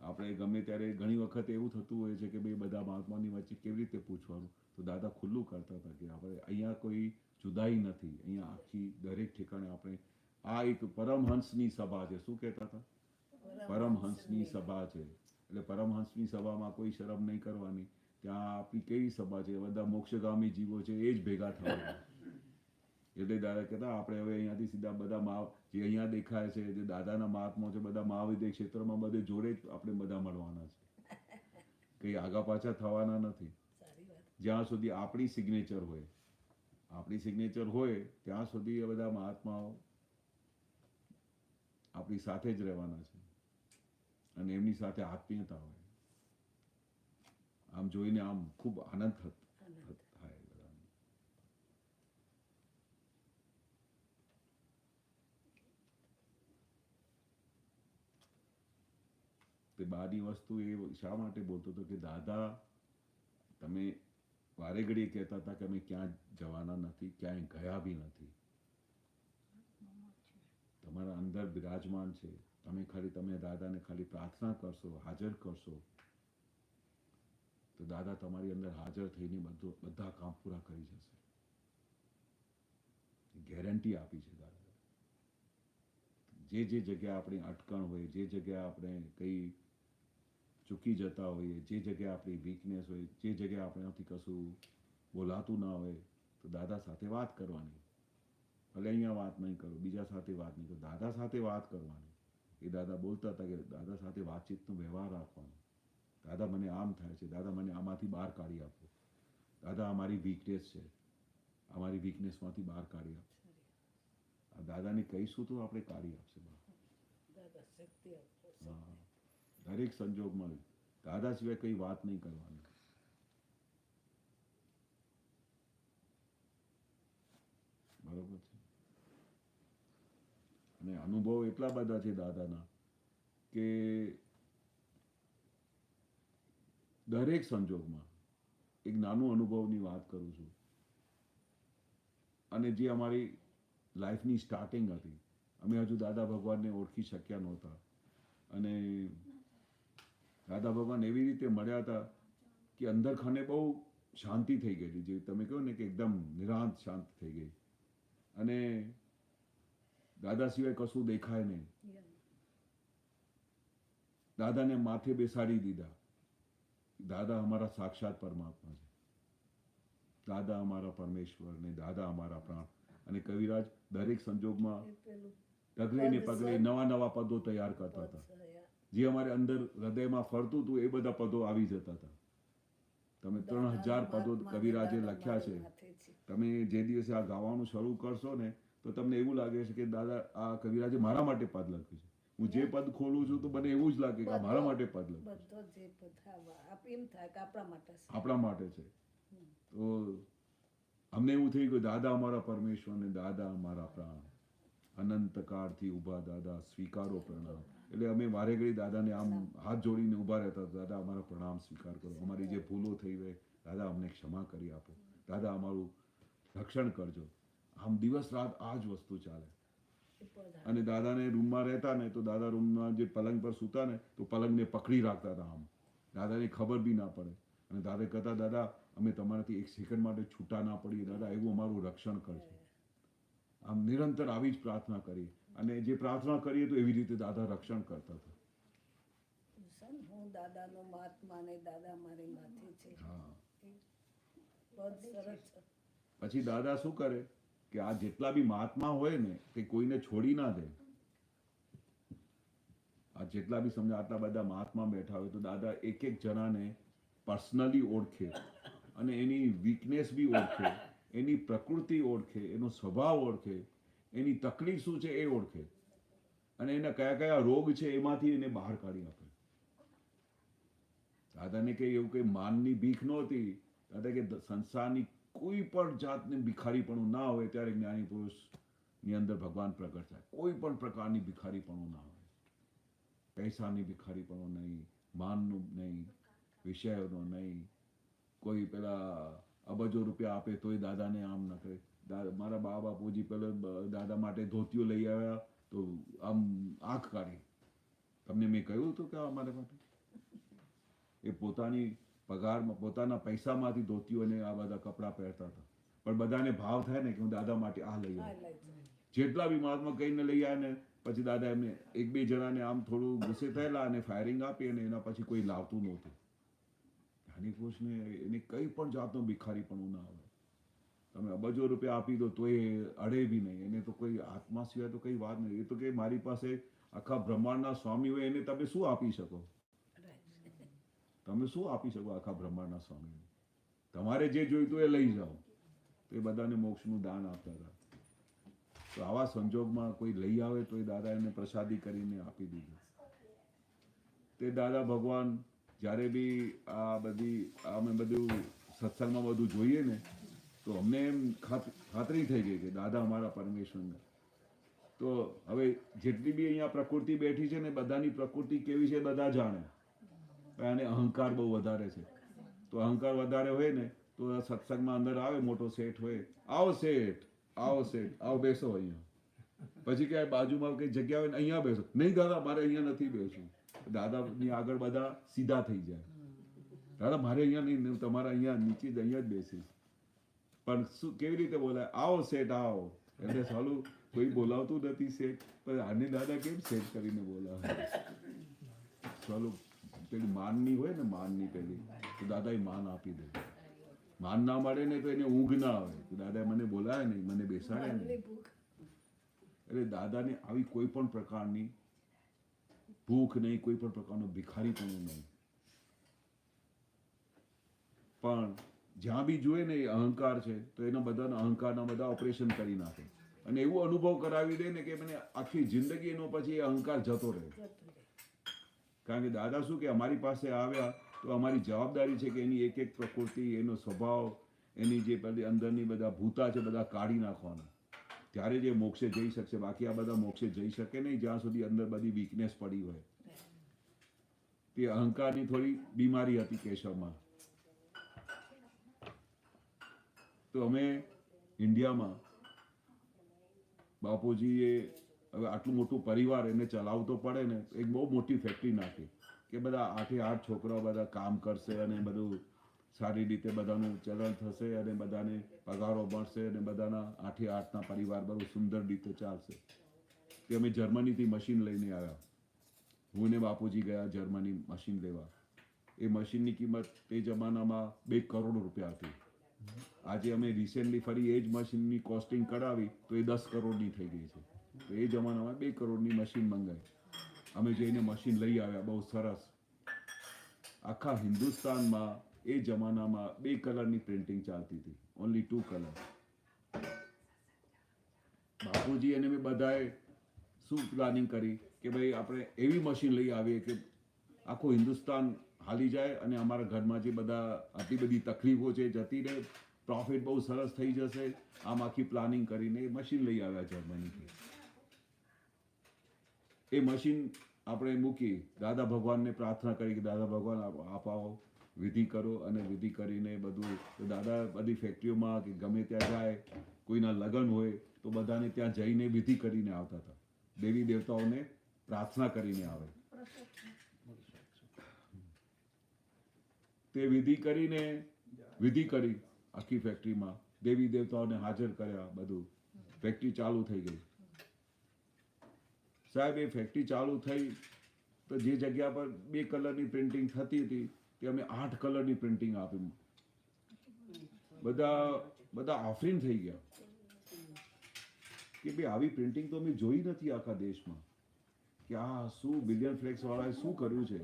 આપણે ગમે ત્યારે ઘણી વખત એવું થતું હોય છે કે ભાઈ બધા મહાત્માઓની વચ્ચે કેવી રીતે પૂછવાનું, તો દાદા ખુલ્લું કરતા હતા કે આપણે અહીંયા કોઈ જુદાઈ નથી, અહીંયા આખી દરેક ઠેકાણે આપણે આ એક પરમહંસની સભા છે. શું કહેતા હતા? પરમહંસની સભા છે. એટલે પરમહંસની સભામાં કોઈ શરમ નહીં કરવાની. ત્યાં આપણી કેવી સભા છે? બધા મોક્ષગામી જીવો છે એ જ ભેગા થવાના. એટલે દાદા કહેતા આપણે હવે અહીંયાથી સીધા બધા જે અહીંયા દેખાય છે, જે દાદાના મહાત્મા છે, બધા મહાવિદ્ય ક્ષેત્રમાં બધે જોડે જ આપણે બધા મળવાના છે, કંઈ આગા પાછા થવાના નથી. સારી વાત. જ્યાં સુધી આપણી સિગ્નેચર હોય ત્યાં સુધી એ બધા મહાત્માઓ આપણી સાથે જ રહેવાના છે અને એમની સાથે આત્મીયતા હોય. આમ જોઈને આમ ખૂબ આનંદ થાય બધાને. તે બહારની વસ્તુ એ શા માટે બોલતો હતો કે દાદા તમે વારે ઘડીએ કહેતા હતા કે અમે ક્યાં જવાના નથી, ક્યાંય ગયા બી નથી, તમારા અંદર બિરાજમાન છે. તમે દાદાને ખાલી પ્રાર્થના કરશો, હાજર કરશો તો દાદા તમારી અંદર હાજર થઈને બધા કામ પૂરા કરી જશે. ગેરંટી આપી છે દાદા. જે જગ્યાએ આપણી અટકણ હોય, જે જગ્યાએ આપણે કંઈ ચૂકી જતા હોઈએ, જે જગ્યાએ આપણી વીકનેસ હોય, જે જગ્યાએ આપણાથી કશું બોલાતું ના હોય, તો દાદા સાથે વાત કરવાની. ભલે અહીંયા વાત નહીં કરો, બીજા સાથે વાત નહીં કરો, દાદા સાથે વાત કરવાની. એ દાદા બોલતા હતા કે દાદા સાથે વાતચીતનો વ્યવહાર રાખવાનો. દાદા મને આમ થાય છે, દાદા મને આમાંથી બહાર કાઢી આપો, દાદા અમારી વીકનેસ છે, અમારી વીકનેસમાંથી બહાર કાઢી આપો. આ દાદાને કહીશું તો આપણે કાઢી આપશે બહાર. દાદા શક્તિ આપો. હા, દરેક સંજોગમાં દાદા સિવાય કઈ વાત નહીં કરવાની. બરોબર છે. અને અનુભવ એટલા બધા છે દાદાના કે દરેક સંજોગમાં એક નાનું અનુભવની વાત કરું છું. અને જે અમારી લાઈફની સ્ટાર્ટિંગ હતી, અમે હજુ દાદા ભગવાનને ઓળખી શક્યા નહોતા અને દાદા ભગવાન એવી રીતે મળ્યા હતા કે અંદર ખાને બહુ શાંતિ થઈ ગયેલી, જે તમે કહો ને કે એકદમ નિરાંત શાંત થઈ ગઈ અને દાદા સિવાય કશું દેખાય નહીં. દાદાને માથે બેસાડી દીધા. દાદા અમારા સાક્ષાત પરમાત્મા છે, દાદા અમારા પરમેશ્વર ને દાદા અમારા પ્રાણ. અને કવિરાજ દરેક સંજોગમાં ડગલે ને પગલે નવા પદો તૈયાર કરતા હતા. જે અમારે અંદર હૃદયમાં ફરતું હતું એ બધા પદો આવી જતા હતા. તમે 3000 પદો કવિરાજે લખ્યા છે. તમે જે દિવસે આ ગાવાનું શરૂ કરશો ને તો તમને એવું લાગે છે કે દાદા આ કવિરાજે મારા માટે પદ લખ્યું છે. હું જે પદ ખોલું છું તો મને એવું જ લાગે કે મારા માટે પદ લખ્યું છે. બધો જે પદ એમ થાય કે આપણા માટે છે. આપણા માટે છે. તો અમને એવું થઈ ગયું દાદા અમારા પરમેશ્વર ને દાદા અમારા પ્રાણ, અનંત કાળથી ઊભા દાદા સ્વીકારો પ્રણામ. એટલે અમે વારે ઘડી દાદાને આમ હાથ જોડીને ઊભા રહેતા, દાદા અમારા પ્રણામ સ્વીકાર કરો, અમારી જે ભૂલો થઈ હોય દાદા અમને ક્ષમા કરી આપો, દાદા અમારું રક્ષણ કરજો. આમ દિવસ રાત આ જ વસ્તુ ચાલે. અને દાદાને રૂમમાં રહેતા ને તો દાદા રૂમમાં જે પલંગ પર સૂતા ને તો પલંગને પકડી રાખતા હતા આમ, દાદાને ખબર બી ના પડે. અને દાદા કહેતા દાદા અમે તમારાથી એક સેકન્ડ માટે છૂટા ના પડીએ, દાદા એવું અમારું રક્ષણ કરજો. આમ નિરંતર આવી જ પ્રાર્થના કરી અને જે પ્રાર્થના કરીએ તો એવી રીતે દાદા રક્ષણ કરતા હતા. હું દાદાનો મહાત્મા ને દાદા મારી માથે છે. હા. બહુ સરસ છે. પછી દાદા શું કરે કે આ જેટલા બી મહાત્મા હોય ને તે કોઈને છોડી ના દે. આ જેટલા બી સમજો આટલા બધા મહાત્મા બેઠા હોય તો દાદા એક જણાને પર્સનલી ઓળખે અને એની વીકનેસ બી ઓળખે, એની પ્રકૃતિ ઓળખે, એનો સ્વભાવ ઓળખે, એની તકલીફ શું છે એ ઓળખે અને એના કયા રોગ છે એમાંથી એને બહાર કાઢી આપે. દાદાને કઈ એવું કઈ માનની ભીખ નહોતી. દાદા કે સંસારની કોઈ પણ જાતની ભિખારીપણું ના હોય ત્યારે જ્ઞાની પુરુષની અંદર ભગવાન પ્રગટ થાય. કોઈ પણ પ્રકારની ભિખારીપણું ના હોય, પૈસાની ભિખારીપણું નહીં, માનનું નહીં, વિષયોનો નહીં. કોઈ પેલા અબજો રૂપિયા આપે તોય દાદાને આમ ન કરે. મારા બા બાપુજી પેલો દાદા માટે ધોતીઓ લઈ આવ્યા તો આમ આંખ કાઢી. તમને મેં કહ્યું હતું કે અમારા માટે એ પોતાની પગારમાં પોતાના પૈસામાંથી ધોતીઓ અને આ બધા કપડાં પહેરતા હતા. પણ બધાને ભાવ થાય ને કે હું દાદા માટે આ લઈ આવ્યો. જેટલા બી મહાત્મા કહીને લઈ આવ્યા ને પછી દાદા એમને એક બે જણાને આમ થોડું ગુસ્સે થયેલા અને ફાયરિંગ આપી અને એના પછી કોઈ લાવતું નહોતું. જ્ઞાની પુરુષને એની કઈ પણ જાતનો ભિખારીપણું ના આવે. તમે અબજો રૂપિયા આપી દો તો એ અડે બી નહીં. એને તો કોઈ આત્મા સિવાય તો કઈ વાત નહીં. એ તો કે મારી પાસે આખા બ્રહ્માંડના સ્વામી હોય એને તમે શું આપી શકો? તમે શું આપી શકો આખા બ્રહ્માંડના સ્વામીને? તમારે જે જોઈતું એ લઈ જાઓ. તો એ બધાને મોક્ષનું દાન આપતા હતા. તો આવા સંજોગમાં કોઈ લઈ આવે તો એ દાદા એને પ્રસાદી કરીને આપી દીધું. તે દાદા ભગવાન જ્યારે બી આ બધી અમે બધું સત્સંગમાં બધું જોઈએ ને તો અમને એમ ખાતરી થઈ ગઈ કે દાદા અમારા પરમેશ્વરના. તો હવે જેટલી બી અહીંયા પ્રકૃતિ બેઠી છે ને બધાની પ્રકૃતિ કેવી છે બધા જાણે. અને અહંકાર બહુ વધારે છે. તો અહંકાર વધારે હોય ને તો સત્સંગમાં અંદર આવે મોટો શેઠ હોય, આવો શેઠ, આવો શેઠ, આવો બેસો અહીંયા. પછી ક્યાંય બાજુમાં કઈ જગ્યા હોય ને અહીંયા બેસો. નહીં દાદા મારે અહીંયા નથી બેસવું. દાદાની આગળ બધા સીધા થઈ જાય. દાદા મારે અહીંયા નહીં, તમારે અહીંયા નીચે જ અહીંયા જ બેસીશ. પણ શું કેવી રીતે બોલાય? આવો શેઠ આવો. એટલે સાલું કોઈ બોલાવતું નથી શેઠ, પણ આને દાદા કેમ શેઠ કરીને બોલાવે? સાલું પેલી માનની હોય ને માનની પેલી તો દાદા એ માન આપી દે. માન ના મળે ને તો એને ઊંઘ ના આવે. તો દાદા મને બોલાવે નહીં, મને બેસાડે નહીં. એટલે દાદાને આવી કોઈ પણ પ્રકારની ભૂખ નહીં, કોઈ પણ પ્રકારનો ભિખારીપણું નહીં. પણ જ્યાં બી જોઈએ ને એ અહંકાર છે તો એના બધાના અહંકારના બધા ઓપરેશન કરી નાખે અને એવો અનુભવ કરાવી દે ને કે મને આખી જિંદગી એનો પછી એ અહંકાર જતો રહે. કારણ કે દાદા શું કે અમારી પાસે આવ્યા તો અમારી જવાબદારી છે કે એની એક એક પ્રકૃતિ, એનો સ્વભાવ, એની જે બધી અંદરની બધા ભૂતા છે બધા કાઢી નાખવાના. ત્યારે જે મોક્ષે જઈ શકશે. બાકી આ બધા મોક્ષે જઈ શકે નહીં જ્યાં સુધી અંદર બધી વીકનેસ પડી હોય. તે અહંકારની થોડી બીમારી હતી કેશવમાં. તો અમે ઇન્ડિયામાં બાપુજીએ હવે આટલું મોટું પરિવાર એને ચલાવતો પડે ને એક બહુ મોટી ફેક્ટરી નાખી કે બધા 8 છોકરાઓ બધા કામ કરશે અને બધું સારી રીતે બધાનું ચલણ થશે અને બધાને પગારો મળશે અને બધાના 8 પરિવાર બહુ સુંદર રીતે ચાલશે. તે અમે જર્મનીથી મશીન લઈને આવ્યા. હું ને બાપુજી ગયા જર્મની મશીન લેવા. એ મશીનની કિંમત તે જમાનામાં 2 કરોડ રૂપિયા હતી. આજે અમે રિસેન્ટલી ફરી એ જ મશીનની કોસ્ટિંગ કરાવી તો એ 10 કરોડની થઈ ગઈ છે. તો એ જમાનામાં 2 કરોડની મશીન મંગાવી. અમે જઈને મશીન લઈ આવ્યા. બહુ સરસ. આખા હિન્દુસ્તાનમાં એ જમાનામાં 2 કલરની પ્રિન્ટિંગ ચાલતી હતી. Only 2 colour. બાપુજી અને મેં બધાએ શું પ્લાનિંગ કરી કે ભાઈ આપણે એવી મશીન લઈ આવીએ કે આખું હિન્દુસ્તાન હાલી જાય અને અમારા ઘરમાં જે બધા આટલી બધી તકલીફો છે જતી રહે, પ્રોફિટ બહુ સરસ થઈ જશે. આમ આખી પ્લાનિંગ કરીને એ મશીન લઈ આવ્યા જર્મનીથી. એ મશીન આપણે મૂકી દાદા ભગવાનને પ્રાર્થના કરી કે દાદા ભગવાન આપાવો, વિધિ કરો. અને વિધિ કરીને બધું દાદા બધી ફેક્ટરીઓમાં કે ગમે ત્યાં જાય, કોઈના લગ્ન હોય તો બધાને ત્યાં જઈને વિધિ કરીને આવતા હતા. દેવી દેવતાઓને પ્રાર્થના કરીને આવે. તે વિધિ કરી આખી ફેક્ટરીમાં દેવી દેવતાઓને હાજર કર્યા. બધું ફેક્ટરી ચાલુ થઈ ગઈ. સાહેબ એ ફેક્ટરી ચાલુ થઈ તો જે જગ્યા પર 2 કલરની પ્રિન્ટિંગ થતી હતી તે અમે 8 કલરની પ્રિન્ટિંગ આપી. બધા આફરીન થઈ ગયા કે ભાઈ આવી પ્રિન્ટિંગ તો અમે જોઈ નથી આખા દેશમાં. કે આ શું બિલિયન ફ્લેક્સ વાળાએ શું કર્યું છે,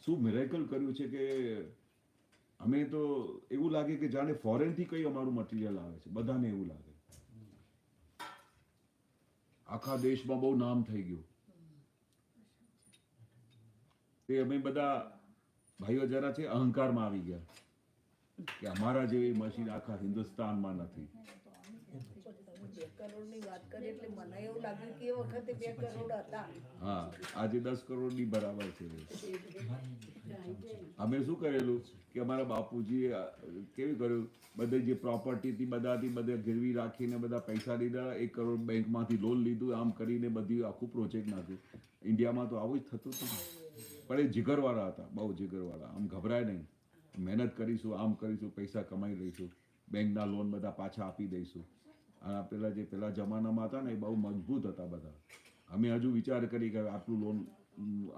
શું મિરેકલ કર્યું છે કે અમે તો એવું લાગે કે જાણે ફોરેનથી કઈ અમારું મટીરિયલ આવે છે. બધાને એવું લાગે. આખા દેશમાં બહુ નામ થઈ ગયું. તે અમે બધા ભાઈઓ જરા છે અહંકારમાં આવી ગયા કે અમારા જેવી મશીન આખા હિન્દુસ્તાનમાં નથી. 2 કરોડની વાત કરી એટલે મને એવું લાગ્યું કે એ વખતે 2 કરોડ હતા. હા, આજે 10 કરોડની બરાબર છે. અમે શું કરેલું કે અમારા બાપુજીએ કેવી કર્યું, બધે જે પ્રોપર્ટી હતી બધા ગીરવી રાખીને બધા પૈસા લીધા. 1 કરોડ બેંકમાંથી લોન લીધું. આમ કરીને બધી આખું પ્રોજેક્ટ નાખ્યું. ઇન્ડિયામાં તો આવું જ થતું હતું. પણ એ જીગરવાળા હતા, બહુ જીગરવાળા. આમ ગભરાય નહીં, મહેનત કરીશું, આમ કરીશું, પૈસા કમાઈ લઈશું, બેંકના લોન બધા પાછા આપી દઈશું. આ પેલા જમાનામાં હતા ને એ બહુ મજબૂત હતા બધા. અમે હજુ વિચાર કરી કે આટલું લોન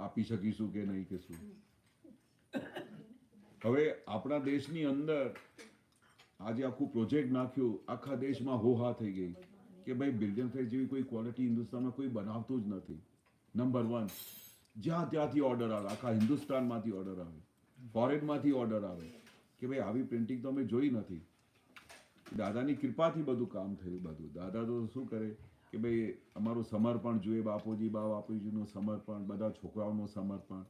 આપી શકીશું કે નહીં કે શું. હવે આપણા દેશની અંદર આજે આખું પ્રોજેક્ટ નાખ્યું, આખા દેશમાં હોહા થઈ ગઈ કે ભાઈ બિલ્ડિંગ ફેક્ટ જેવી કોઈ ક્વોલિટી હિન્દુસ્તાનમાં કોઈ બનાવતું જ નથી. નંબર 1, જ્યાં ત્યાંથી ઓર્ડર આવે, આખા હિન્દુસ્તાનમાંથી ઓર્ડર આવે, ફોરેનમાંથી ઓર્ડર આવે કે ભાઈ આવી પ્રિન્ટિંગ તો અમે જોઈ નથી. દાદાની કૃપાથી બધું કામ થયું. બધું દાદા તો શું કરે કે ભાઈ અમારું સમર્પણ જોઈએ, બાપુજીનું સમર્પણ, બધા છોકરાઓનું સમર્પણ.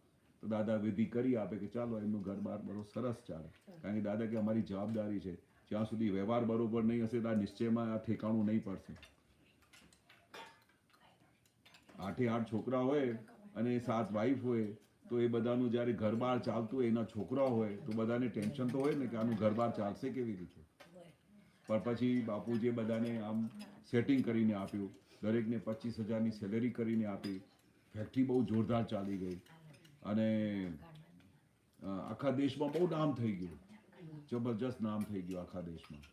તો દાદા વિધિ કરી આપે કે ચાલો એમનું ઘર બાર બરો સરસ ચાલે. કારણ કે દાદા કે અમારી જવાબદારી છે, જ્યાં સુધી વ્યવહાર બરોબર નહીં હશે ત્યાં નિશ્ચયમાં આ ઠેકાણું નહીં પડશે. 8 છોકરા હોય અને 7 વાઈફ હોય તો એ બધાનું જ્યારે ઘર બાર ચાલતું હોય, એના છોકરા હોય તો બધાને ટેન્શન તો હોય ને કે આનું ઘર બાર ચાલશે કેવી રીતે. પણ પછી બાપુજીએ બધાને આમ સેટિંગ કરીને આપ્યું, દરેકને 25,000ની સેલેરી કરીને આપી. ફેક્ટરી બહુ જોરદાર ચાલી ગઈ અને આખા દેશમાં બહુ નામ થઈ ગયું, જબરજસ્ત નામ થઈ ગયું આખા દેશમાં.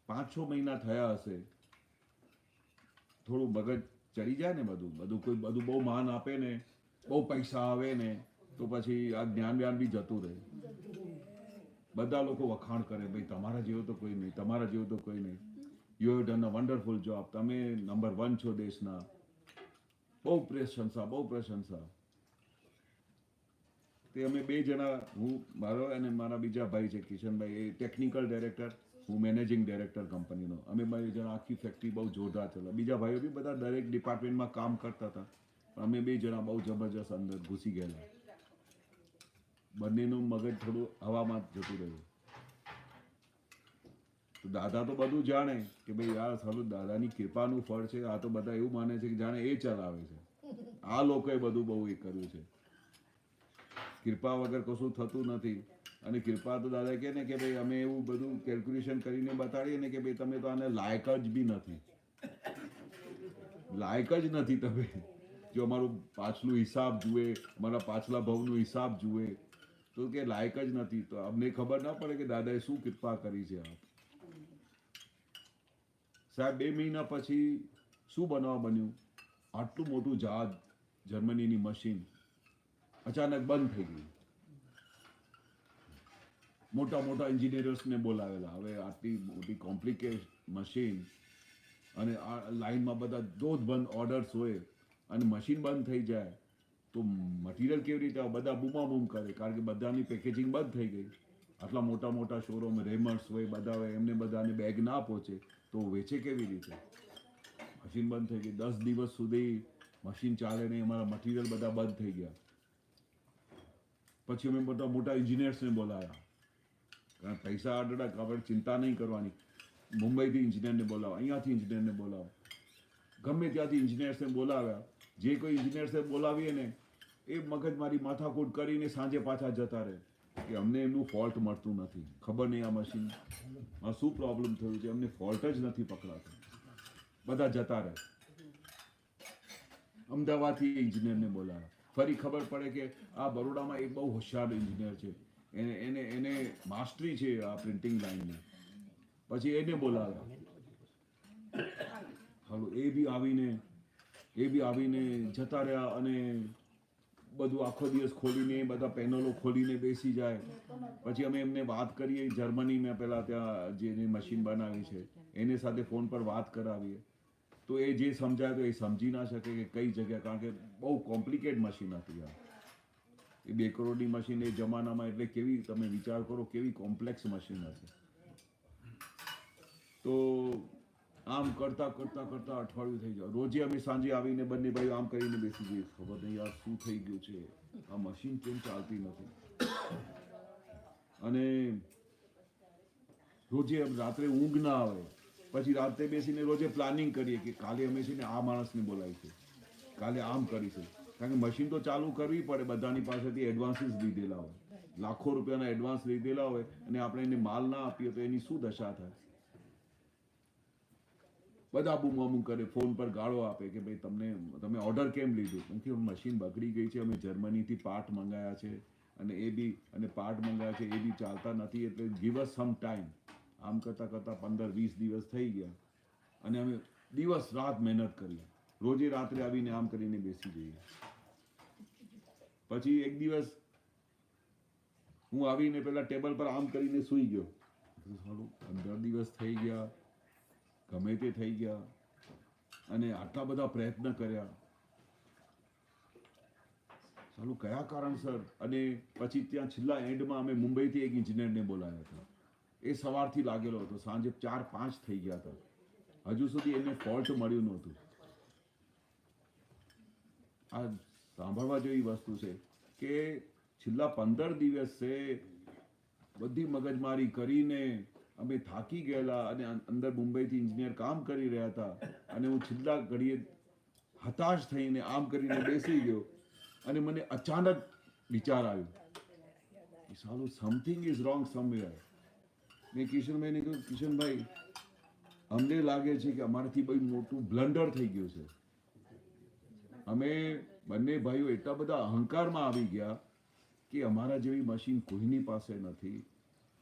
5-6 મહિના થયા હશે, થોડું મગજ ચડી જાય ને, બધું બહુ માન આપે ને, બહુ પૈસા આવે ને તો પછી આ જ્ઞાન બી જતું રહે. બધા લોકો વખાણ કરે, ભાઈ તમારા જેવો તો કોઈ નહીં, તમારા જેવું તો કોઈ નહીં. You have done a wonderful job, તમે નંબર 1 છો દેશના. બહુ પ્રશંસા. તે અમે 2 જણા, હું મારો અને મારા બીજા ભાઈ છે કિશનભાઈ, એ ટેકનિકલ ડાયરેક્ટર, હું મેનેજિંગ ડાયરેક્ટર કંપનીનો. અમે 2 જણા આખી ફેક્ટરી બહુ જોરદાર ચલાવી. બીજા ભાઈઓ બી બધા દરેક ડિપાર્ટમેન્ટમાં કામ કરતા હતા, પણ અમે 2 જણા બહુ જબરજસ્ત અંદર ઘૂસી ગયેલા. બંનેનું મગજ થોડું હવામાં જતું રહ્યું. તો દાદા તો બધું જાણે કે ભાઈ આ સારું દાદાની કૃપાનું ફળ છે. આ તો બધા એવું માને છે કે જાણે એ ચલાવે છે. આ લોકોએ બધું બહુ એ કર્યું છે. કૃપા વગર કશું થતું નથી. અને કૃપા તો દાદા કહે ને કે ભાઈ અમે એવું બધું કેલ્ક્યુલેશન કરીને બતાડીએ ને કે ભાઈ તમે તો આને લાયક જ બી નથી, તમે. જો અમારું પાછલું હિસાબ જુએ, અમારા પાછલા ભવનું હિસાબ જુએ તો કે લાયક જ નથી. તો અમને ખબર ના પડે કે દાદાએ શું કૃપા કરી છે. સાહેબ 2 મહિના પછી શું બન્યું, આટલું મોટું જહાજ, જર્મનીની મશીન અચાનક બંધ થઈ ગઈ. મોટા એન્જિનિયર્સને બોલાવેલા. હવે આટલી મોટી કોમ્પ્લિકેટ મશીન અને આ લાઈનમાં બધા ધોધબંધ ઓર્ડર્સ હોય અને મશીન બંધ થઈ જાય તો મટીરિયલ કેવી રીતે, બધા બૂમાબૂમ કરે કારણ કે બધાની પેકેજિંગ બંધ થઈ ગઈ. આટલા મોટા શોરૂમ, રેમર્સ હોય, બધા હોય, એમને બધાને બેગ ના પહોંચે તો વેચે કેવી રીતે. મશીન બંધ થઈ ગઈ. 10 દિવસ સુધી મશીન ચાલે નહીં, અમારા મટીરિયલ બધા બંધ થઈ ગયા. પછી અમે બધા મોટા એન્જિનિયર્સને બોલાવ્યા, કારણ પૈસા આડડા, આપણે ચિંતા નહીં કરવાની. મુંબઈથી એન્જિનિયરને બોલાવો, અહીંયાથી એન્જિનિયરને બોલાવો, ગમે ત્યાંથી એન્જિનિયર્સને બોલાવ્યા. જે કોઈ એન્જિનિયર્સને બોલાવીએ ને એ મગજમારી માથાકૂટ કરીને સાંજે પાછા જતા રહે કે અમને એમનું ફોલ્ટ મળતું નથી, ખબર નહીં આ મશીનમાં શું પ્રોબ્લેમ થયું છે, અમને ફોલ્ટ જ નથી પકડાતો. બધા જતા રહે. અમદાવાદથી એન્જિનિયરને બોલાવ્યા. ફરી ખબર પડે કે આ બરોડામાં એક બહુ હોશિયાર એન્જિનિયર છે, એને માસ્ટરી છે આ પ્રિન્ટિંગ લાઈનની. પછી એને બોલાવ્યા. હાલો એ બી આવીને જતા રહ્યા અને બધું આખો દિવસ ખોલીને બધા પેનલો ખોલીને બેસી જાય. પછી અમે એમને વાત કરીએ, જર્મનીમાં પહેલાં ત્યાં જેને મશીન બનાવી છે એની સાથે ફોન પર વાત કરાવીએ તો એ જે સમજાય તો એ સમજી ના શકે કે કઈ જગ્યા, કારણ કે બહુ કોમ્પ્લિકેટ મશીન હતી આ. એ 2 કરોડની મશીન એ જમાનામાં, એટલે કેવી તમે વિચાર કરો કેવી કોમ્પ્લેક્સ મશીન હશે. તો આમ કરતા અઠવાડિયું થઈ જાય. રોજે અમે સાંજે આવીને બંને ભાઈઓ આમ કરીને બેસી જઈએ, ખબર નહીં યાર શું થઈ ગયું છે, આ મશીન કેમ ચાલતી નથી. અને રોજે રાત્રે ઊંઘ ના આવે. પછી રાત્રે બેસીને રોજે પ્લાનિંગ કરીએ કે કાલે અમે છે ને આ માણસને બોલાવીશું, કાલે આમ કરીશું. કારણ કે મશીન તો ચાલુ કરવી પડે, બધાની પાસેથી એડવાન્સીસ લીધેલા હોય, લાખો રૂપિયાના એડવાન્સ લીધેલા હોય અને આપણે એને માલ ના આપીએ તો એની શું દશા થાય. બધા બૂમાબૂમ કરે, ફોન પર ગાળો આપે કે ભાઈ તમે ઓર્ડર કેમ લીધું. કેમ કે મશીન બગડી ગઈ છે, અમે જર્મનીથી પાર્ટ મંગાવ્યા છે અને પાર્ટ મંગાવ્યા છે એ બી ચાલતા નથી, એટલે ગીવ અસ સમ ટાઈમ. આમ કરતાં 15-20 દિવસ થઈ ગયા અને અમે દિવસ રાત મહેનત કરી. રોજે રાત્રે આવીને આમ કરીને બેસી જઈએ. પછી એક દિવસ હું આવીને પેલા ટેબલ પર આમ કરીને સૂઈ ગયો. સાલું 15 દિવસ થઈ ગયા, ગમે તે થઈ ગયા, અને આટલા બધા પ્રયત્ન કર્યા, સાલું કયા કારણસર. અને પછી ત્યાં છેલ્લા એન્ડમાં અમે મુંબઈથી એક ઇન્જિનિયરને બોલાવ્યા હતા. એ સવારથી લાગેલો હતો, સાંજે 4-5 થઈ ગયા હતા, હજુ સુધી એને ફોલ્ટ મળ્યું નહોતું. આ સાંભળવા જેવી વસ્તુ છે કે છેલ્લા 15 દિવસે બધી મગજમારી કરીને અમે થાકી ગયેલા, અને અંદર મુંબઈથી ઇન્જિનિયર કામ કરી રહ્યા હતા, અને હું છેલ્લા ઘડીએ હતાશ થઈને આમ કરીને બેસી ગયો, અને મને અચાનક વિચાર આવ્યો કે સાલું સમથિંગ ઇઝ રોંગ સમવેર. મેં કિશનભાઈને કહ્યું, કિશનભાઈ, અમને લાગે છે કે અમારાથી બહુ મોટું બ્લન્ડર થઈ ગયું છે. અમે બંને ભાઈઓ એટલા બધા અહંકારમાં આવી ગયા કે અમારા જેવી મશીન કોઈની પાસે નથી,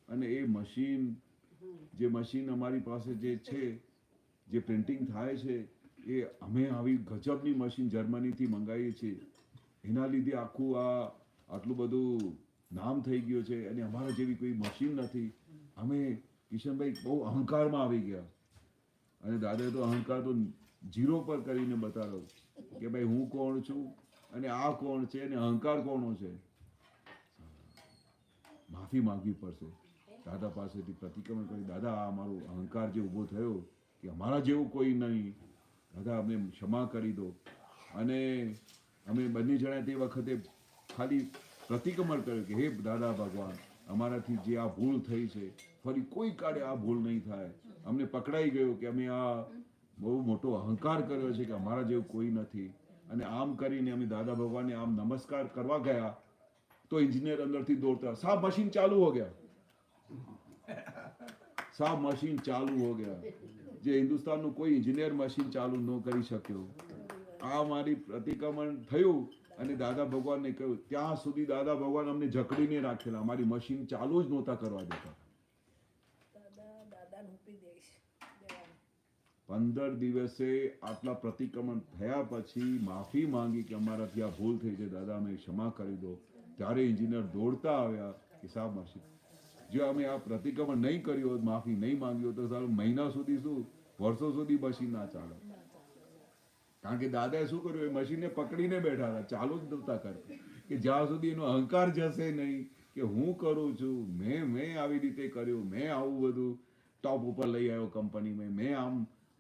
અને એ મશીન અમારી પાસે જે છે, જે પ્રિન્ટિંગ થાય છે, એ અમે આવી ગજબની મશીન જર્મનીથી મંગાવીએ છીએ. એના લીધે આખું આટલું બધું નામ થઈ ગયું છે, અને અમારા જેવી કોઈ મશીન નથી. અમે કિશનભાઈ બહુ અહંકારમાં આવી ગયા, અને દાદાએ તો અહંકાર તો 0 પર કરીને બતાવ્યો કે ભાઈ હું કોણ છું, અને આ કોણ છે, અને અહંકાર કોનો છે. માફી માંગવી પડશે દાદા પાસેથી, પ્રતિક્રમણ કરી, દાદા આ અમારો અહંકાર જે ઊભો થયો કે અમારા જેવું કોઈ નહીં, દાદા અમને ક્ષમા કરી દો. અને અમે બંને જણાએ તે વખતે ખાલી પ્રતિક્રમણ કર્યું કે હે દાદા ભગવાન, અમારાથી જે આ ભૂલ થઈ છે, ફરી કોઈ કાળે આ ભૂલ નહીં થાય. અમને પકડાઈ ગયો કે અમે આ બહુ મોટો અહંકાર કર્યો છે કે અમારા જેવું કોઈ નથી. અને આમ કરીને અમે દાદા ભગવાનને આમ નમસ્કાર કરવા ગયા તો ઇન્જિનિયર અંદરથી દોડતા, સાहब मशीन चालू हो गया, साहब मशीन चालू हो गया. જે હિન્દુસ્તાનનું કોઈ ઇન્જિનિયર મશીન ચાલુ ન કરી શક્યો. આ મારી પ્રતિક્રમણ થયું, અને દાદા ભગવાનને કહ્યું, ત્યાં સુધી દાદા ભગવાન અમને જકડીને રાખેલા, અમારી મશીન ચાલુ જ નહોતા કરવા દેતા. 15 દિવસે આટલા પ્રતિક્રમણ થયા પછી માફી માંગી કે અમારાથી આ ભૂલ થઈ છે, દાદા અમે ક્ષમા કરી દો. ત્યારે ઇન્જિનિયર દોડતા આવ્યા કે સાહેબ મશીન, જો અમે આ પ્રતિક્રમણ નહીં કર્યું હોત, માફી નહીં માંગી હોત, તો સારું મહિના સુધી શું, વર્ષો સુધી મશીન ના ચાલે. કારણ કે દાદાએ શું કર્યું, એ મશીનને પકડીને બેઠા હતા, ચાલુ જ નહોતા કરતા, કે જ્યાં સુધી એનો અહંકાર જશે નહીં કે હું કરું છું, મેં આવી રીતે કર્યું, મેં આવું બધું ટોપ ઉપર લઈ આવ્યો કંપનીમાં, મેં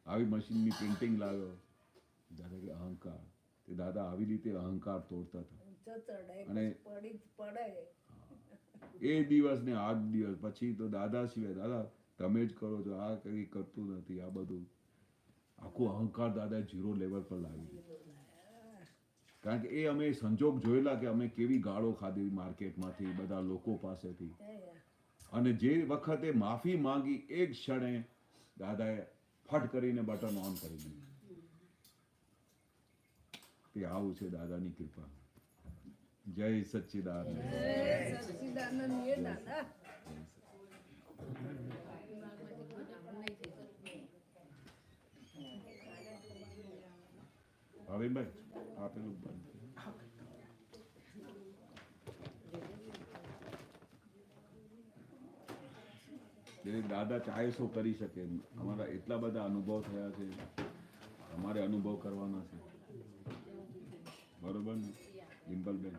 આવી મશીનની પ્રિન્ટિંગ લાવ્યો. દાદા કે અહંકાર, તે દાદા આવી રીતે અહંકાર તોડતા હતા. અને એ દિવસ ને આ દિવસ પછી તો દાદા સિવાય, દાદા તમે જ કરો છો, આ કઈ કરતું નથી, આ બધું આખું અહંકાર દાદા 0 લેવલ પર લાવી દીધું. કારણ કે એ અમે સંજોગ જોયેલા કે અમે કેવી ગાળો ખાધી માર્કેટમાંથી, બધા લોકો પાસેથી. અને જે વખતે માફી માંગી એક ક્ષણે દાદાએ ફટ કરીને બટન ઓન કરી દીધું. તે આવું છે દાદાની કૃપા. જય સચ્ચિદાનંદ. ભાવિનભાઈ આપેલું બંધ. એટલે દાદા ચાહે શું કરી શકે. અમારા એટલા બધા અનુભવ થયા છે, અમારે અનુભવ કરવાના છે. બરોબર ને ડિમ્પલબેન?